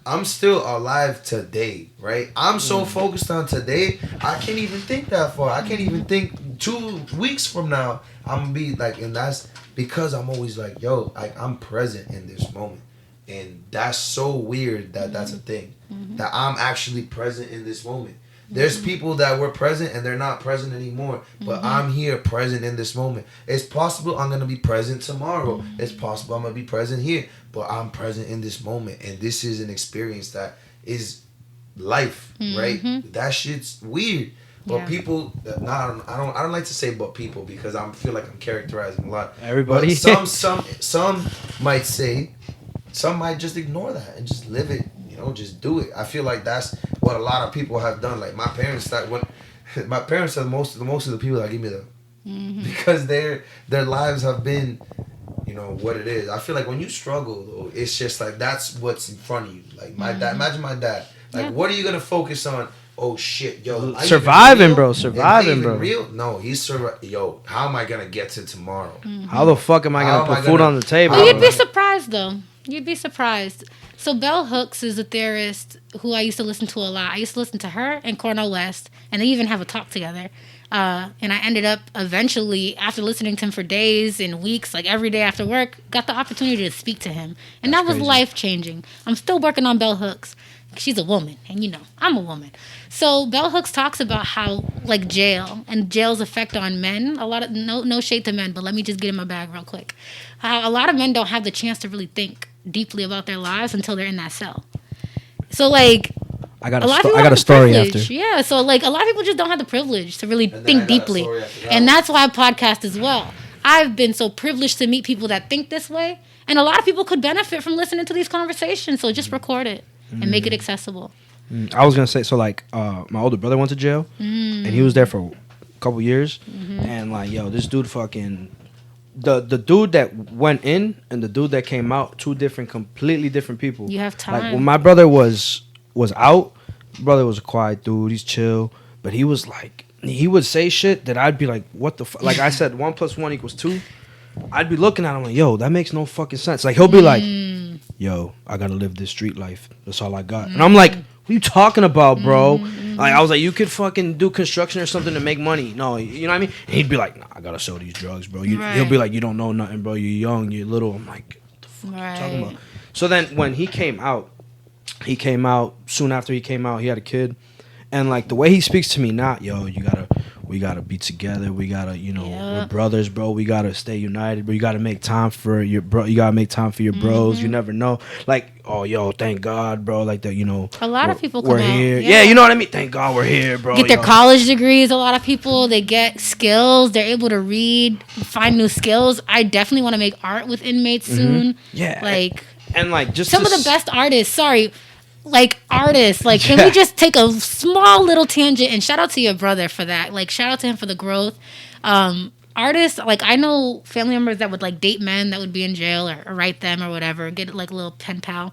I'm still alive today, right? I'm so focused on today, I can't even think that far. I can't even think 2 weeks from now I'm gonna be like, and that's because I'm always like, yo, I'm present in this moment. And that's so weird that that's a thing. That I'm actually present in this moment. There's people that were present and they're not present anymore. But I'm here present in this moment. It's possible I'm going to be present tomorrow. It's possible I'm going to be present here. But I'm present in this moment. And this is an experience that is life, right? That shit's weird. But people, I don't like to say but people because I feel like I'm characterizing a lot. Everybody. But some might say, some might just ignore that and just live it, just do it. I feel like that's what a lot of people have done. Like my parents, my parents are most of the people that give me the, because their lives have been, what it is. I feel like when you struggle, though, it's just like that's what's in front of you. Like my dad, imagine my dad. Like, what are you gonna focus on? Oh shit, yo, surviving, bro. Real? No, he's yo, how am I gonna get to tomorrow? How the fuck am I gonna put food on the table? Well, you'd be surprised though. You'd be surprised. So Bell Hooks is a theorist who I used to listen to a lot. I used to listen to her and Cornel West, and they even have a talk together. And I ended up eventually, after listening to him for days and weeks, like every day after work, got the opportunity to speak to him. And that was life-changing. I'm still working on Bell Hooks. She's a woman, and I'm a woman. So Bell Hooks talks about how, like, jail and jail's effect on men, a lot of, no shade to men, but let me just get in my bag real quick. How a lot of men don't have the chance to really think deeply about their lives until they're in that cell. So, like, I got a story after. Yeah, so, like, a lot of people just don't have the privilege to really think deeply. And that's why I podcast as well. I've been so privileged to meet people that think this way, and a lot of people could benefit from listening to these conversations, so just record it and make it accessible. I was gonna say, so like my older brother went to jail and he was there for a couple years, and like, yo, this dude fucking the dude that went in and the dude that came out, completely different people. You have time. Like when my brother was out, brother was a quiet dude, he's chill, but he was like, he would say shit that I'd be like, what the fuck? Like I said 1 + 1 = 2. I'd be looking at him like, yo, that makes no fucking sense. Like he'll be like, yo, I gotta live this street life. That's all I got. And I'm like, what are you talking about, bro? Like I was like, you could fucking do construction or something to make money. No, you know what I mean? And he'd be like, nah, I gotta sell these drugs, bro. He'll be like, you don't know nothing, bro. You're young, you're little. I'm like, what the fuck are you talking about? So then when he came out, soon after he came out, he had a kid. And like the way he speaks to me now, yo, we gotta be together. We gotta, we're brothers, bro. We gotta stay united, bro. You gotta make time for your bro. You gotta make time for your bros. You never know. Like, oh, yo, thank God, bro. Like that, a lot of people come we're here. Yeah, you know what I mean. Thank God we're here, bro. Get their college degrees. A lot of people, they get skills. They're able to read, find new skills. I definitely want to make art with inmates soon. Yeah, like and like just some of the best artists. Like artists, like can we just take a small little tangent and shout out to your brother for that? Like shout out to him for the growth. Artists, like I know family members that would like date men that would be in jail or write them or whatever, get like a little pen pal,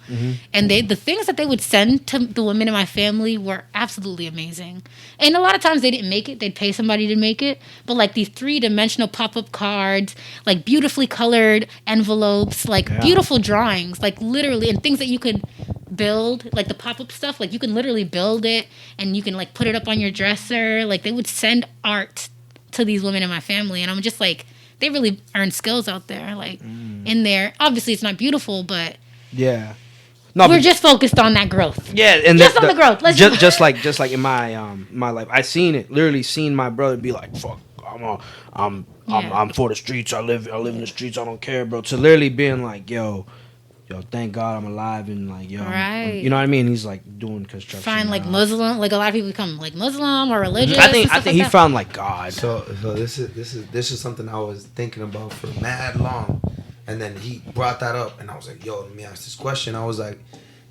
and the things that they would send to the women in my family were absolutely amazing. And a lot of times they didn't make it; they'd pay somebody to make it. But like these 3-dimensional pop-up cards, like beautifully colored envelopes, like beautiful drawings, like literally, and things that you could build, like the pop-up stuff, like you can literally build it and you can like put it up on your dresser. Like they would send art to these women in my family, and I'm just like, they really earn skills out there, like in there. Obviously it's not beautiful, but we're just focused on that growth. Yeah, and just on the growth. Let's just like in my life, I seen my brother be like, fuck, I'm for the streets. I live in the streets. I don't care, bro. To literally being like, yo, thank God I'm alive, and like, yo, you know what I mean? He's like doing construction. Find like Muslim, like a lot of people become like Muslim or religious. I think he found like God. So this is something I was thinking about for mad long, and then he brought that up, and I was like, yo, let me ask this question. I was like,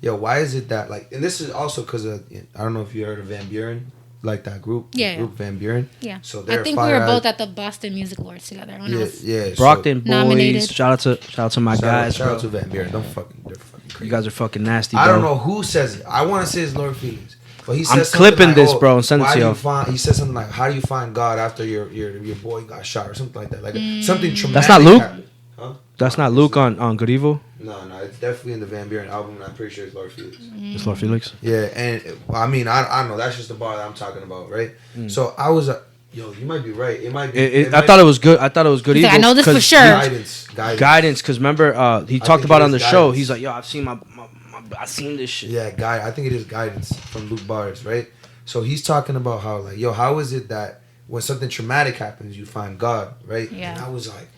yo, why is it that like, and this is also because I don't know if you heard of Van Buren. like that group? Yeah. Group Van Buren. Yeah. So they're I think we fire were both ass- at the Boston Music Awards together. When I was, Yeah. Brockton boys. Nominated. Shout out to my guys, Shout bro. out to Van Buren. They're fucking crazy. You guys are fucking nasty, bro. I don't know who says it. I want to say it's Lord Felix. But he says I'm something clipping like, this, bro, and send it why to do y'all. you find, he said something like, how do you find God after your boy got shot or something like that? Like something traumatic. That's not Luke? happened. Huh? That's not Luke on Good Evil. No, it's definitely in the Van Buren album, and I'm pretty sure it's Lord Felix. It's Lord Felix. Yeah, and I mean, I don't know. That's just the bar that I'm talking about, right? So I was, yo, you might be right. It might be. I thought it was good. I thought it was Good He's Evil. like, I know this for 'cause sure. Guidance. Because remember, he talked think about it on the is show. Guidance. He's like, yo, I've seen I seen this shit. Yeah, I think it is Guidance from Luke Bars, right? So he's talking about how, like, yo, how is it that when something traumatic happens, you find God, right? Yeah. And I was like,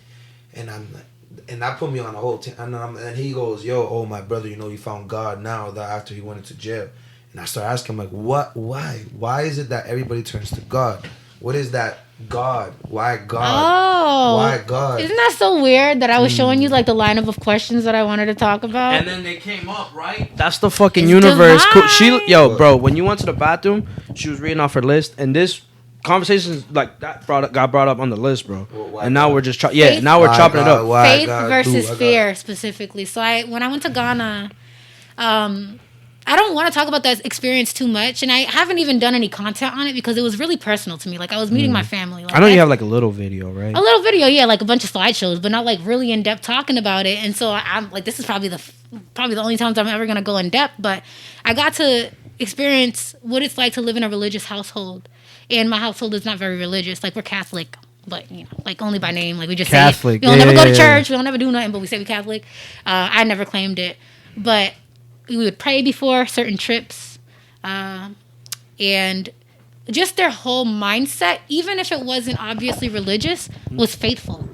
and I'm like, and that put me on a whole and he goes, yo, oh, my brother, you know, you found God now that after he went into jail. And I started asking him, like, why is it that everybody turns to God? What is that God? Why God? Oh. Why God? Isn't that so weird that I was showing you like the lineup of questions that I wanted to talk about? And then they came up, right? That's the fucking It's universe. divine. Yo, bro, when you went to the bathroom, she was reading off her list, and this conversation like that got brought up on the list, bro. Well, why and now God? we're just chopping Faith? it up. Why Faith God? versus Why God? fear specifically. So when I went to Ghana, I don't want to talk about that experience too much, and I haven't even done any content on it because it was really personal to me. Like I was meeting my family. Like, I know you have like a little video, right? a little video, yeah, like a bunch of slideshows, but not like really in depth talking about it. And so I'm like, this is probably the only times I'm ever gonna go in depth. But I got to experience what it's like to live in a religious household, and my household is not very religious. Like we're Catholic, but you know, like only by name. Like we just Catholic. say it. We don't Yeah, never go to yeah, church. We don't never do nothing, but we say we Catholic. I never claimed it, but we would pray before certain trips, and just their whole mindset, even if it wasn't obviously religious, was faithful.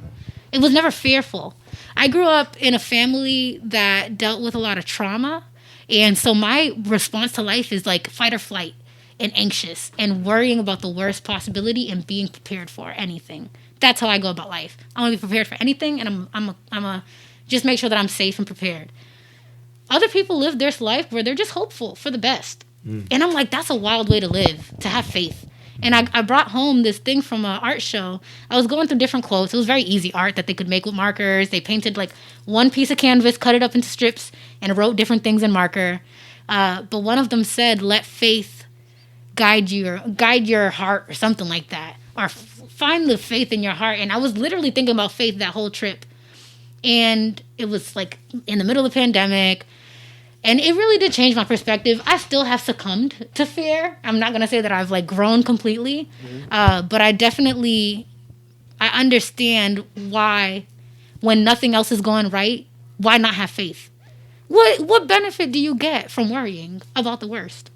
It was never fearful. I grew up in a family that dealt with a lot of trauma, and so my response to life is like fight or flight and anxious and worrying about the worst possibility and being prepared for anything. That's how I go about life. I want to be prepared for anything, and I'm a just make sure that I'm safe and prepared. Other people live their life where they're just hopeful for the best. And I'm like, that's a wild way to live, to have faith. And I brought home this thing from an art show. I was going through different quotes. It was very easy art that they could make with markers. They painted like one piece of canvas, cut it up into strips, and wrote different things in marker. But one of them said, let faith guide your heart or something like that. Or find the faith in your heart. And I was literally thinking about faith that whole trip. And it was like in the middle of the pandemic. And it really did change my perspective. I still have succumbed to fear. I'm not going to say that I've like grown completely. But I understand why, when nothing else is going right, why not have faith? What benefit do you get from worrying about the worst?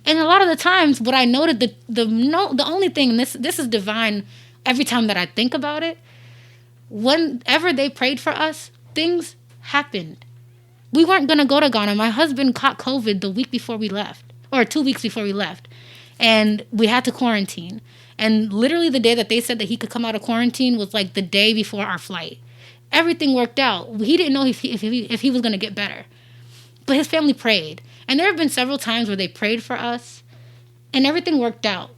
And a lot of the times, what I noted, the only thing, and this is divine every time that I think about it, whenever they prayed for us, things happened. We weren't going to go to Ghana. My husband caught COVID the week before we left, or 2 weeks before we left. And we had to quarantine. And literally the day that they said that he could come out of quarantine was like the day before our flight. Everything worked out. He didn't know if he was going to get better. But his family prayed. And there have been several times where they prayed for us, and everything worked out.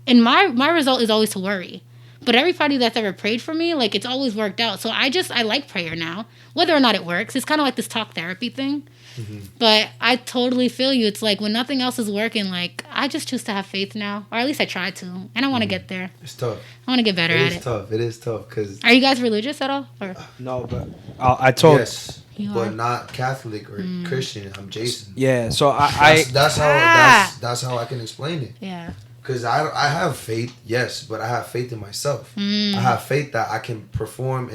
And my result is always to worry. But everybody that's ever prayed for me, like, it's always worked out. So I like prayer now, whether or not it works. It's kind of like this talk therapy thing. Mm-hmm. But I totally feel you. It's like when nothing else is working, like, I just choose to have faith now. Or at least I try to. And I want to get there. It's tough. I want to get better at it. It is tough. Cause Are you guys religious at all? Or? No, but I told. Yes, but not Catholic or Christian. I'm Jason. Yeah, so That's how I can explain it. Yeah. Because I have faith, yes, but I have faith in myself. I have faith that I can perform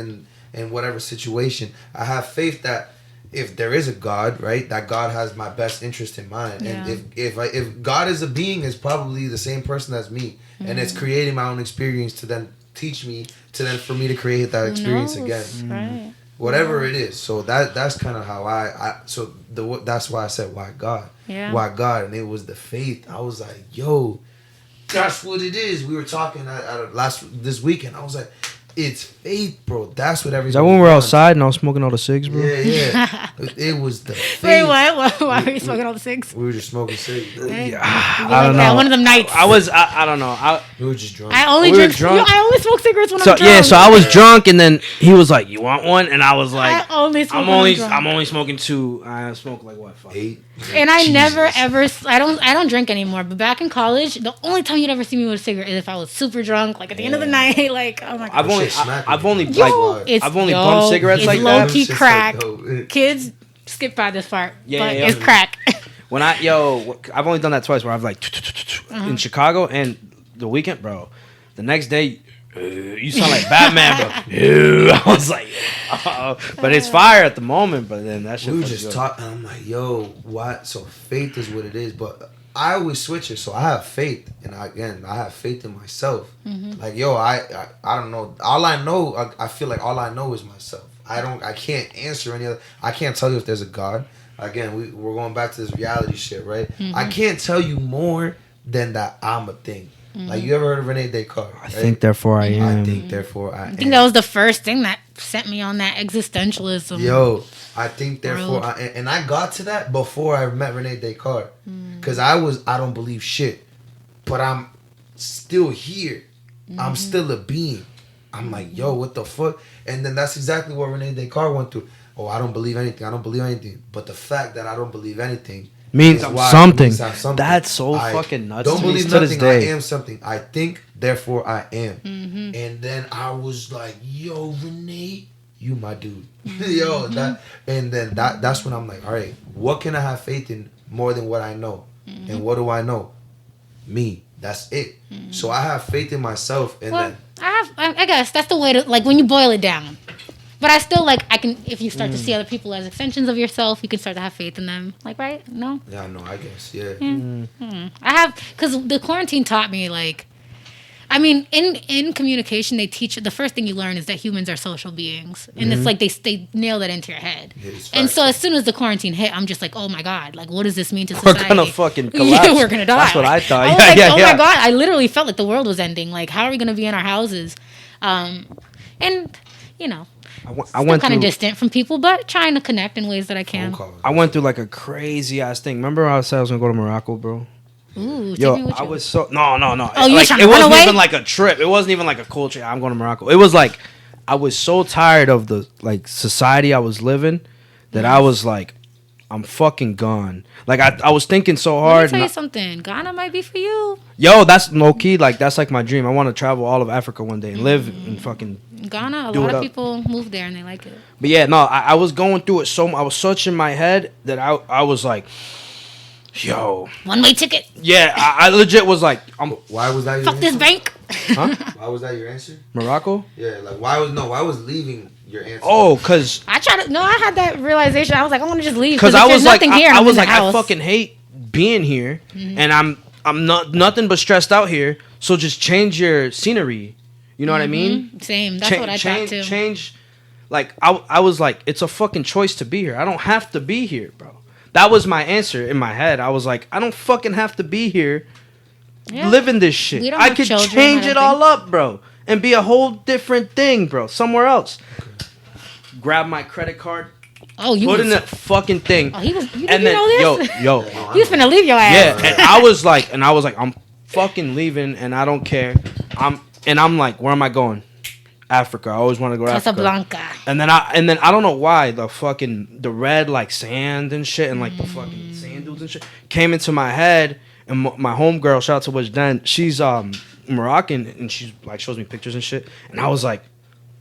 in whatever situation. I have faith that if there is a God, right, that God has my best interest in mind. Yeah. And if God is a being, is probably the same person as me, and it's creating my own experience to then teach me, for me to create that experience again. Right. Whatever it is. So that's kind of how that's why I said why God. Yeah. Why God, and it was the faith. I was like, yo, that's what it is. We were talking this weekend. I was like, it's faith, bro. That's what everything. Is that when we were outside and I was smoking all the cigs, bro? Yeah. It was the Wait, what? Why were you smoking all the cigs? We were just smoking cigs. I don't know. One of them nights. I don't know. We were just drunk. I only We were drink. drunk. I only smoke cigarettes when So I'm drunk. yeah, so I was drunk, and then he was like, "You want one?" And I was like, I only smoke "I'm when I'm only, drunk. I'm only smoking 2. I smoke like what, 5? 8. And I Jesus. never ever. I don't drink anymore. But back in college, the only time you'd ever see me with a cigarette is if I was super drunk, like at the end of the night. Like, oh my god. I've only Yo, like I've only bumped cigarettes it's like low that. key It's just crack. like, oh, Kids, skip by this part. Yeah, but yeah, it's yeah. crack. When I've only done that twice where I've like in Chicago and the weekend, bro. The next day, you sound like Batman, bro. I was like, but it's fire at the moment. But then that shit. We were just talking. I'm like, yo, what? So faith is what it is. But I always switch it. So I have faith, and I have faith in myself. Like, yo, I don't know. All I know, I feel like all I know is myself. I can't answer any other. I can't tell you if there's a God. Again, we're going back to this reality shit, right? I can't tell you more than that I'm a thing. Like, you ever heard of Rene Descartes? Right? I think, therefore, I am. I think, therefore, I am. I think that was the first thing that sent me on that existentialism. Yo, I think, therefore, World. and I got to that before I met Rene Descartes. Because I don't believe shit. But I'm still here. I'm still a being. I'm like, yo, what the fuck? And then that's exactly what Rene Descartes went through. Oh, I don't believe anything. I don't believe anything. But the fact that I don't believe anything means is why it something. means I have something. That's so I fucking nuts. Don't to me believe to this nothing. I day. am something. I think, therefore I am. And then I was like, yo, Renee, you my dude. Yo, that's when I'm like, all right, what can I have faith in more than what I know? And what do I know? Me. That's it. So I have faith in myself, and Well, then I guess that's the way to, like, when you boil it down. But I still, like, I can, if you start to see other people as extensions of yourself, you can start to have faith in them. Like, right? No? yeah, no, I guess, yeah. I have, because the quarantine taught me, like, I mean, in communication, they teach, the first thing you learn is that humans are social beings. And it's like they nail that into your head. It's And facts. so as soon as the quarantine hit, I'm just like, oh my God, like, what does this mean to society? We're gonna fucking collapse. Yeah, we're gonna die. That's what I thought. I was Yeah, like, yeah, oh yeah. my God, I literally felt like the world was ending. Like, how are we gonna be in our houses? And, you know, I went kind of through. distant from people, but trying to connect in ways that I Phone can. calls. I went through like a crazy ass thing. Remember how I said I was gonna go to Morocco, bro? Ooh, take Yo, me with I you. was so no. Oh, you were like, trying it to run wasn't away? even like a trip. It wasn't even like a cool trip. I'm going to Morocco. It was like I was so tired of the like society I was living that I was like, I'm fucking gone. Like I was thinking so Let hard. me tell you and something. Ghana might be for you. yo, that's low key. Like that's like my dream. I want to travel all of Africa one day and live in fucking. Ghana, a Do lot it of up. people move there and they like it. But yeah, no, I was going through it so. I was such in my head that I was like, yo, One-way ticket. yeah, I legit was like, I'm Why was that your Fuck answer? this bank. Why was that your answer? Morocco. Yeah, like why was leaving your answer? Oh, cause I had that realization. I was like, I want to just leave. Because I was there's like, nothing here. and I I'm was in the like, I house. fucking hate being here, and I'm not nothing but stressed out here. So just change your scenery. You know what I mean? Same. That's what I thought too. Change. Like I was like, it's a fucking choice to be here. I don't have to be here, bro. That was my answer in my head. I was like, I don't fucking have to be here, Yeah. living this shit. We don't I have could children, change I it don't all up, bro, and be a whole different thing, bro, somewhere else. Grab my credit card, Oh, you put was, in that fucking thing. Oh, he was. You And didn't know then, this? yo, He was finna leave your ass. yeah, and I was like, I'm fucking leaving, and I don't care. I'm like, where am I going? Africa. I always want to go to Africa. Casablanca. And then I don't know why the red like sand and shit and like the fucking sand dudes and shit came into my head. And my homegirl, shout out to Wajdan, she's Moroccan and she's like shows me pictures and shit. And I was like,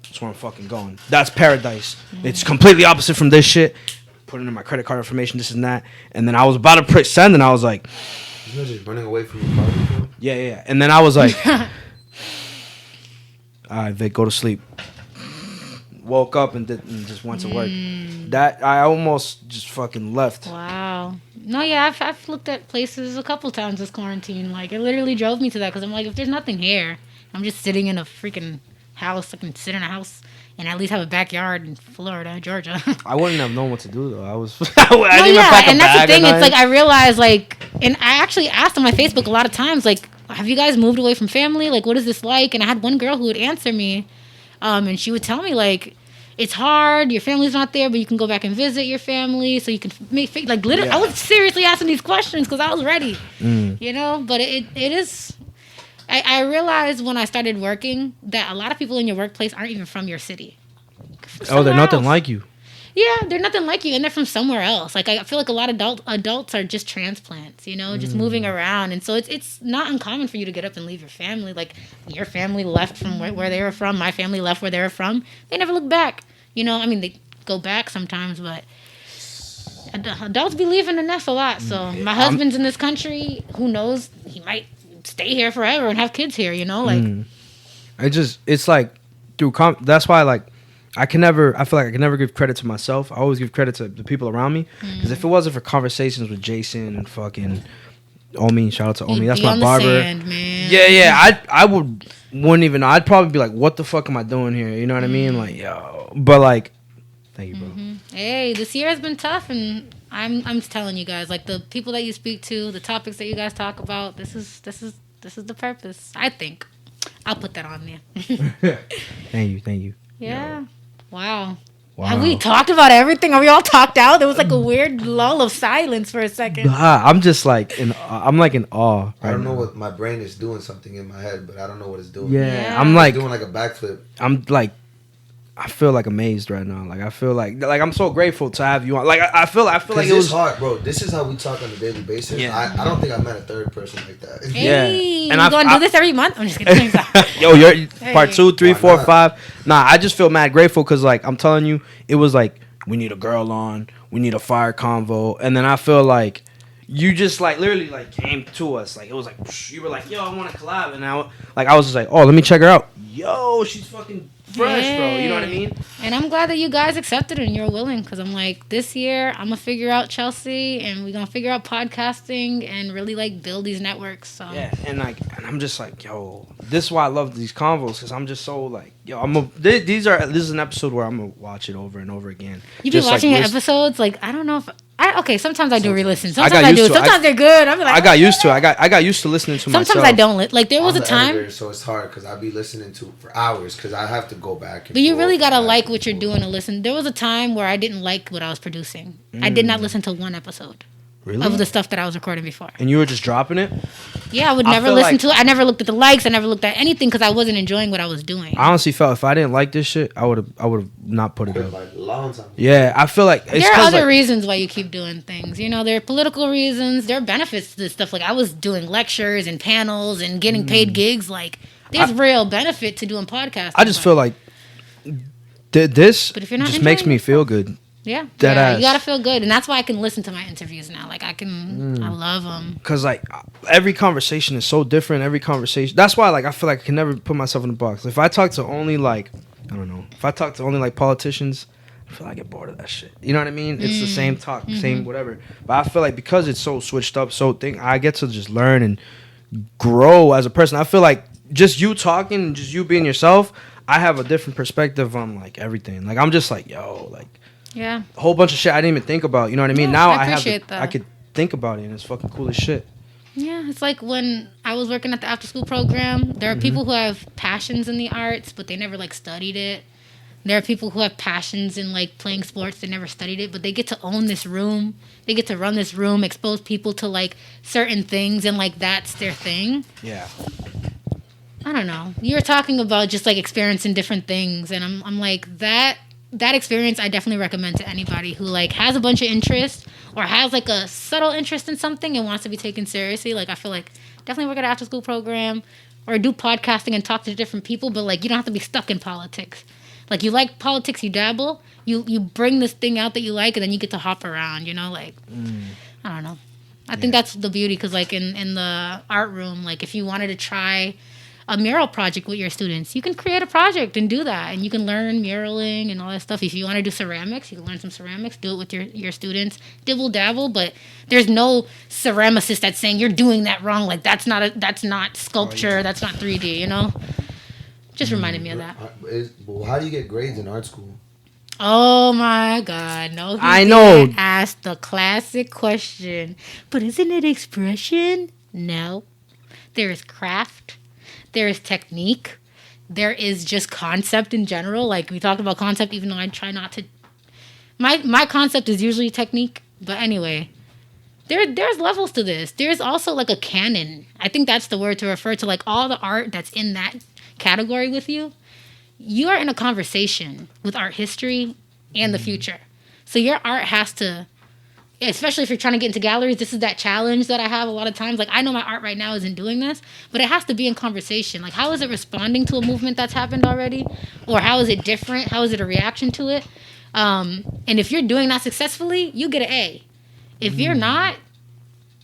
that's where I'm fucking going. That's paradise. It's completely opposite from this shit. Putting in my credit card information, this and that. And then I was about to press send, and I was like, You're just running away from your party, bro? yeah. And then I was like, all right, Vic, go to sleep. Woke up and just went to work. That I almost just fucking left. Wow. No, yeah, I've looked at places a couple times this quarantine. Like, it literally drove me to that because I'm like, if there's nothing here, I'm just sitting in a freaking house. I can sit in a house and at least have a backyard in Florida, Georgia. I wouldn't have known what to do though. I was. I didn't even yeah, pack a and that's the bag or thing. It's nothing. like I realized, like, and I actually asked on my Facebook a lot of times, like, have you guys moved away from family? Like, what is this like? And I had one girl who would answer me, and she would tell me, like, it's hard. Your family's not there, but you can go back and visit your family, so you can make like literally. I was seriously asking these questions because I was ready, you know. But it is. I realized when I started working that a lot of people in your workplace aren't even from your city. Oh, they're nothing like you. Yeah, they're nothing like you, and they're from somewhere else. Like I feel like a lot of adults are just transplants, you know, just moving around, and so it's not uncommon for you to get up and leave your family. Like your family left from where they were from, my family left where they were from. They never look back, you know. I mean, they go back sometimes, but adults be leaving the nest a lot. So my husband's in this country. Who knows? He might stay here forever and have kids here, you know. Like it's like through that's why like. I feel like I can never give credit to myself. I always give credit to the people around me. Because if it wasn't for conversations with Jason and fucking Omi, shout out to Omi, that's my barber. Sand, man. Yeah, I wouldn't even know. I'd probably be like, what the fuck am I doing here? You know what I mean? Like, yo. But like, thank you, bro. Hey, this year has been tough, and I'm telling you guys, like the people that you speak to, the topics that you guys talk about, this is the purpose. I think. I'll put that on there. Thank you. Yeah. Wow. Have we talked about everything? Are we all talked out? There was like a weird lull of silence for a second. I'm just like in awe. I don't know what my brain is doing something in my head, but I don't know what it's doing. Yeah. I'm like doing like a backflip. I'm like I feel like amazed right now. Like I feel like I'm so grateful to have you on. Like I feel like it was hard, bro. This is how we talk on a daily basis. Yeah. I don't think I met a third person like that. Hey, and we're gonna do this every month. I'm just kidding. Yo, you're part 2, 3, 4, 5. Nah, I just feel mad grateful because like I'm telling you, it was like we need a girl on, we need a fire convo, and then I feel like you just like literally like came to us. Like it was like you were like, yo, I want to collab, and I was just like, oh, let me check her out. Yo, she's fucking fresh, bro. You know what I mean? And I'm glad that you guys accepted it and you're willing, because I'm like, this year I'm gonna figure out Chelsea, and we're gonna figure out podcasting and really like build these networks. So yeah, and I'm just like, yo, this is why I love these convos, because I'm just so like, yo, this is an episode where I'm gonna watch it over and over again. You've been watching your episodes, like I don't know if. Sometimes I do re-listen. Sometimes I do. Sometimes they're good. I'm like, I got used to it. I got used to listening to myself. Sometimes I don't. Like there was a time. Editor, so it's hard because I'll be listening to for hours because I have to go back. But you really gotta like what you're doing to listen. There was a time where I didn't like what I was producing. I did not listen to one episode. Really? Of the stuff that I was recording before. And you were just dropping it? Yeah, I would never listen to it. I never looked at the likes. I never looked at anything because I wasn't enjoying what I was doing. I honestly felt if I didn't like this shit, I would have not put it up. Like a long time. Yeah, I feel like there are other reasons why you keep doing things. You know, there are political reasons. There are benefits to this stuff. Like I was doing lectures and panels and getting paid gigs. Like there's real benefit to doing podcasts. I just feel like this just makes me feel good. Yeah, you gotta feel good, and that's why I can listen to my interviews now. Like I love them. Cause like every conversation is so different. Every conversation. That's why like I feel like I can never put myself in a box. If I talk to only like politicians, I feel like I get bored of that shit. You know what I mean? It's the same talk, same whatever. But I feel like because it's so switched up, I get to just learn and grow as a person. I feel like just you talking and just you being yourself, I have a different perspective on like everything. Like I'm just like, yo, like. Yeah. A whole bunch of shit I didn't even think about. You know what I mean? Yeah, now I could think about it, and it's fucking cool as shit. Yeah, it's like when I was working at the after school program, there are people who have passions in the arts, but they never like studied it. There are people who have passions in like playing sports, they never studied it, but they get to own this room. They get to run this room, expose people to like certain things, and like that's their thing. Yeah. I don't know. You were talking about just like experiencing different things, and I'm like that experience I definitely recommend to anybody who like has a bunch of interest or has like a subtle interest in something and wants to be taken seriously. Like I feel like definitely work at an after school program or do podcasting and talk to different people, but like you don't have to be stuck in politics. Like you like politics, you dabble, you bring this thing out that you like, and then you get to hop around, you know, like I don't know. I think that's the beauty, because like in the art room, like if you wanted to try a mural project with your students, you can create a project and do that, and you can learn muraling and all that stuff. If you want to do ceramics, you can learn some ceramics, do it with your students, dibble dabble, but there's no ceramicist that's saying you're doing that wrong, like that's not sculpture, that's not 3D, you know. Just reminded me of that. Well, how do you get grades in art school? Oh my God, no. I know. Ask the classic question, but isn't it expression? No. There is craft. There is technique. there is just concept in general. Like we talked about concept, even though I try not to. My concept is usually technique, but anyway, there's levels to this. There's also like a canon. I think that's the word to refer to like all the art that's in that category with you. You are in a conversation with art history and the future. So your art has to, especially if you're trying to get into galleries, this is that challenge that I have a lot of times. Like I know my art right now isn't doing this, but it has to be in conversation. Like how is it responding to a movement that's happened already? Or how is it different? How is it a reaction to it? And if you're doing that successfully, you get an A. If you're not,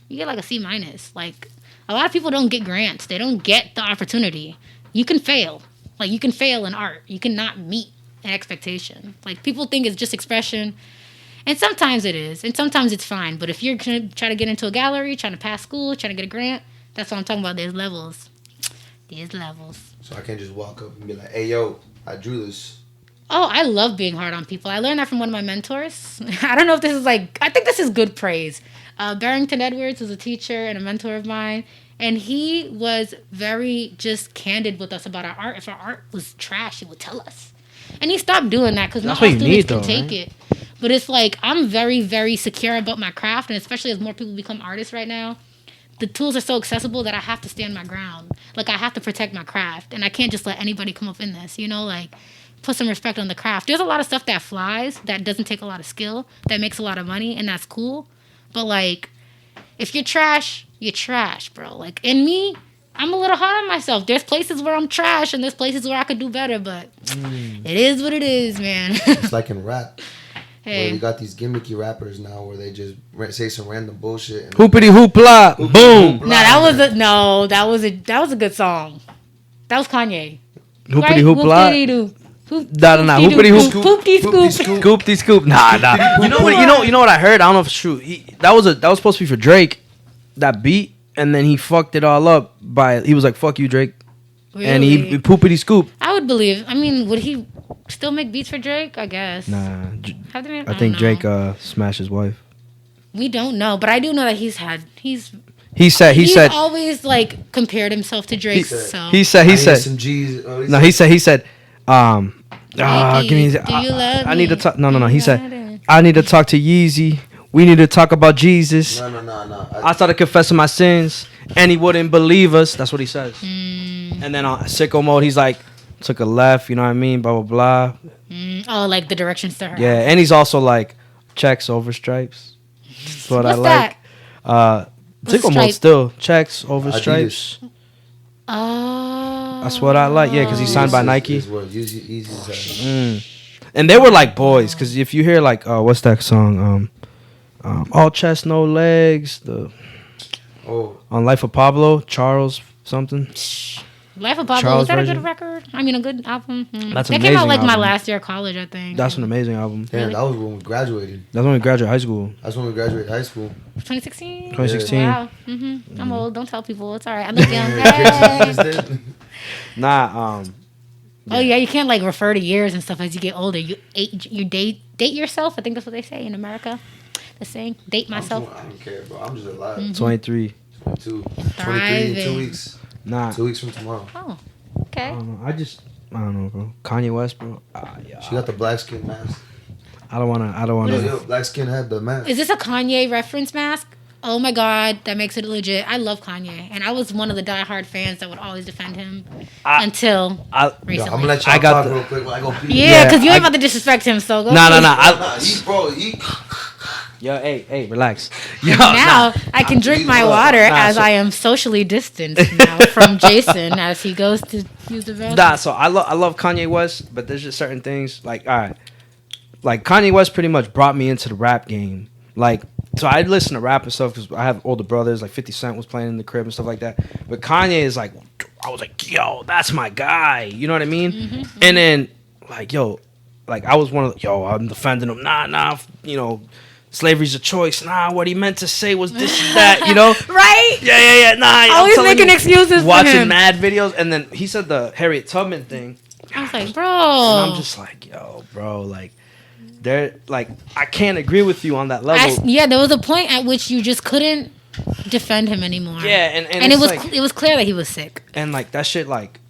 you get like a C minus. Like a lot of people don't get grants. They don't get the opportunity. You can fail. Like you can fail in art. You cannot meet an expectation. Like people think it's just expression. And sometimes it is. And sometimes it's fine. But if you're trying to get into a gallery, trying to pass school, trying to get a grant, that's what I'm talking about. There's levels. There's levels. So I can't just walk up and be like, hey, yo, I drew this. Oh, I love being hard on people. I learned that from one of my mentors. I don't know if this is like, I think this is good praise. Barrington Edwards was a teacher and a mentor of mine. And he was very just candid with us about our art. If our art was trash, he would tell us. And he stopped doing that because not all students can take it. But it's like, I'm very, very secure about my craft. And especially as more people become artists right now, the tools are so accessible that I have to stand my ground. Like, I have to protect my craft. And I can't just let anybody come up in this, you know? Like, put some respect on the craft. There's a lot of stuff that flies, that doesn't take a lot of skill, that makes a lot of money, and that's cool. But, like, if you're trash, bro. Like, in me, I'm a little hard on myself. There's places where I'm trash, and there's places where I could do better, but it is what it is, man. It's like in rap. Hey. Where you got these gimmicky rappers now where they just say some random bullshit. And Hoopity hoopla, boom. No, that was a good song. That was Kanye. Hoopity hoopla. Nah. Hoopity hoop. Poopty scoop. Scoopty scoop. Nah. You know what I heard? I don't know if it's true. That was supposed to be for Drake, that beat, and then he fucked it all up he was like, "Fuck you, Drake," Really? and he poopity scoop. I would believe. I mean, would he still make beats for Drake? I guess. Nah. I think Drake smashed his wife. We don't know, but I do know that he's He said always like compared himself to Drake. He said some G's. No, he said give me. I need to talk. No. He said, I need to talk to Yeezy. We need to talk about Jesus. No. I started confessing my sins, and he wouldn't believe us. That's what he says. And then on sicko mode, he's like, took a left. You know what I mean? Blah blah blah. Oh, like the directions to her. Yeah, and he's also like, checks over stripes. That's what What's I like. that? Sicko mode still checks over stripes. Oh. That's what I like. Yeah, because he's signed by Nike. Easy. And they were like boys, because if you hear like what's that song? All chest, no legs. On Life of Pablo, Charles something. Life of Pablo, Charles was that version? a good record? I mean, a good album. That's that an came out amazing like my album. last year of college, I think. That's an amazing album. Damn, that was when we graduated. That's when we graduated high school. That's when we graduated high school. 2016. 2016. Wow. I'm old. Don't tell people. It's all right. I look young. Hey. Nah. Oh yeah, you can't like refer to years and stuff as you get older. You date yourself. I think that's what they say in America. The saying, date myself. I don't care, bro. I'm just alive. 23. 22. 23 in 2 weeks. Nah. 2 weeks from tomorrow. Oh, okay. I don't know. I don't know, bro. Kanye West, bro. Yeah. She got the black skin mask. I don't wanna. Yo, black skin had the mask. Is this a Kanye reference mask? Oh my God, that makes it legit. I love Kanye, and I was one of the diehard fans that would always defend him until recently. Yo, I'm gonna let y'all talk real quick while I go pee. Yeah, because you ain't about to disrespect him, so go. Nah. He Yo, hey, relax. Yo, now I can drink my water as I am socially distanced now from Jason as he goes to use the bathroom. Nah, so I love Kanye West, but there's just certain things like, all right, like Kanye West pretty much brought me into the rap game. Like, so I listen to rap and stuff because I have older brothers, like 50 Cent was playing in the crib and stuff like that. But Kanye is like, I was like, yo, that's my guy. You know what I mean? And then, like, yo, like I was one of the, I'm defending him. Nah, you know, slavery's a choice. Nah, what he meant to say was this and that, you know? Right? Yeah. Nah, always making excuses for watching him. mad videos. And then he said the Harriet Tubman thing. I was like, bro. And I'm just like, yo, bro, like, they're like, I can't agree with you on that level. There was a point at which you just couldn't defend him anymore. Yeah, and it was like, it was clear that he was sick. And like that shit like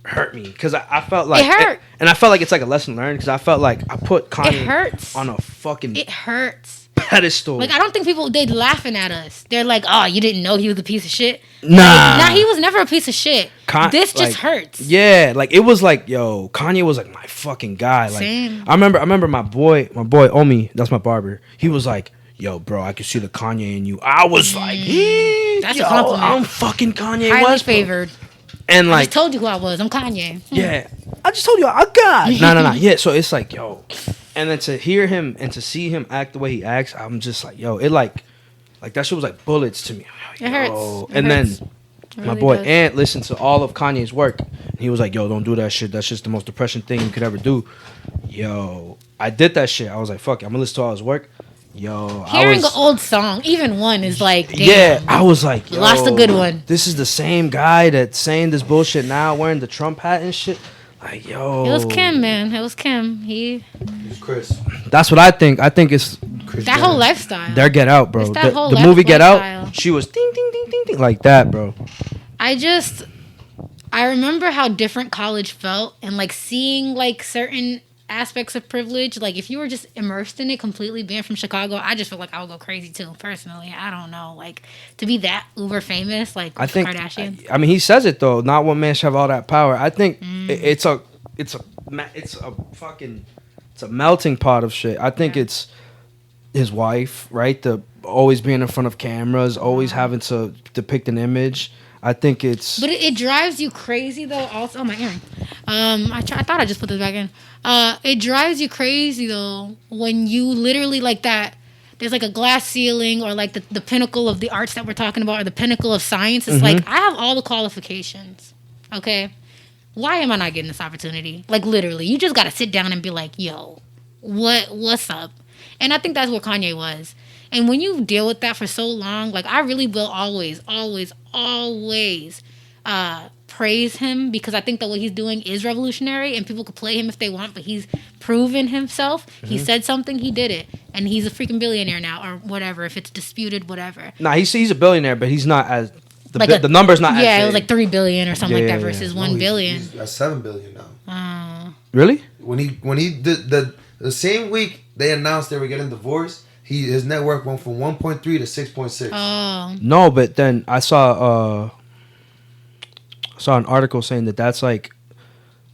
hurt me because I felt like it hurt, and I felt like it's like a lesson learned because I felt like I put Kanye it hurts on a fucking it hurts. pedestal. Like I don't think people they laughing at us. They're like, "Oh, you didn't know he was a piece of shit." Nah, Nah, he was never a piece of shit. This just like, hurts. Yeah, like it was like, yo, Kanye was like my fucking guy. Like Same. I remember my boy Omi, that's my barber. He was like, yo, bro, I could see the Kanye in you. I was like, That's yo, a compliment. I'm fucking Kanye Highly West, bro. favored. And I like, just told you who I was. I'm Kanye. yeah, I just told you I got. No. Yeah, so it's like, yo, and then to hear him and to see him act the way he acts, I'm just like, yo, it like that shit was like bullets to me. It hurts. It And hurts. then It my really boy does. Ant listened to all of Kanye's work, and he was like, yo, don't do that shit. That's just the most depressing thing you could ever do. Yo, I did that shit. I was like, fuck it, I'm gonna listen to all his work. Yo, Hearing an old song, even one, is like, damn. yeah, I was like, yo, Lost a good one. This is the same guy that's saying this bullshit now, wearing the Trump hat and shit. Like, yo, It was Kim, man. It was Kim. It's Chris. That's what I think. I think it's Chris That Jenner. whole lifestyle. their Get Out, bro. It's that whole The movie Get lifestyle. Out, she was ding ding ding ding ding like that, bro. I remember how different college felt and like seeing like certain aspects of privilege. Like if you were just immersed in it completely, being from Chicago, I just feel like I would go crazy too. Personally, I don't know, like to be that uber famous, like I with think. Kardashians. I mean, he says it though. Not one man should have all that power. I think it's a melting pot of shit. I think it's his wife, right? The always being in front of cameras, always having to depict an image. I think it's. But it drives you crazy though. Also, oh my earring. I thought I just put this back in. It drives you crazy though when you literally like that. There's like a glass ceiling or like the pinnacle of the arts that we're talking about or the pinnacle of science. It's like I have all the qualifications. Okay, why am I not getting this opportunity? Like literally, you just gotta sit down and be like, yo, what's up? And I think that's where Kanye was. And when you deal with that for so long, like I really will always praise him because I think that what he's doing is revolutionary and people could play him if they want, but he's proven himself. He said something, he did it. And he's a freaking billionaire now or whatever, if it's disputed, whatever. Nah, he's a billionaire, but he's not as Like the number's not. Yeah, as it was big. like 3 billion or something like that Yeah. versus No, 1 billion. He's at 7 billion now. Really? When he did the same week they announced they were getting divorced, his net worth went from 1.3 to 6.6. Oh. No, but then I saw an article saying that that's like,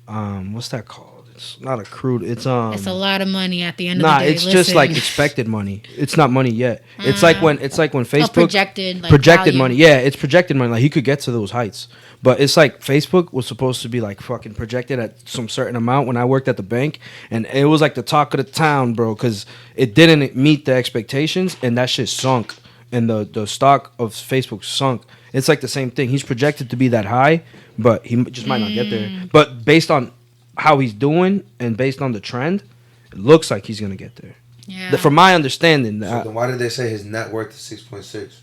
what's that called? It's not accrued. It's It's a lot of money at the end Nah, of the day. it's just like expected money. It's not money yet. It's like when Facebook projected, like, projected value. money. Yeah, it's projected money. Like he could get to those heights, but it's like Facebook was supposed to be like fucking projected at some certain amount when I worked at the bank, and it was like the talk of the town, bro, because it didn't meet the expectations, and that shit sunk, and the stock of Facebook sunk. It's like the same thing. He's projected to be that high, but he just might not get there. But based on how he's doing and based on the trend, it looks like he's gonna get there. Yeah. From my understanding, So then why did they say his net worth is 6.6?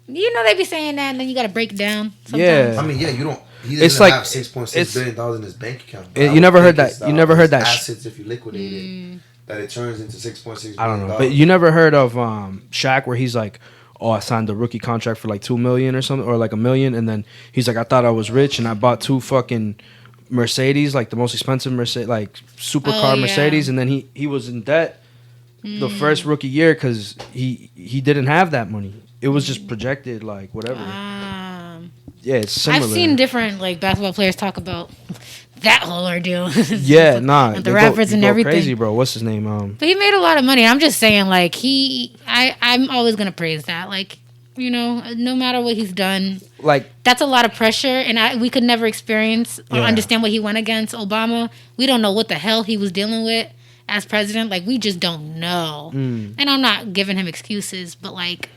You know they be saying that, and then you got to break it down. Sometimes. Yeah. I mean, yeah, you don't. He It's doesn't like- have $6.6 it's- billion dollars in his bank account. You I would never heard think it's that- you never heard that sh- assets if you liquidate it, that it turns into $6.6 I billion. don't know, but you never heard of Shaq where he's like, "Oh, I signed a rookie contract for like 2 million or something, or like $1 million," and then he's like, "I thought I was rich and I bought 2 fucking Mercedes, like the most expensive Mercedes, like supercar yeah. Mercedes," and then he was in debt the first rookie year because he didn't have that money. It was just projected, like whatever. Yeah, it's similar. I've seen different like basketball players talk about that whole ordeal. Yeah, nah, and they the rappers and go everything. crazy, bro. What's his name? But he made a lot of money. I'm just saying, like I'm always gonna praise that. Like, you know, no matter what he's done, like that's a lot of pressure, and we could never experience or Yeah. understand what he went against Obama. We don't know what the hell he was dealing with as president. Like, we just don't know. And I'm not giving him excuses, but like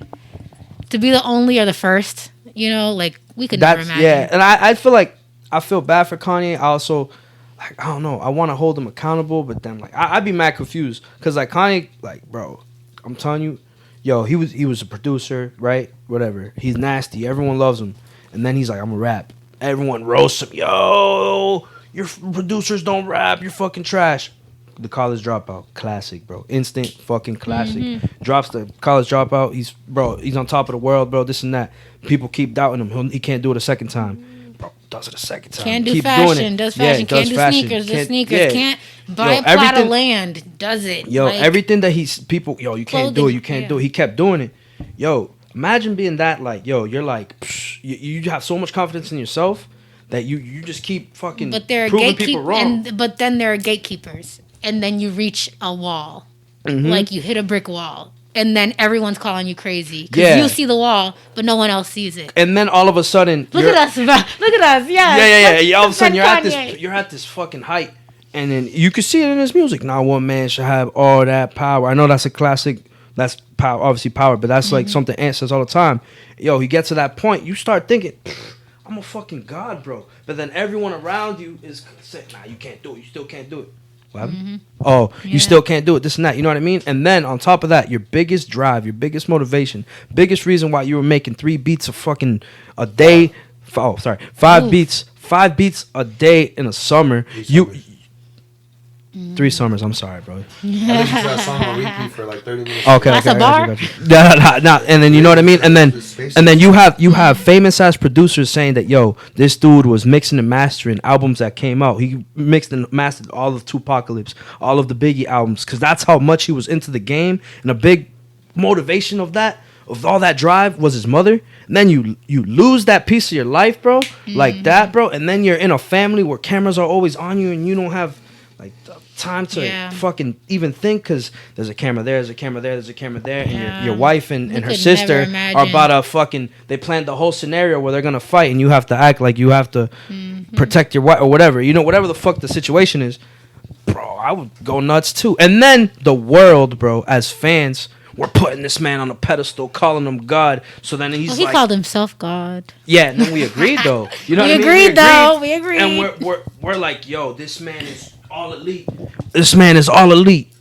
to be the only or the first, you know, like we could never imagine. Yeah, and I feel like I feel bad for Kanye. I also like I don't know. I want to hold him accountable, but then like I'd be mad confused because like Kanye, like bro, I'm telling you, yo, he was a producer, right? Whatever. He's nasty. Everyone loves him, and then he's like, I'm a rap. Everyone roasts him. Yo, your producers don't rap. You're fucking trash. The College Dropout, classic, bro. Instant fucking classic. Drops the College Dropout. He's on top of the world, bro. This and that. People keep doubting him. He can't do it a second time. Bro, does it a second time. Can't do Keep fashion, doing it. does fashion. Can't do fashion. sneakers, does Can't- sneakers. yeah. Can't buy Yo, a plot of everything- land, does it. Yo, Like, everything that he's people. Yo, you can't do it. Clothing, You can't yeah. do it. He kept doing it. Yo, imagine being that. Like, yo, you're like, you have so much confidence in yourself that you just keep fucking but they're proving people wrong. but then there are gatekeepers, and then you reach a wall, Mm-hmm. like you hit a brick wall, and then everyone's calling you crazy because Yeah. you see the wall, but no one else sees it. And then all of a sudden, Look you're- at us, look at us, yeah, Yeah. All of a sudden, you're at Kanye. this, you're at this fucking height, and then you can see it in his music. Not one man should have all that power. I know that's a classic. That's power, obviously power, but that's like something Ant says all the time. Yo, he gets to that point, you start thinking, I'm a fucking god, bro. But then everyone around you is saying, nah, you can't do it. You still can't do it. What happened? Oh, Yeah. you still can't do it. This and that. You know what I mean? And then on top of that, your biggest drive, your biggest motivation, biggest reason why you were making 3 beats a fucking a day. Oh, sorry, 5 Ooh. beats. 5 beats a day in a summer. 3 summers. I'm sorry, bro. I listened to that song on repeat for like 30 minutes. Okay, That's okay, a bar? got you. Nah, and then you know what I mean, and then you have famous ass producers saying that yo, this dude was mixing and mastering albums that came out. He mixed and mastered all of Tupacalypse, all of the Biggie albums, because that's how much he was into the game. And a big motivation of all that drive was his mother. And then you lose that piece of your life, bro, like that, bro. And then you're in a family where cameras are always on you, and you don't have like time to Yeah. fucking even think, because there's a camera there, there's a camera there, there's a camera there, and Yeah. your wife and We her could sister never are imagine. about to fucking, they planned the whole scenario where they're gonna fight, and you have to act like you have to protect your wife or whatever, you know, whatever the fuck the situation is. Bro, I would go nuts too. And then the world, bro, as fans, we're putting this man on a pedestal, calling him God. So then he's Well, he like, called himself God. yeah, and then we agreed though. You know We what I mean? agreed, though. We agreed. And we're like, yo, this man is all elite. This man is all elite.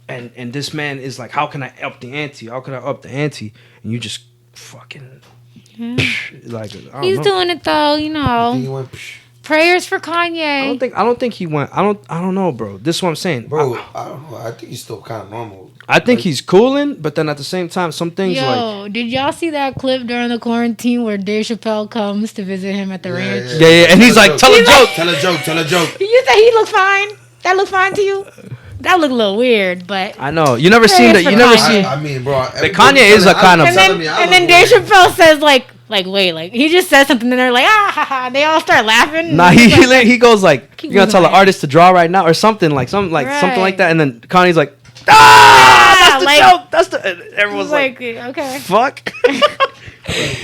And this man is like, how can I up the ante? How can I up the ante? And you just fucking like, I don't He's know. doing it though, you know. He went, psh. Prayers for Kanye. I don't think he went. I don't know, bro. This is what I'm saying, Bro, I don't know. I think he's still kind of normal. I think he's cooling, but then at the same time, some things Yo, like did y'all see that clip during the quarantine where Dave Chappelle comes to visit him at the ranch? yeah, and he's like, tell a joke. Tell a joke. Tell a joke. You said he looked fine. That looked fine to you? That looked a little weird, but. I know you never Prayers seen that. for You never Kanye. seen. I mean, bro. Kanye is a kind of- And then Dave Chappelle says like wait, like he just says something and they're like ha, they all start laughing. Nah, he goes like, Keep you gonna tell moving the on. artist to draw right now or something like something like Right. that, and then Kanye's like, that's the like- joke. That's the. And everyone's like, okay. fuck.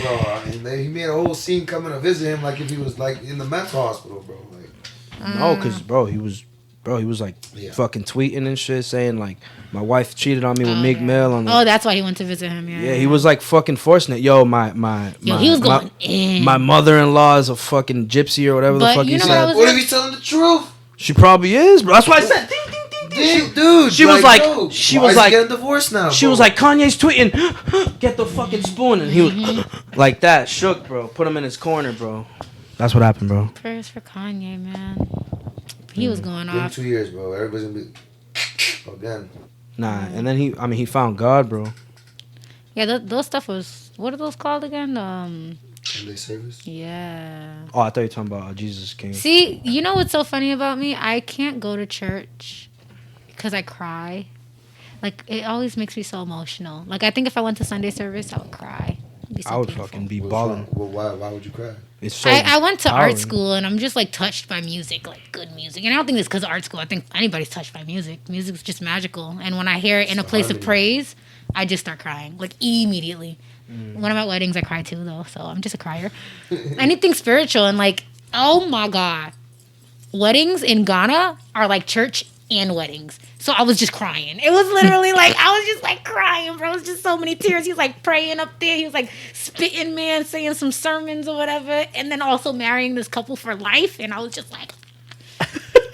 Bro, and he made a whole scene coming to visit him like if he was like in the mental hospital, bro. Like, No, because bro, he was like Yeah. fucking tweeting and shit, saying like my wife cheated on me with Meek yeah. Mill. On Oh, that's why he went to visit him. yeah, he was like fucking forcing it. Yo, He was going in. my mother-in-law is a fucking gypsy or whatever But the fuck you he know said. what I was- what if he's telling the truth? She probably is, bro. That's why I said. Ding, ding, ding, ding. Dude, she was like- yo, she why was is he like- getting divorced now. She bro? was like, Kanye's tweeting, get the fucking spoon, and he was like that, shook, bro. Put him in his corner, bro. That's what happened, bro. Prayers for Kanye, man. He was going Give him off. 2 years, bro. Everybody's gonna be again. Nah, and then he found God, bro. Yeah, those stuff was, what are those called again? Sunday service. Yeah. Oh, I thought you were talking about Jesus King. See, you know what's so funny about me? I can't go to church because I cry. Like, it always makes me so emotional. Like, I think if I went to Sunday service, I would cry. It'd be so I would beautiful. fucking be What's balling. wrong? Well, why would you cry? It's so. I went to empowering. art school and I'm just like touched by music, like good music. And I don't think it's because of art school. I think anybody's touched by music. Music's just magical. And when I hear it in a place of harmony. praise, I just start crying, like immediately. When I'm at weddings, I cry too, though. So I'm just a crier. Anything spiritual and like, oh my God. Weddings in Ghana are like church and weddings. So I was just crying. It was literally like, I was just like crying, bro. It was just so many tears. He was like praying up there. He was like spitting, man, saying some sermons or whatever. And then also marrying this couple for life. And I was just like,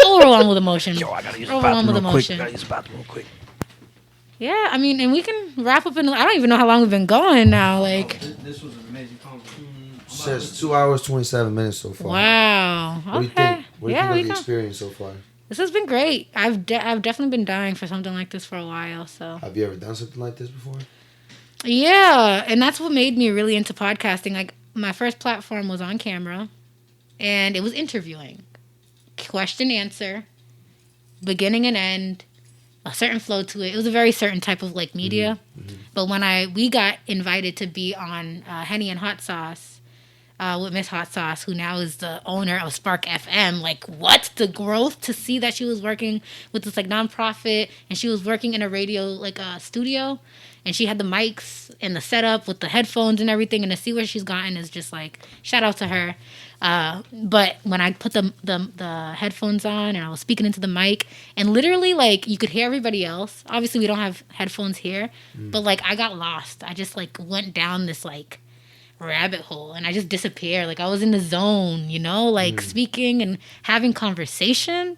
overwhelmed with emotion. Yo, I gotta use the Overwhelmed bathroom with real quick. emotion. Gotta use the bathroom real quick. Yeah, I mean, and we can wrap up in, I don't even know how long we've been going now. Like, This was an amazing conversation. Says 2 hours 27 minutes so far. wow. What do you Okay. think? What do you Yeah, think we of the can. experience so far? This has been great. I've definitely been dying for something like this for a while. So Have you ever done something like this before? yeah, and that's what made me really into podcasting. Like my first platform was on camera, and it was interviewing, question answer, beginning and end, a certain flow to it. It was a very certain type of like media. But when we got invited to be on Henny and Hot Sauce with Miss Hot Sauce, who now is the owner of Spark FM. Like, what? The growth to see that she was working with this like nonprofit, and she was working in a radio like studio, and she had the mics and the setup with the headphones and everything, and to see where she's gotten is just like, shout out to her. But when I put the headphones on and I was speaking into the mic, and literally like you could hear everybody else. Obviously we don't have headphones here, but like I got lost. I just like went down this like rabbit hole and I just disappeared. Like I was in the zone, you know, like speaking and having conversation.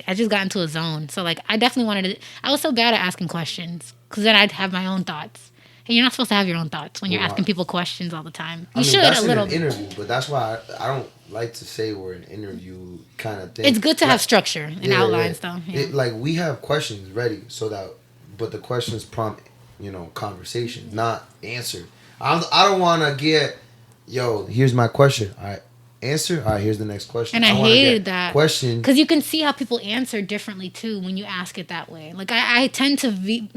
I just got into a zone. So like I definitely wanted to. I was so bad at asking questions because then I'd have my own thoughts. And you're not supposed to have your own thoughts when you're asking people questions all the time. You should that's a little in an interview, but that's why I don't like to say we're an interview kind of thing. It's good to have structure and outlines, though. Yeah. Like we have questions ready, but the questions prompt, conversation, not answer. I don't want to get, here's my question. All right, answer. All right, here's the next question. And I hated that question because you can see how people answer differently too when you ask it that way. Like I tend to be,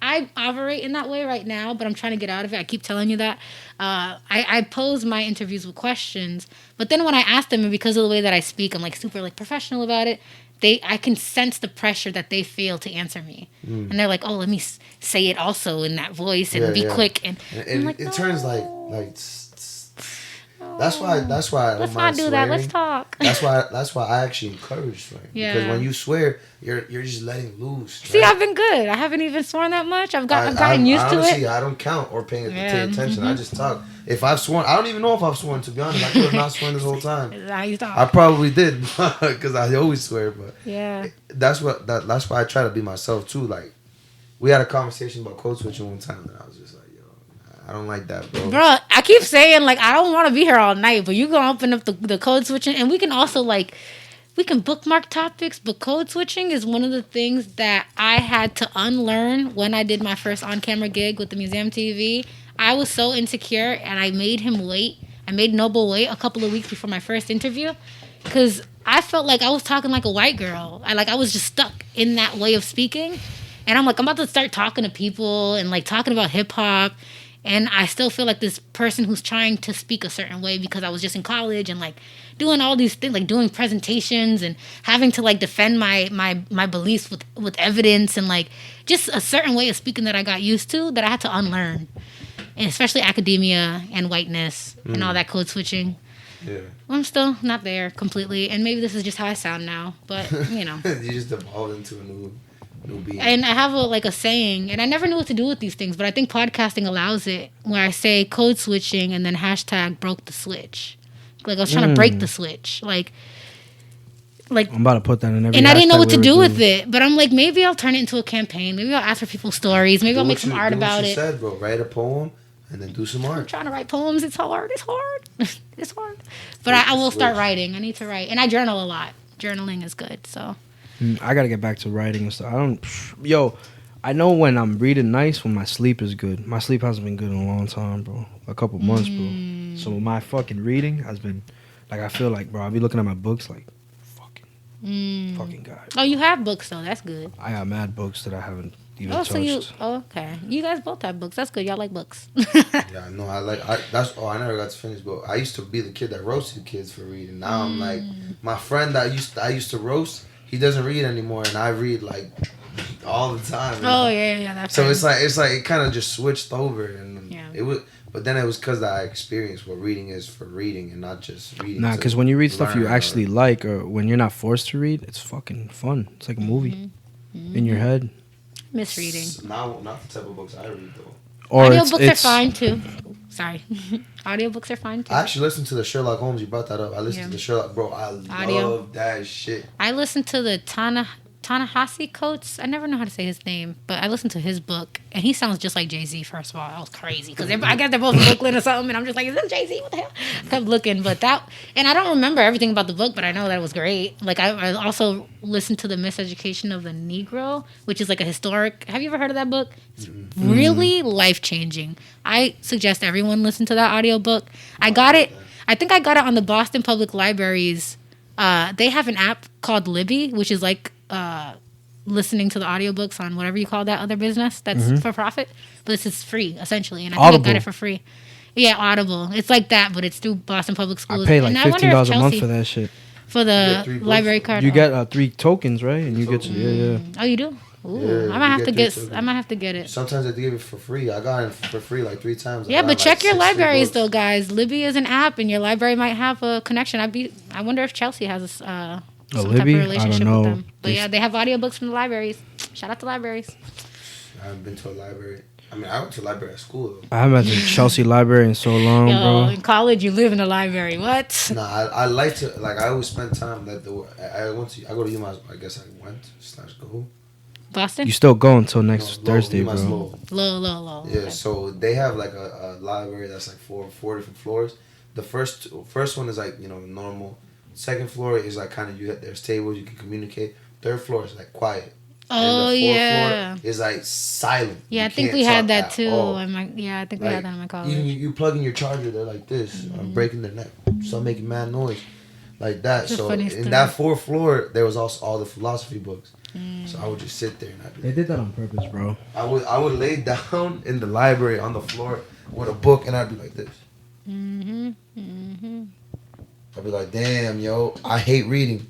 I operate in that way right now, but I'm trying to get out of it. I keep telling you that. I pose my interviews with questions, but then when I ask them, and because of the way that I speak, I'm like super like professional about it. I can sense the pressure that they feel to answer me, and they're like, "Oh, let me say it also in that voice and be quick." And I'm like, it turns like. That's why I don't let's mind not do swearing. that. Let's talk. That's why I actually encourage swearing. Yeah. Because when you swear, you're just letting loose. See, right? I've been good. I haven't even sworn that much. I've gotten used to it. I don't count or pay attention. I just talk. If I've sworn, I don't even know if I've sworn. To be honest, I could have not sworn this whole time. I probably did because I always swear. But yeah, that's why I try to be myself too. Like we had a conversation about code switching one time, and I was just like, I don't like that, bro. Bro, I keep saying, like, I don't want to be here all night, but you gonna open up the code switching, and we can also, like, we can bookmark topics, but code switching is one of the things that I had to unlearn when I did my first on-camera gig with the Museum TV. I was so insecure, and I made him wait. I made Noble wait a couple of weeks before my first interview, because I felt like I was talking like a white girl. I was just stuck in that way of speaking, and I'm like, I'm about to start talking to people and, like, talking about hip-hop. And I still feel like this person who's trying to speak a certain way because I was just in college and like doing all these things, like doing presentations and having to like defend my beliefs with evidence and like just a certain way of speaking that I got used to that I had to unlearn. And especially academia and whiteness and all that code switching. Yeah. I'm still not there completely. And maybe this is just how I sound now. But, You just evolved into a new being. And I have a saying, and I never knew what to do with these things, but I think podcasting allows it, where I say code switching and then hashtag broke the switch. Like I was trying to break the switch. Like I'm about to put that in every. And I didn't know what to do with it, but I'm like, maybe I'll turn it into a campaign. Maybe I'll ask for people's stories. Maybe I'll make some art about it. You said, bro, write a poem and then do some art. I'm trying to write poems. It's hard. It's hard. But I will start writing. I need to write, and I journal a lot. Journaling is good. So. I gotta get back to writing and stuff. I know when I'm reading nice when my sleep is good. My sleep hasn't been good in a long time, bro. A couple months, bro. So my fucking reading has been, like, I feel like, bro, I'll be looking at my books like, fucking God. Oh, you have books though. That's good. I have mad books that I haven't even touched. Okay. You guys both have books. That's good. Y'all like books. Yeah, no, I never got to finish, but I used to be the kid that roasted kids for reading. Now I'm like, my friend that I used to roast, he doesn't read anymore, and I read like all the time. Oh yeah. That's so it's like it kind of just switched over, and yeah. it was. But then it was because I experienced what reading is for reading and not just reading. Nah, because when you read stuff you actually like, or when you're not forced to read, it's fucking fun. It's like a movie in your head. Miss reading. Not the type of books I read though. Or audiobooks are fine too. Sorry. Audiobooks are fine too. I actually listened to the Sherlock Holmes. You brought that up. I listened to the Sherlock. Bro, I love that shit. I listened to the Ta-Nehisi Coates. I never know how to say his name, but I listened to his book, and he sounds just like Jay-Z, first of all. That was crazy, because I guess they're both in Brooklyn or something, and I'm just like, is this Jay-Z? What the hell? I kept looking, but and I don't remember everything about the book, but I know that it was great. Like, I also listened to The Miseducation of the Negro, which is like a historic... Have you ever heard of that book? It's really life-changing. I suggest everyone listen to that audiobook. I got it I think I got it on the Boston Public Library's. They have an app called Libby, which is like listening to the audiobooks on whatever you call that other business that's for profit. But this is free, essentially. And I think I got it for free. Yeah, Audible. It's like that, but it's through Boston Public Schools. I pay like and $15 a month for that shit. For the library card. You get 3 tokens, right? And you get to, yeah. Oh, you do? Ooh, Yeah, I might have to get it. Sometimes they give it for free. I got it for free like 3 times. Yeah, but check your libraries though, guys. Libby is an app, and your library might have a connection. I wonder if Chelsea has some type of relationship with them. But yeah, they have audiobooks from the libraries. Shout out to libraries. I haven't been to a library. I mean, I went to a library at school though. I haven't been to Chelsea Library in so long, bro. In college, you live in a library. What? Nah, I like to I always spend time I go to UMass. I guess I went / go. Boston? You still go until next Thursday, bro. Low. Yeah, Okay. so they have like a library that's like four different floors. The first one is like, normal. Second floor is like kind of there's tables, you can communicate. Third floor is like quiet. Oh, and the yeah. Floor is like silent. Yeah, I You think can't we had talk that at too. all. I think we had that in my college. Even you plug in your charger, they're like this. I'm breaking their neck. Start making mad noise. Like that. It's a So funny in story. that fourth floor, there was also all the philosophy books. So I would just sit there and They did that on purpose, bro. I would lay down in the library on the floor with a book and I'd be like this. I'd be like, damn, yo, I hate reading.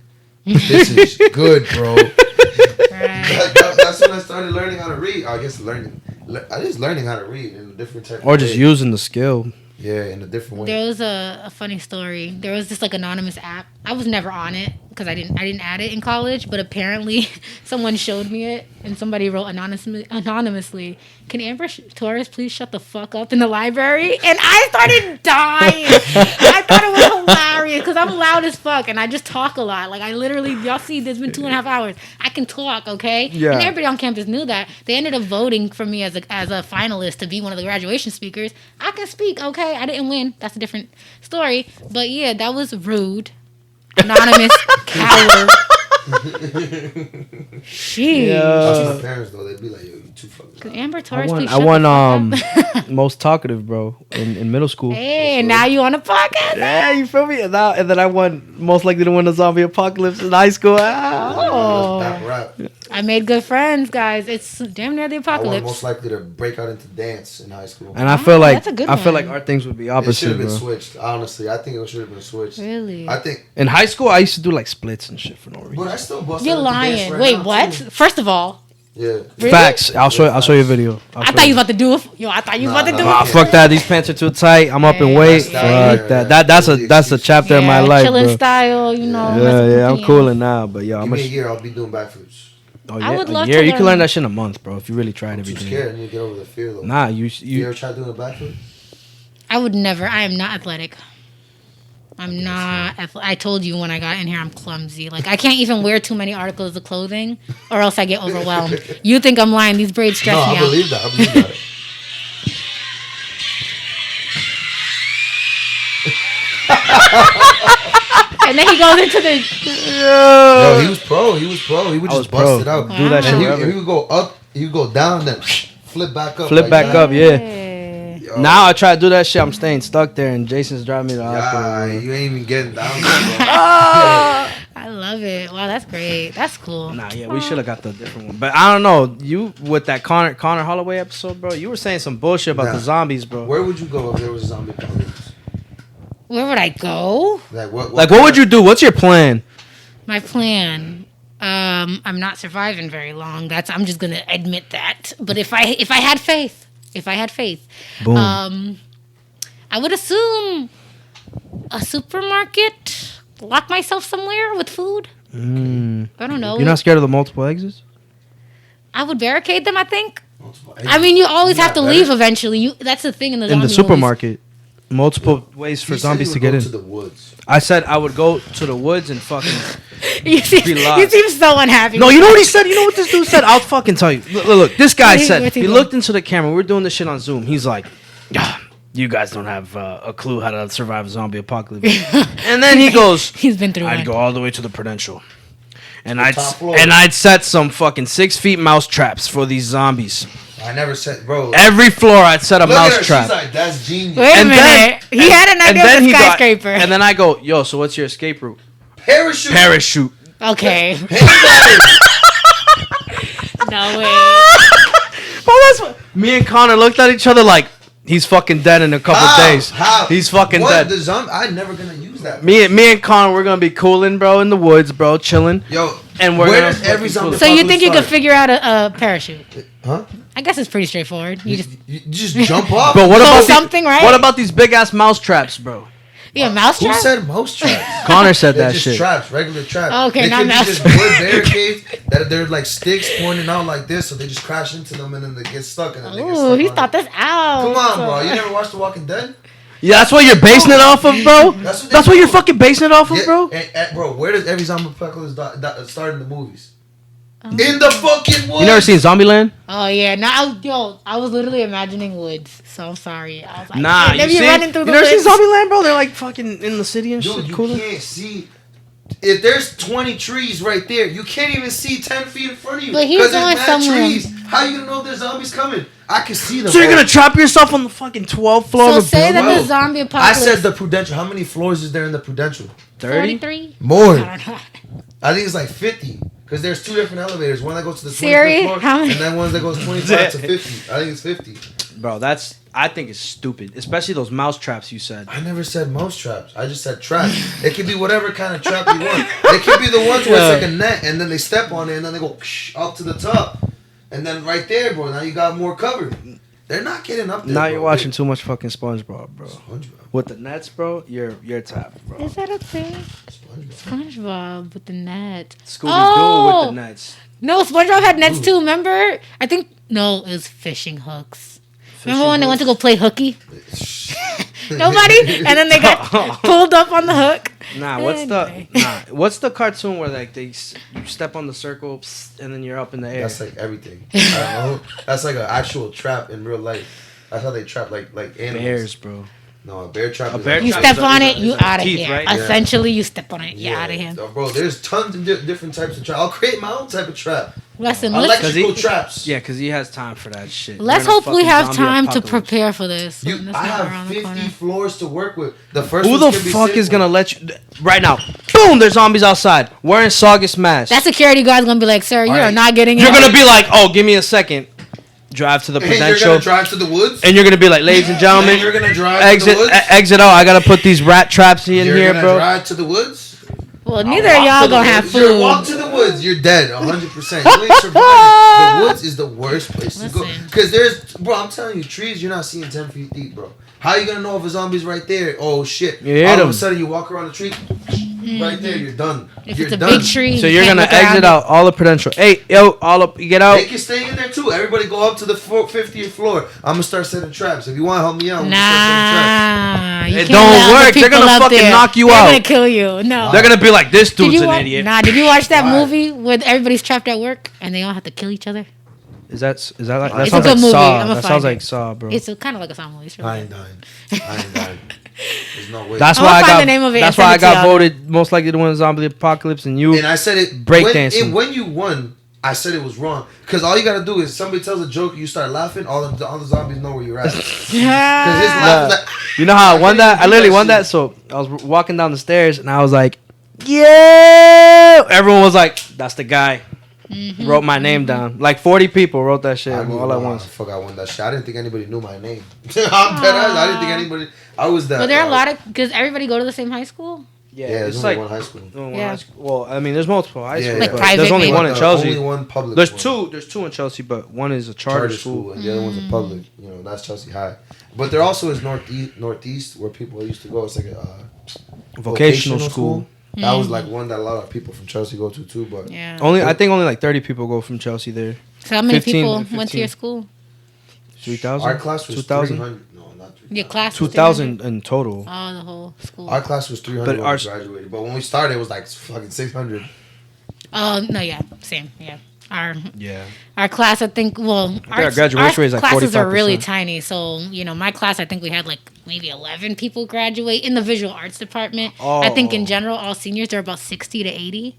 This is good, bro. Right. That's when I started learning how to read. I just learning how to read in a different type of Or just way. using the skill. Yeah, in a different way. There was a funny story. There was this like anonymous app. I was never on it because I didn't add it in college. But apparently, someone showed me it, and somebody wrote anonymously, "Can Amber Torres please shut the fuck up in the library?" And I started dying. I thought it was hilarious because I'm loud as fuck and I just talk a lot. Like I literally, y'all see, there's been 2.5 hours. I can talk, okay? Yeah. And everybody on campus knew that. They ended up voting for me as a finalist to be one of the graduation speakers. I can speak, okay? I didn't win. That's a different story. But yeah, that was rude. Anonymous coward. Sheesh. Talk to my parents though, they'd be like, yo, you too fucking Could loud. Amber Torres please I shut won the fuck up? most talkative, bro, in middle school. Hey, now you on a podcast? Yeah, you feel me? And then I won most likely to win the zombie apocalypse in high school. Oh. That rap. I made good friends, guys. It's damn near the I was apocalypse. most likely to break out into dance in high school. And I feel like that's a good I feel one. like our things would be It should opposite, have been bro. switched. Honestly, I think it should have been switched. Really? I think, In high school, I used to do like splits and shit for no reason. but I still bust You're out into dance lying. right Wait, now, what? too. First of all, Yeah. really? Facts. I'll show you a video. I thought you was about to do it. Yo, I thought you was about to do Nah, it. fuck that. These pants are too tight. I'm up in Yeah, weight. yeah, Fuck that. That's a chapter in my life, chilling bro. style, you know. Yeah, I'm cooling now, but yo, Give I'm me a year, I'll be doing backflips. I would love a year. to You can learn. learn that shit in a month, bro. If you really tried I'm too everything. scared. I need to get over the fear though. Nah, You you. ever try doing a backflip? I would never. I am not athletic. I'm not. I told you when I got in here, I'm clumsy. Like I can't even wear too many articles of clothing, or else I get overwhelmed. You think I'm lying? These braids stress No, me I out. believe that. I believe that. And then he goes into the. Yo, he was pro. He would I was just bust pro. it out. Do that shit And wherever. he would go up, he would go down, then flip back up. Flip like back that. up, yeah. Hey. Yo, Now I try to do that shit. I'm staying stuck there, and Jason's driving me to the yeah, hospital. you ain't even getting down there, bro. I love it. Wow, that's great. That's cool. Nah, yeah, we should have got the different one. But I don't know. You with that Connor Holloway episode, bro. You were saying some bullshit about Nah. the zombies, bro. Where would you go if there was a zombie apocalypse? Where would I go? Like what What would you do? What's your plan? My plan. I'm not surviving very long. I'm just gonna admit that. But if I had faith, Boom. I would assume a supermarket. Lock myself somewhere with food. I don't know. You're not scared of the multiple exits? I would barricade them. I think. I mean, you always have to leave eventually. That's the thing in the In zombie the movies. supermarket. Multiple ways for He said zombies he to would get go in. to the woods. I said I would go to the woods and fucking. You seem so unhappy. No, you know what he said? You know what this dude said? I'll fucking tell you. Look. This guy said, what's he he doing? looked into the camera. We're doing this shit on Zoom. He's like, "Ah, you guys don't have a clue how to survive a zombie apocalypse. And then he goes, He's been through I'd one. go all the way to the Prudential. And top floor. I'd set some fucking 6 feet mouse traps for these zombies. I never said, bro. Every floor I'd set a Look at her. mousetrap. She's like, that's genius. Wait a And minute. He had an idea of a skyscraper. And then I go, yo, so what's your escape route? Parachute. Parachute. Okay. Hang No way. Well, that's what... Me and Connor looked at each other like, he's fucking dead in a couple days. How? He's fucking what? dead. The zombie? I'm never gonna use that. Me and Connor, we're gonna be cooling, bro, in the woods, bro, chilling. Yo, And we're where gonna does every zombie? So you think you could start? figure out a parachute? Huh? I guess it's pretty straightforward. You just You just jump off. But what So about something, right? What about these big ass mouse traps, bro? yeah, mouse Who trap. said mouse traps? Connor said They're that just shit. traps, regular traps. Oh, okay, they not could be mouse just traps. wood barricades that they're like sticks pointing out like this, so they just crash into them and then they get stuck. And then they get Ooh, stuck he on thought it. this out. Come on, bro. You never watched The Walking Dead? Yeah, that's what you're basing it off of, bro. That's what they That's what do. you're fucking basing it off of, Yeah, bro. and, bro, where does every zombie apocalypse start in the movies? In the fucking woods. You never seen Zombieland? Oh yeah, no, I was literally imagining woods. So I'm sorry. I was like, Nah, maybe you you're running see? through You the never seen woods. Zombieland, bro? They're like fucking in the city and Dude, shit. you Cooler. can't see. If there's 20 trees right there, you can't even see 10 feet in front of you. But he's 'cause there's going mad somewhere. trees. How you gonna know there's zombies coming? I can see them. So you're all. gonna trap yourself on the fucking 12th floor So of a say that building? the zombie I apocalypse. said the Prudential. How many floors is there in the Prudential? 30? 43. More. I don't know. I think it's like 50. Because there's two different elevators. One that goes to the 25th Siri, floor, how many- and then one that goes 25 to 50. I think it's 50. Bro, I think it's stupid. Especially those mouse traps you said. I never said mouse traps. I just said traps. It could be whatever kind of trap you want. It could be the ones where it's like a net, and then they step on it, and then they go up to the top. And then right there, bro, now you got more covered. They're not getting up there. Now bro. you're watching too much fucking SpongeBob, bro. SpongeBob. With the nets, bro, you're tapped, bro. Is that a thing? SpongeBob. SpongeBob with the net. Scooby Doo Oh! with the nets. No, SpongeBob had nets too. Remember? I think no, it was fishing hooks. Remember when they went to go play hooky? Nobody, and then they got pulled up on the hook. Nah, what's the cartoon where like you step on the circle psst, and then you're up in the air? That's like everything. I don't know. That's like an actual trap in real life. That's how they trap like animals. bears, bro. No, a bear trap. A is bear like- You trap step is on a- it, you is a out of teeth, here. right? Yeah. Essentially, you step on it, you out of here. Bro, there's tons of different types of trap. I'll create my own type of trap. Listen, let's Electrical traps. Yeah, because he has time for that shit. let's We're in a hope we fucking have zombie time to apocalypse. prepare for this. You, when it's I not have around the 50 corner. floors to work with. The first Who one's the gonna be fuck is simple. gonna let you right now? Boom! There's zombies outside wearing Saugus masks. That security guard's gonna be like, "Sir, you are Alright. not getting You're in." gonna be like, oh, give me a second. Drive to the And you're Prudential, gonna drive to the woods. and you're gonna be like, ladies and gentlemen, And you're gonna drive exit, to the woods. exit out. I gotta put these rat traps in You're here, gonna bro. drive to the woods. Well, neither of y'all gonna have You walk food. to the woods, you're dead, 100%. You ain't surviving. The woods is the worst place to go. Listen. Because bro, I'm telling you, trees you're not seeing 10 feet deep, bro. How you gonna know if a zombie's right there? Oh shit! You hit All of him. a sudden you walk around the tree, right there, you're done. If you're it's a done. big tree, So you you're can't gonna look around exit it. out all the Prudential. Hey, yo, all up, you get out. They can stay in there too. Everybody go up to the 50th floor. I'm gonna start setting traps. If you want to help me out, I'm gonna start Nah, you It can't don't let other work. They're people gonna up fucking there. knock you They're out. gonna kill you. No. They're gonna be like, this Did dude's you an watch? idiot. Nah, did you watch that Why? movie where everybody's trapped at work and they all have to kill each other? Is that like that It's a sounds good like movie. Saw? I'ma That find sounds it. like Saw, bro. It's kind of like a Saw movie. It's really I ain't good. dying. I ain't dying. There's no way. That's I'ma why I find got. the name of it That's and why I send it to got y'all. voted most likely to win zombie apocalypse, and you. And I said it Breakdancing. when you won. I said it was wrong because all you gotta do is somebody tells a joke, you start laughing. All the zombies know where you're at. 'Cause his laugh, like, You know how I won that? I literally won that. So I was walking down the stairs and I was like, yeah. Everyone was like, that's the guy. Wrote my name down. Like 40 people wrote that shit I didn't all even at know how once. the fuck I won that shit. I didn't think anybody knew my name. I'm dead ass. I didn't think anybody. I was that. But there are a lot of because everybody go to the same high school. Yeah, Yeah, there's it's only like one high school. only one Yeah. high school. Well, I mean, there's multiple high Yeah, schools, like but private there's only maybe. one in Chelsea. Only one public. There's one. two. There's two in Chelsea, but one is a charter school. and the other one's a public. You know, that's Chelsea High. But there also is northeast where people used to go. It's like a Vocational school. That was like one that a lot of people from Chelsea go to too. But Yeah. I think only like 30 people go from Chelsea there. So how many 15, people went 15. to your school? 3,000. our class was 2,000. 300. No, not 3,000. Your class. was 2,000 in total. 300? Oh, the whole school. Our class was 300 But when ours- we graduated. But when we started, it was like fucking 600. Oh no, yeah, same, yeah. Yeah. Our class, I think. Well, our graduation rate is like classes are 45%. really tiny. So my class, I think we had like maybe 11 people graduate in the visual arts department. I think in Oh. general, all seniors there are about 60 to 80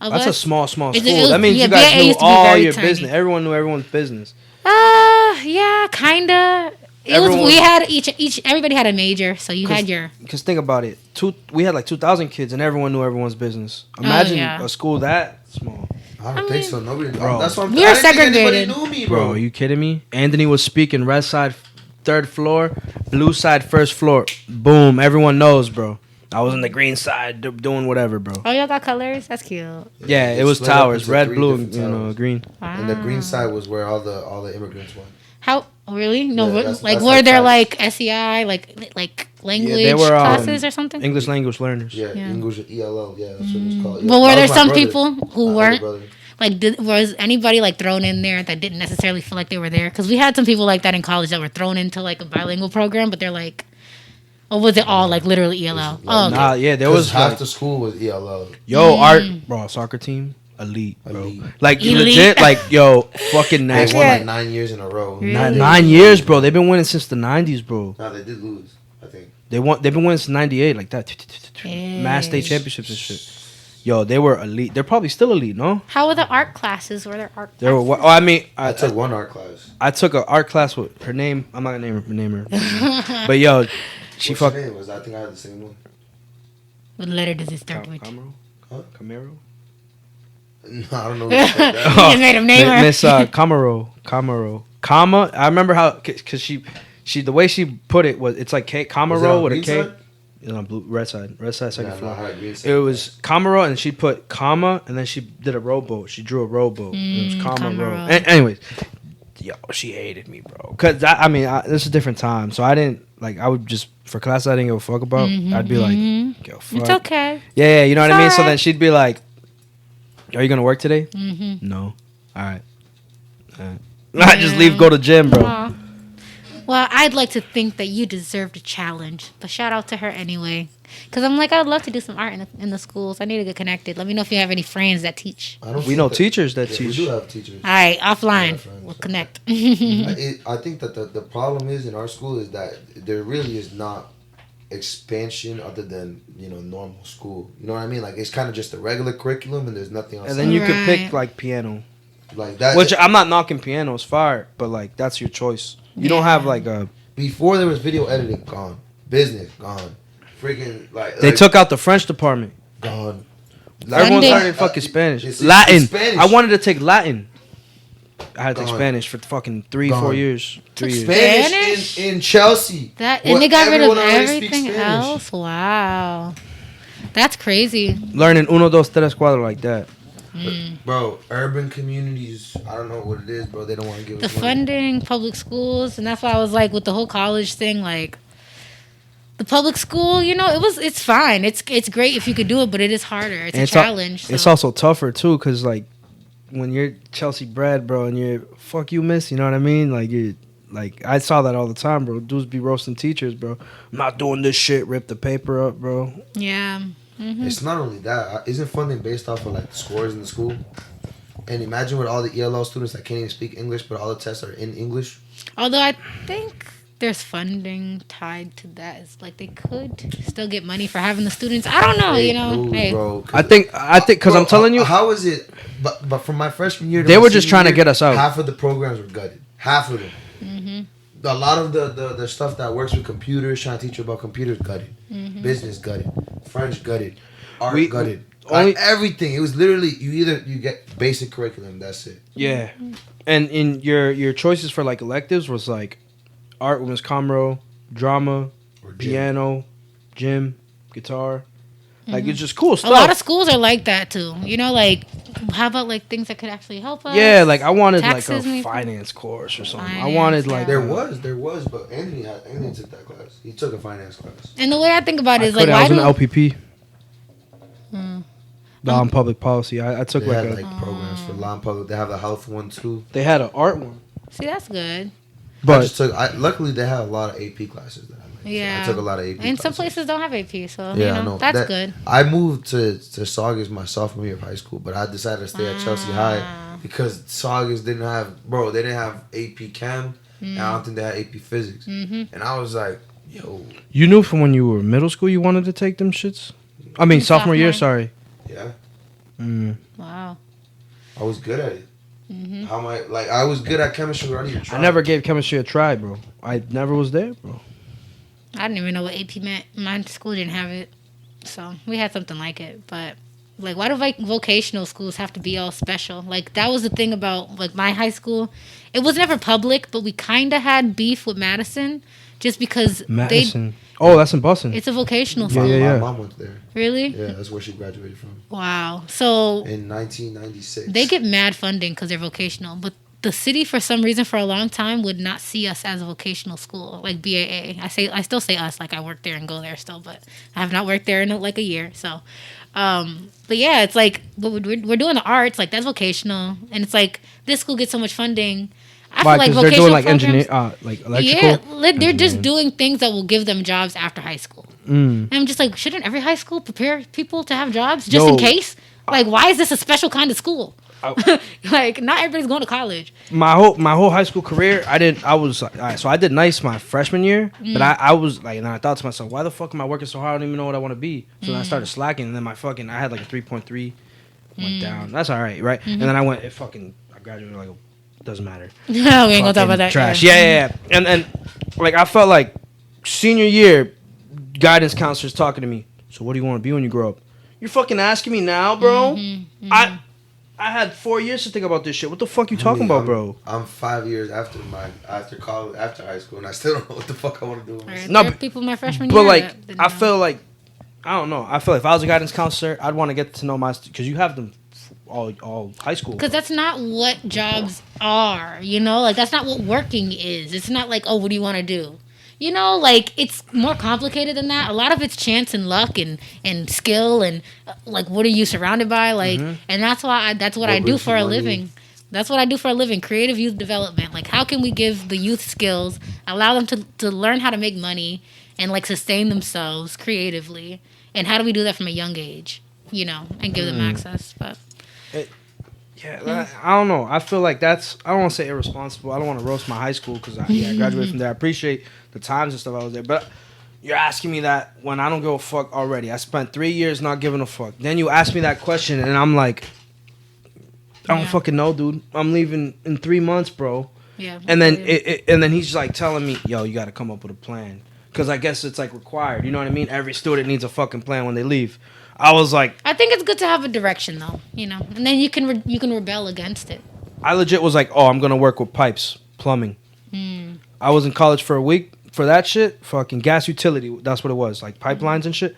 of That's us. a small school. It was- That means yeah, you guys BA knew used to be all very your tiny. business. Everyone knew everyone's business. Yeah, kinda. Everyone- We had everybody had a major, so you had your. Because think about it, we had like 2,000 kids, and everyone knew everyone's business. Imagine yeah. a school that small. I don't think so. Nobody. Bro. That's what I'm. We I were didn't think anybody segregated. knew me, Bro, bro. are you kidding me? Anthony was speaking red side, third floor, blue side, first floor. Boom, everyone knows, bro. I was on the green side doing whatever, bro. Oh, y'all got colors? That's cute. Yeah, it It's was split up towers, into red, 3 blue, and different towers. green. Wow. And the green side was where all the immigrants went. How really? No, Yeah, that's like were like there tribes. like SEI, like language they were, classes or something? English language learners. Yeah, Yeah. English ELL. Yeah, that's what it's called. Yeah, But were that there was my some brother. people who My older weren't brother. like? Was anybody like thrown in there that didn't necessarily feel like they were there? Because we had some people like that in college that were thrown into like a bilingual program, but they're like, or was it all like literally ELL? Oh, okay. Nah, yeah, there 'Cause was half like, the school was ELL. yo, our bro, soccer team, elite, bro. Elite. Like Elite. legit, like yo, fucking They nasty. won Yeah. like 9 years in a row. Really? 9 years, bro. They've been winning since the 90s, bro. No, they did lose. I think. They've been winning since '98, like that. Mass state championships and shit. Yo, they were elite. They're probably still elite, no? How were the art classes? Were there art? They were. Classes? Oh, I mean, I took one art class. I took an art class with her name. I'm not gonna name her. But yo, she What's her fucked. name? I think I had the same one. What letter does it start with? Camaro? Huh? Camaro? No, I don't know. What the fuck that You just made him name her. Miss Camaro. Comma. I remember how, cause she, the way she put it was, it's like Was it Camaro on with a green K. side? You know, red side, second Nah, floor. I had green side. It was Camaro, and she put comma, and then she did a rowboat. She drew a rowboat. It was Camaro. Camaro. Anyways, yo, she hated me, bro. Cause this is a different time, so I didn't like. I would just for class I didn't give a fuck about. I'd be like, yo, fuck. It's okay. Yeah, you know what It's I mean. So alright. then she'd be like, "Are you gonna work today?" Mm-hmm. No. All right. I just leave, go to gym, bro. Aw. Well, I'd like to think that you deserved a challenge, but shout out to her anyway. Because I'm like, I'd love to do some art in the schools. I need to get connected. Let me know if you have any friends that teach. I don't We think know that- teachers that Yeah, teach. We do have teachers. All right, offline. Yeah, friends. We'll connect. I think that the problem is in our school is that there really is not expansion other than normal school. You know what I mean? Like it's kind of just a regular curriculum and there's nothing else. And then you could pick Right. like piano, like that. which I'm not knocking piano's fire, but like that's your choice. You don't have like a. Before there was video editing, gone. Business, gone. Freaking like They took out the French department. gone. Everyone's Funding. learning fucking Spanish. It's Latin. Spanish. I wanted to take Latin. I had to take Gone. Spanish for fucking 3-4 Gone. years. 3 years. Spanish Spanish? in Chelsea. That where and they got rid of everyone already speaks everything Spanish. else. Wow, that's crazy. Learning uno, dos, tres, cuatro like that. Bro, urban communities, I don't know what it is, bro. They don't want to give The us money. funding, public schools, and that's why I was like, with the whole college thing, like the public school, it's fine. It's great if you could do it, but it is harder. It's And a it's al- challenge. It's so. also tougher too, cause like when you're Chelsea bred, bro, and you're fuck you, miss. You know what I mean? Like you, like I saw that all the time, bro. Dudes be roasting teachers, bro. I'm not doing this shit. Rip the paper up, bro. Yeah. Mm-hmm. It's not only that. Isn't funding based off of like the scores in the school? And imagine with all the ELL students that can't even speak English, but all the tests are in English. Although I think there's funding tied to that. It's like they could still get money for having the students. I don't know, Fake you know. news, Hey. bro, I think, cause Bro, I'm telling you, how is it? But from my freshman year, to They my were just senior trying to year, get us out. Half of the programs were gutted. Half of them. Mm-hmm. A lot of the stuff that works with computers, trying to teach you about computers, gutted. Mm-hmm. Business gutted. French gutted. Art We- gutted. only- Like, everything. It was literally you get basic curriculum. That's it. yeah. And in your choices for like electives was like art, women's comro, drama, Or gym. piano, gym, guitar. Like it's just cool A stuff. lot of schools are like that too. Like how about like things that could actually help us? Yeah, like I wanted like Taxes, a maybe? finance course or something. I Finance, wanted yeah. like There was, but Anthony took that class. He took a finance class. And the way I think about it I is like, couldn't. I why was in do LPP, Hmm. law and public policy. I took They like had a. like programs for law and public. They have a health one too. They had an art one, see that's good. but Luckily they have a lot of AP classes that I like. Yeah. I took a lot of AP. And some classes. places don't have AP, so Yeah, I know. that's good. I moved to Saugus my sophomore year of high school, but I decided to stay at Chelsea High because Saugus they didn't have AP Chem, and I don't think they had AP Physics. Mm-hmm. And I was like, yo, you knew from when you were middle school you wanted to take them shits. I mean sophomore year. Sophomore. Sorry. yeah, Mm. Wow. I was good at it. How am I like? I was good at chemistry. But I didn't even try. I never gave chemistry a try, bro. I never was there, bro. I didn't even know what AP meant. My school didn't have it, so we had something like it. But like, why do vocational schools have to be all special? Like, that was the thing about like my high school. It was never public, but we kind of had beef with Madison, just because Madison. Oh, that's in Boston. It's a vocational Yeah, school. yeah. My mom went there. Really? Yeah, that's where she graduated from. Wow. So in 1996, they get mad funding because they're vocational, but the city, for some reason, for a long time, would not see us as a vocational school, like BAA. I still say us, like I work there and go there still, but I have not worked there in like a year. So, but yeah, it's like we're doing the arts, like that's vocational, and it's like this school gets so much funding. I Why? feel like Because they're doing like programs- like electrical. Yeah, they're just doing things that will give them jobs after high school. Mm. And I'm just like, shouldn't every high school prepare people to have jobs just in case? Like, why is this a special kind of school? Like, not everybody's going to college. My whole high school career, I was like, all right, so I did nice my freshman year, but I was like, and I thought to myself, why the fuck am I working so hard? I don't even know what I want to be. So then I started slacking, and then I had like a 3.3, went down. That's all right, right? And then I graduated like, doesn't matter. No, we ain't gonna talk about that. Trash. Yeah. And like I felt like senior year, guidance counselors talking to me. So what do you want to be when you grow up? You're fucking asking me now, bro. I had 4 years to think about this shit. What the fuck you talking about, bro? I'm 5 years after college, after high school, and I still don't know what the fuck I want to do. Right, no, people my freshman year. But like, I feel like, I don't know. I feel like if I was a guidance counselor, I'd want to get to know because you have them all high school. Because that's not what jobs are, you know? Like, that's not what working is. It's not like, oh, what do you want to do? You know, like, it's more complicated than that. A lot of it's chance and luck and skill and, like, what are you surrounded by? Like, and that's why that's what I do for a living. That's what I do for a living, creative youth development. Like, how can we give the youth skills, allow them to learn how to make money and, like, sustain themselves creatively? And how do we do that from a young age, you know, and give them access? But... I don't know. I feel like I don't want to say irresponsible. I don't want to roast my high school because I graduated from there. I appreciate the times and stuff I was there. But you're asking me that when I don't give a fuck already. I spent 3 years not giving a fuck. Then you ask me that question and I'm like, I don't fucking know, dude. I'm leaving in 3 months, bro. Yeah. And then and then he's like telling me, yo, you got to come up with a plan. Because I guess it's like required. You know what I mean? Every student needs a fucking plan when they leave. I was like, I think it's good to have a direction, though, you know, and then you can rebel against it. I legit was like, oh, I'm gonna work with pipes, plumbing. I was in college for a week for that shit. Fucking gas utility, that's what it was, like pipelines and shit.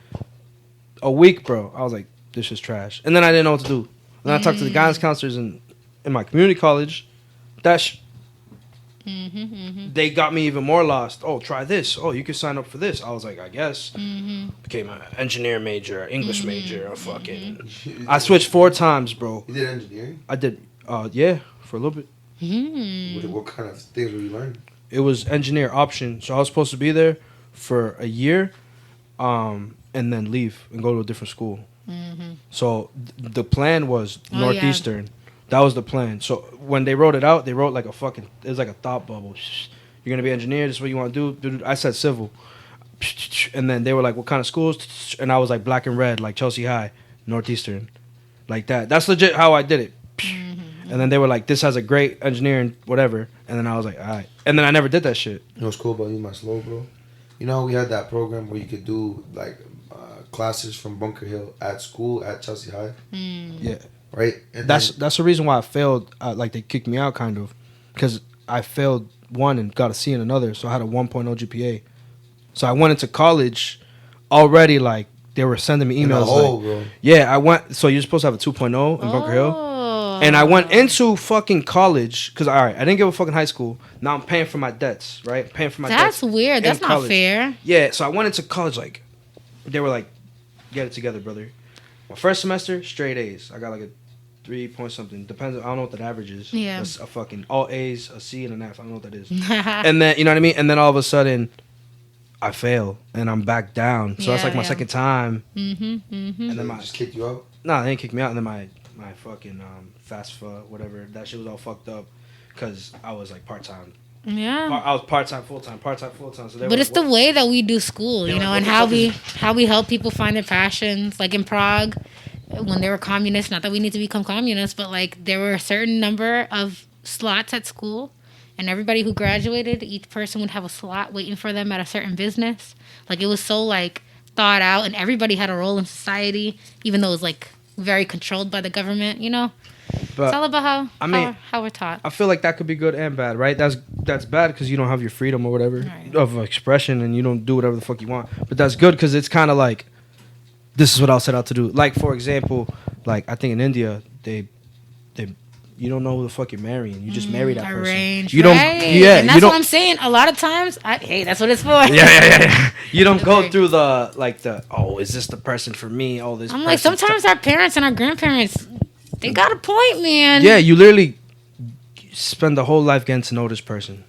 A week, bro. I was like, this is trash, and then I didn't know what to do. And then I talked to the guidance counselors in my community college. They got me even more lost. Oh, try this. Oh, you can sign up for this. I was like, I guess. Became an engineer major, English major, a fucking... I switched 4 times, bro. You did engineering? I did, yeah, for a little bit. What kind of things were you learning? It was engineer option. So I was supposed to be there for a year and then leave and go to a different school. So the plan was Northeastern. Yeah. That was the plan. So when they wrote it out, they wrote like it was like a thought bubble. You're going to be an engineer. This is what you want to do. I said civil. And then they were like, what kind of schools? And I was like black and red, like Chelsea High, Northeastern. Like that. That's legit how I did it. And then they were like, this has a great engineering, whatever. And then I was like, all right. And then I never did that shit. You know what's cool about you, my slow, bro? You know, we had that program where you could do like classes from Bunker Hill at school at Chelsea High. Yeah. Right? And that's the reason why I failed. Like, they kicked me out, kind of. Because I failed one and got a C in another. So I had a 1.0 GPA. So I went into college already, like, they were sending me emails. Bro. Yeah, I went. So you're supposed to have a 2.0 in Bunker Hill. And I went into fucking college. Because, all right, I didn't give a fucking high school. Now I'm paying for my debts, right? Paying for my debts. That's weird. That's not fair. Yeah, so I went into college, like, they were like, get it together, brother. My first semester, straight A's. I got like a 3 point something. Depends. I don't know what that average is. Yeah. A fucking all A's, a C, and an F. I don't know what that is. And then, you know what I mean? And then all of a sudden, I fail. And I'm back down. So that's like my second time. And then just kicked you out? No, they didn't kick me out. And then my fucking FAFSA, whatever, that shit was all fucked up. Because I was like part-time. Yeah. I was part-time, full-time. So but it's the way that we do school, you know, and how we help people find their passions. Like in Prague, when they were communists, not that we need to become communists, but like there were a certain number of slots at school, and everybody who graduated, each person would have a slot waiting for them at a certain business. Like it was so like thought out, and everybody had a role in society, even though it was like very controlled by the government, you know. But It's all about how we're taught. I feel like that could be good and bad, right? That's bad because you don't have your freedom or whatever Right. of expression, and you don't do whatever the fuck you want. But that's good because it's kind of like, this is what I was set out to do. Like for example, like I think in India they you don't know who the fuck you're marrying. You just marry that person. Arranged, You don't. right? Yeah. And you that's don't. what I'm saying. A lot of times, hey, that's what it's for. Yeah. You don't go through oh, is this the person for me? Oh, this. I'm like, person's sometimes our parents and our grandparents, they got a point, man. Yeah, you literally spend the whole life getting to know this person.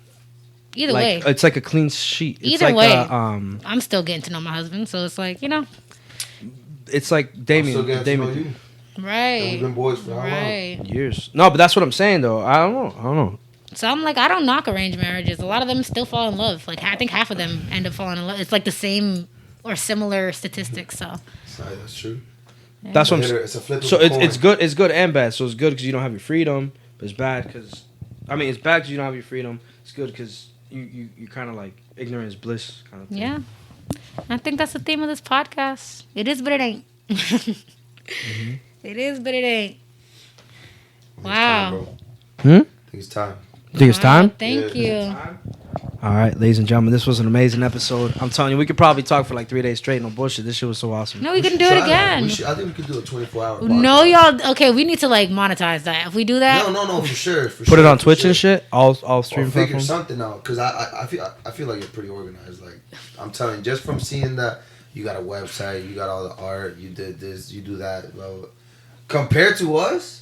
Either Like way, it's like a clean sheet. It's Either like way. I'm still getting to know my husband, so it's like, you know, It's like I'm still Damien. getting to know you. right, And we've been boys for how long? right. Years. No, but that's what I'm saying though. I don't know. So I'm like, I don't knock arranged marriages. A lot of them still fall in love. Like I think half of them end up falling in love. It's like the same or similar statistics. So Sorry, that's true. That's what I'm saying. It's a flip of So a coin. it's good. It's good and bad. So it's good because you don't have your freedom. But it's bad because, it's bad because you don't have your freedom. It's good because you kind of like ignorant is bliss kind of thing. yeah, I think that's the theme of this podcast. It is, but it ain't. It is, but it ain't. It's Wow. time, bro. Hmm? I think it's time. Think it's time? Thank Yeah. you. All right, ladies and gentlemen, this was an amazing episode. I'm telling you, we could probably talk for like 3 days straight. No bullshit. This shit was so awesome. No, we can do Try it that. again. I think we could do a 24-hour podcast. No, y'all. Okay, we need to like monetize that. If we do that, No, for sure. Put it on Twitch and shit. All Or stream figure platforms. something out, because I feel like you're pretty organized. Like I'm telling you, just from seeing that you got a website, you got all the art, you did this, you do that. Well, compared to us,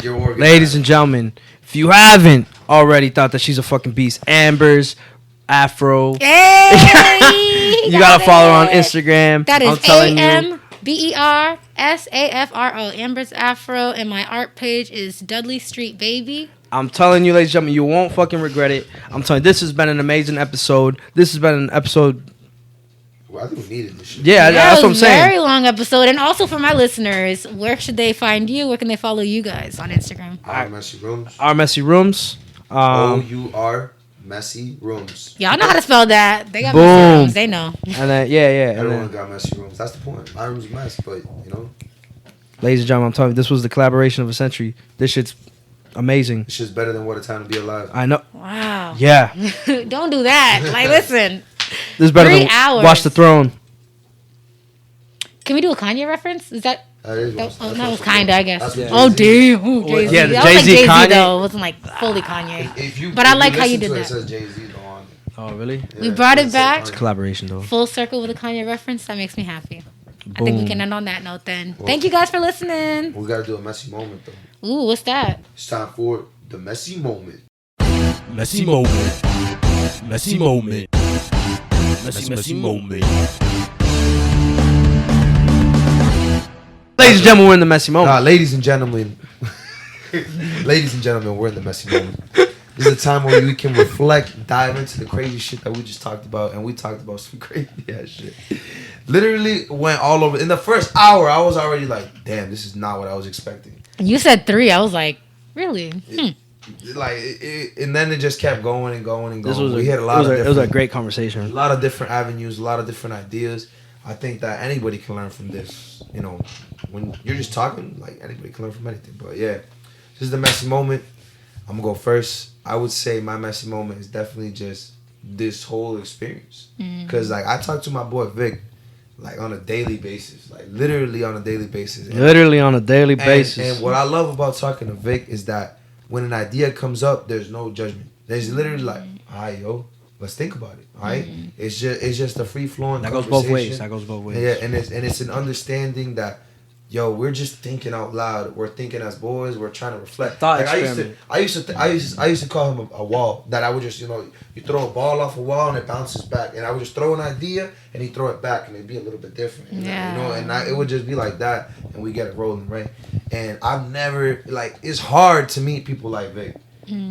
you're organized. Ladies and gentlemen, if you haven't already thought that she's a fucking beast, Amber's Afro. hey, You gotta follow her on Instagram. That I'm is telling you. AMBERSAFRO. Amber's Afro, and my art page is Dudley Street Baby. I'm telling you, ladies and gentlemen, you won't fucking regret it. I'm telling you, this has been an amazing episode. This has been an episode. Well, I think we needed this shit. Yeah, that's what I'm saying. Very long episode, and also for my listeners, where should they find you? Where can they follow you guys on Instagram? Our messy rooms. Our messy rooms. OUR messy rooms. Y'all know how to spell that. They got Boom. messy rooms. They know. And then and Everyone then, got messy rooms. That's the point. My room's a mess, but you know, ladies and gentlemen, I'm telling you, this was the collaboration of a century. This shit's amazing. it's just better than What a Time to Be Alive. I know. Wow. Yeah, Don't do that. Like, listen. this is better 3 than hours. Watch the Throne. Can we do a Kanye reference? Is that? That is Oh, that's that was what- kinda, I guess. that's what Oh, Jay-Z- damn. Ooh, Jay-Z. Yeah, the That was like Jay-Z, Jay-Z, Kanye. though. It wasn't like fully Kanye. If you, But if I like how you listen did to It that. says Jay-Z on. Oh, really? We brought it says back. Kanye. Collaboration though. Full circle with a Kanye reference. That makes me happy. I think we Boom. can end on that note then. Well- Thank you guys for listening. We gotta do a messy moment though. Ooh, what's that? It's time for the messy moment. Messy moment. Messy moment. Messy moment. Ladies and gentlemen, we're in the messy moment. Ladies and gentlemen, ladies and gentlemen, we're in the messy moment. This is a time where we can reflect, dive into the crazy shit that we just talked about, and we talked about some crazy ass shit. Literally went all over. In the first hour, I was already like, "Damn, this is not what I was expecting." You said 3. I was like, really? And then it just kept going and going and going. This was We had a lot of it was a different, great a conversation. lot of different avenues, a lot of different ideas. I think that anybody can learn from this. You know, when you're just talking, like anybody can learn from anything. But yeah, this is the messy moment. I'm gonna go first. I would say my messy moment is definitely just this whole experience. Cause like I talk to my boy Vic, like on a daily basis, like literally on a daily basis. Literally on a daily basis. And what I love about talking to Vic is that when an idea comes up, there's no judgment. There's literally like, all right, yo, let's think about it. All right, it's just a free flowing. That goes both ways. That goes both ways. Yeah, and it's an understanding that, yo, we're just thinking out loud. We're thinking as boys. We're trying to reflect. Thought Like experiment. I used to call him a wall that I would just, you know, you throw a ball off a wall and it bounces back, and I would just throw an idea and he'd throw it back and it'd be a little bit different. Yeah. You know, and it would just be like that, and we get it rolling, right? And I've never, like, it's hard to meet people like Vic.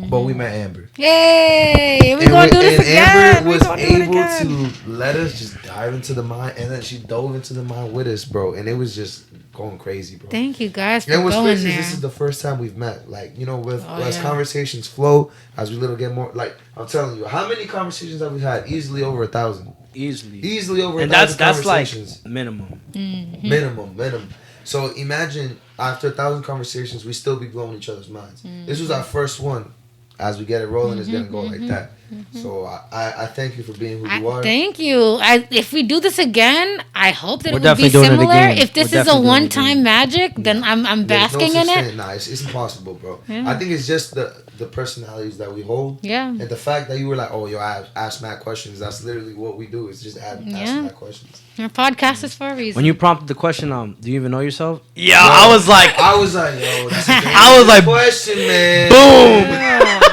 but we met Amber. Yay! We're going to do this again. Amber was able to let us just dive into the mind, and then she dove into the mind with us, bro. And it was just going crazy, bro. Thank you guys for and what's going crazy there. is this is the first time we've met. Like, you know, as conversations flow, as we little get more. Like, I'm telling you, how many conversations have we had? Easily over 1,000. Easily over 1,000 conversations. And that's like minimum. Mm-hmm. Minimum. So imagine after 1,000 conversations, we still be blowing each other's minds. Mm-hmm. This was our first one. As we get it rolling, it's gonna go like that. So I thank you for being who you are. Thank you. If we do this again, I hope that We're it will be definitely doing it similar. again. If this We're is a definitely doing it one-time magic, then I'm There's basking no in such it. thing. Nah, it's impossible, bro. Yeah. I think it's just the personalities that we hold. Yeah. And the fact that you were like, oh, yo, I ask mad questions. That's literally what we do. It's just ask mad questions. Your podcast is for a reason. When you prompted the question, do you even know yourself? Yeah, I was like, yo, that's a dangerous question, man. boom.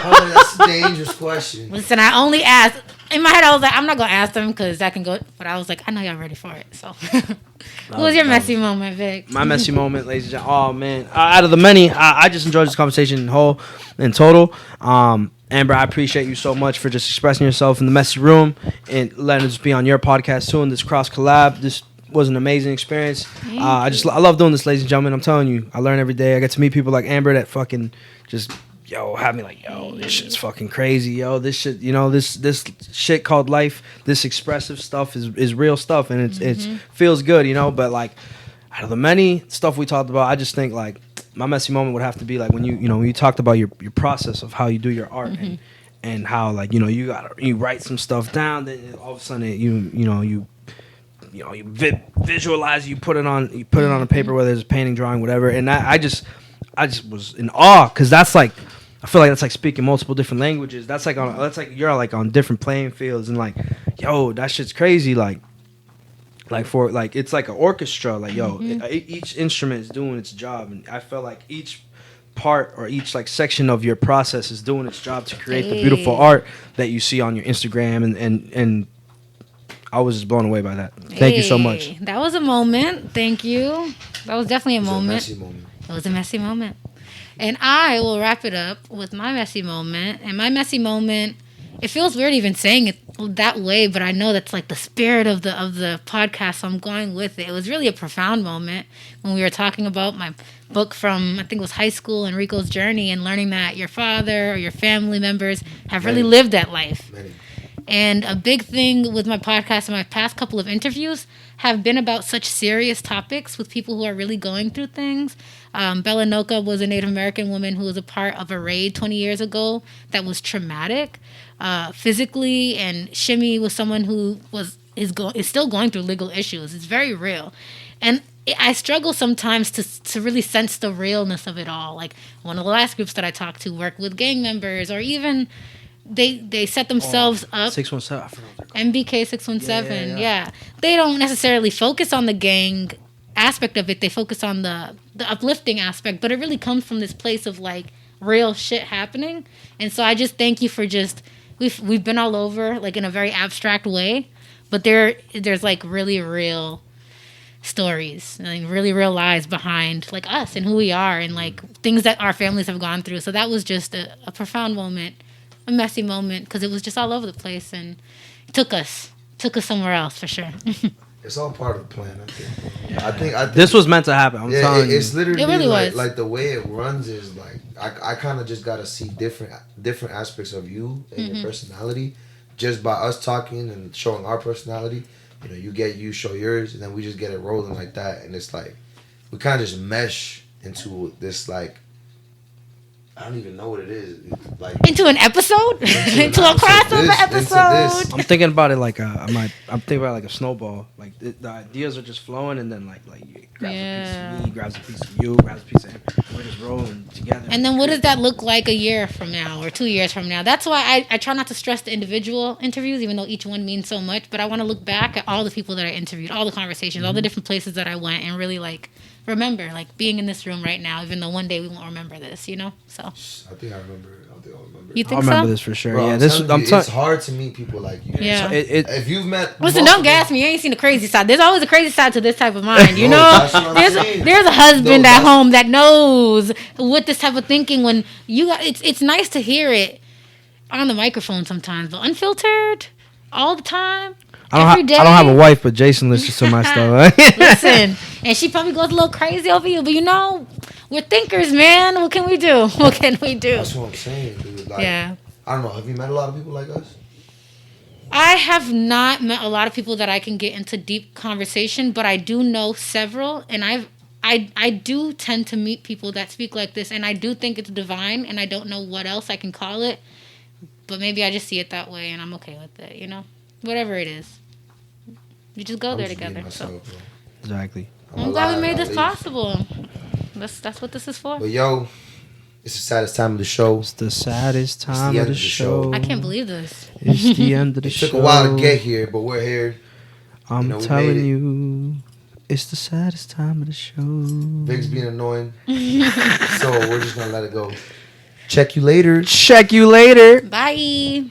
I was like, that's a dangerous question. Listen, I only asked. In my head, I was like, I'm not gonna ask them because that can go. But I was like, I know y'all ready for it. So, what was your messy moment, Vic? My messy moment, ladies and gentlemen. Oh man, out of the many, I just enjoyed this conversation in total. Amber, I appreciate you so much for just expressing yourself in the messy room and letting us be on your podcast too. And this cross collab, this was an amazing experience. I love doing this, ladies and gentlemen. I'm telling you, I learn every day. I get to meet people like Amber that fucking just have me like, this shit's fucking crazy, this shit, this shit called life, this expressive stuff is real stuff, and it's feels good, but like out of the many stuff we talked about, I just think like my messy moment would have to be like when you talked about your process of how you do your art and how like you write some stuff down, then all of a sudden you visualize, you put it on a paper, whether it's painting, drawing, whatever, and I just was in awe because that's like. I feel like that's like speaking multiple different languages. That's like you're like on different playing fields and like, that shit's crazy. Like for like it's like an orchestra. Like each instrument is doing its job, and I felt like each part or each like section of your process is doing its job to create the beautiful art that you see on your Instagram, and I was just blown away by that. Thank you so much. That was a moment. Thank you. That was definitely a moment. Messy moment. It was a messy moment. And I will wrap it up with my messy moment. And my messy moment, it feels weird even saying it that way, but I know that's like the spirit of the podcast, so I'm going with it. It was really a profound moment when we were talking about my book from, I think it was high school, Enrico's journey, and learning that your father or your family members have really lived that life. And a big thing with my podcast and my past couple of interviews have been about such serious topics with people who are really going through things. Bella Noka was a Native American woman who was a part of a raid 20 years ago that was traumatic physically, and Shimmy was someone who is still going through legal issues. It's very real. And I struggle sometimes to really sense the realness of it all. Like one of the last groups that I talked to worked with gang members, or even they set themselves up. 617. MBK 617. Yeah. They don't necessarily focus on the gang aspect of it. They focus on the uplifting aspect, but it really comes from this place of like real shit happening. And so I just thank you for just we've been all over like in a very abstract way, but there's like really real stories and like really real lives behind like us and who we are and like things that our families have gone through. So that was just a profound moment, a messy moment, because it was just all over the place and it took us somewhere else for sure. It's all part of the plan, I think. I think this was meant to happen. I'm telling you. It's literally it really was. Like the way it runs is like I kind of just gotta see different aspects of you and your personality just by us talking and showing our personality. You show yours, and then we just get it rolling like that, and it's like we kind of just mesh into this like. I don't even know what it is. Like into an episode, into a crossover episode. I'm thinking about it like I'm thinking about it like a snowball. Like the ideas are just flowing, and then like you grabs a piece of me, grabs a piece of you, grabs a piece of him. We're just rolling together. And then what does that look like a year from now or 2 years from now? That's why I try not to stress the individual interviews, even though each one means so much. But I want to look back at all the people that I interviewed, all the conversations, all the different places that I went, and really like remember like being in this room right now, even though one day we won't remember this, So I think I remember if they all remember. You I think remember so? this for sure. Bro, yeah, I'm this. telling you, I'm it's hard to meet people like you. Yeah. So If you've met, Listen, don't gas me. You ain't seen the crazy side. There's always a crazy side to this type of mind. You No, know, that's what I'm saying. there's a husband No, at that's- home that knows what this type of thinking. When you got, it's nice to hear it on the microphone sometimes, but unfiltered all the time. Every day. I don't have a wife, but Jason listens to my stuff. Listen, and she probably goes a little crazy over you, but you know, we're thinkers, man. What can we do? What can we do? That's what I'm saying, dude. Like, Yeah. I don't know. Have you met a lot of people like us? I have not met a lot of people that I can get into deep conversation, but I do know several, and I do tend to meet people that speak like this, and I do think it's divine, and I don't know what else I can call it, but maybe I just see it that way, and I'm okay with it, you know? Whatever it is. You just go I'm there just being together. myself, So bro. Exactly. I'm glad we made this at least. possible. That's what this is for. But yo, it's the saddest time of the show. It's the saddest time the of end the of the show. show. I can't believe this. It's the end of the It show. took a while to get here, but we're here. I'm You know, we telling made it. you, it's the saddest time of the show. Vic's being annoying, so we're just gonna let it go. Check you later. Check you later. Bye.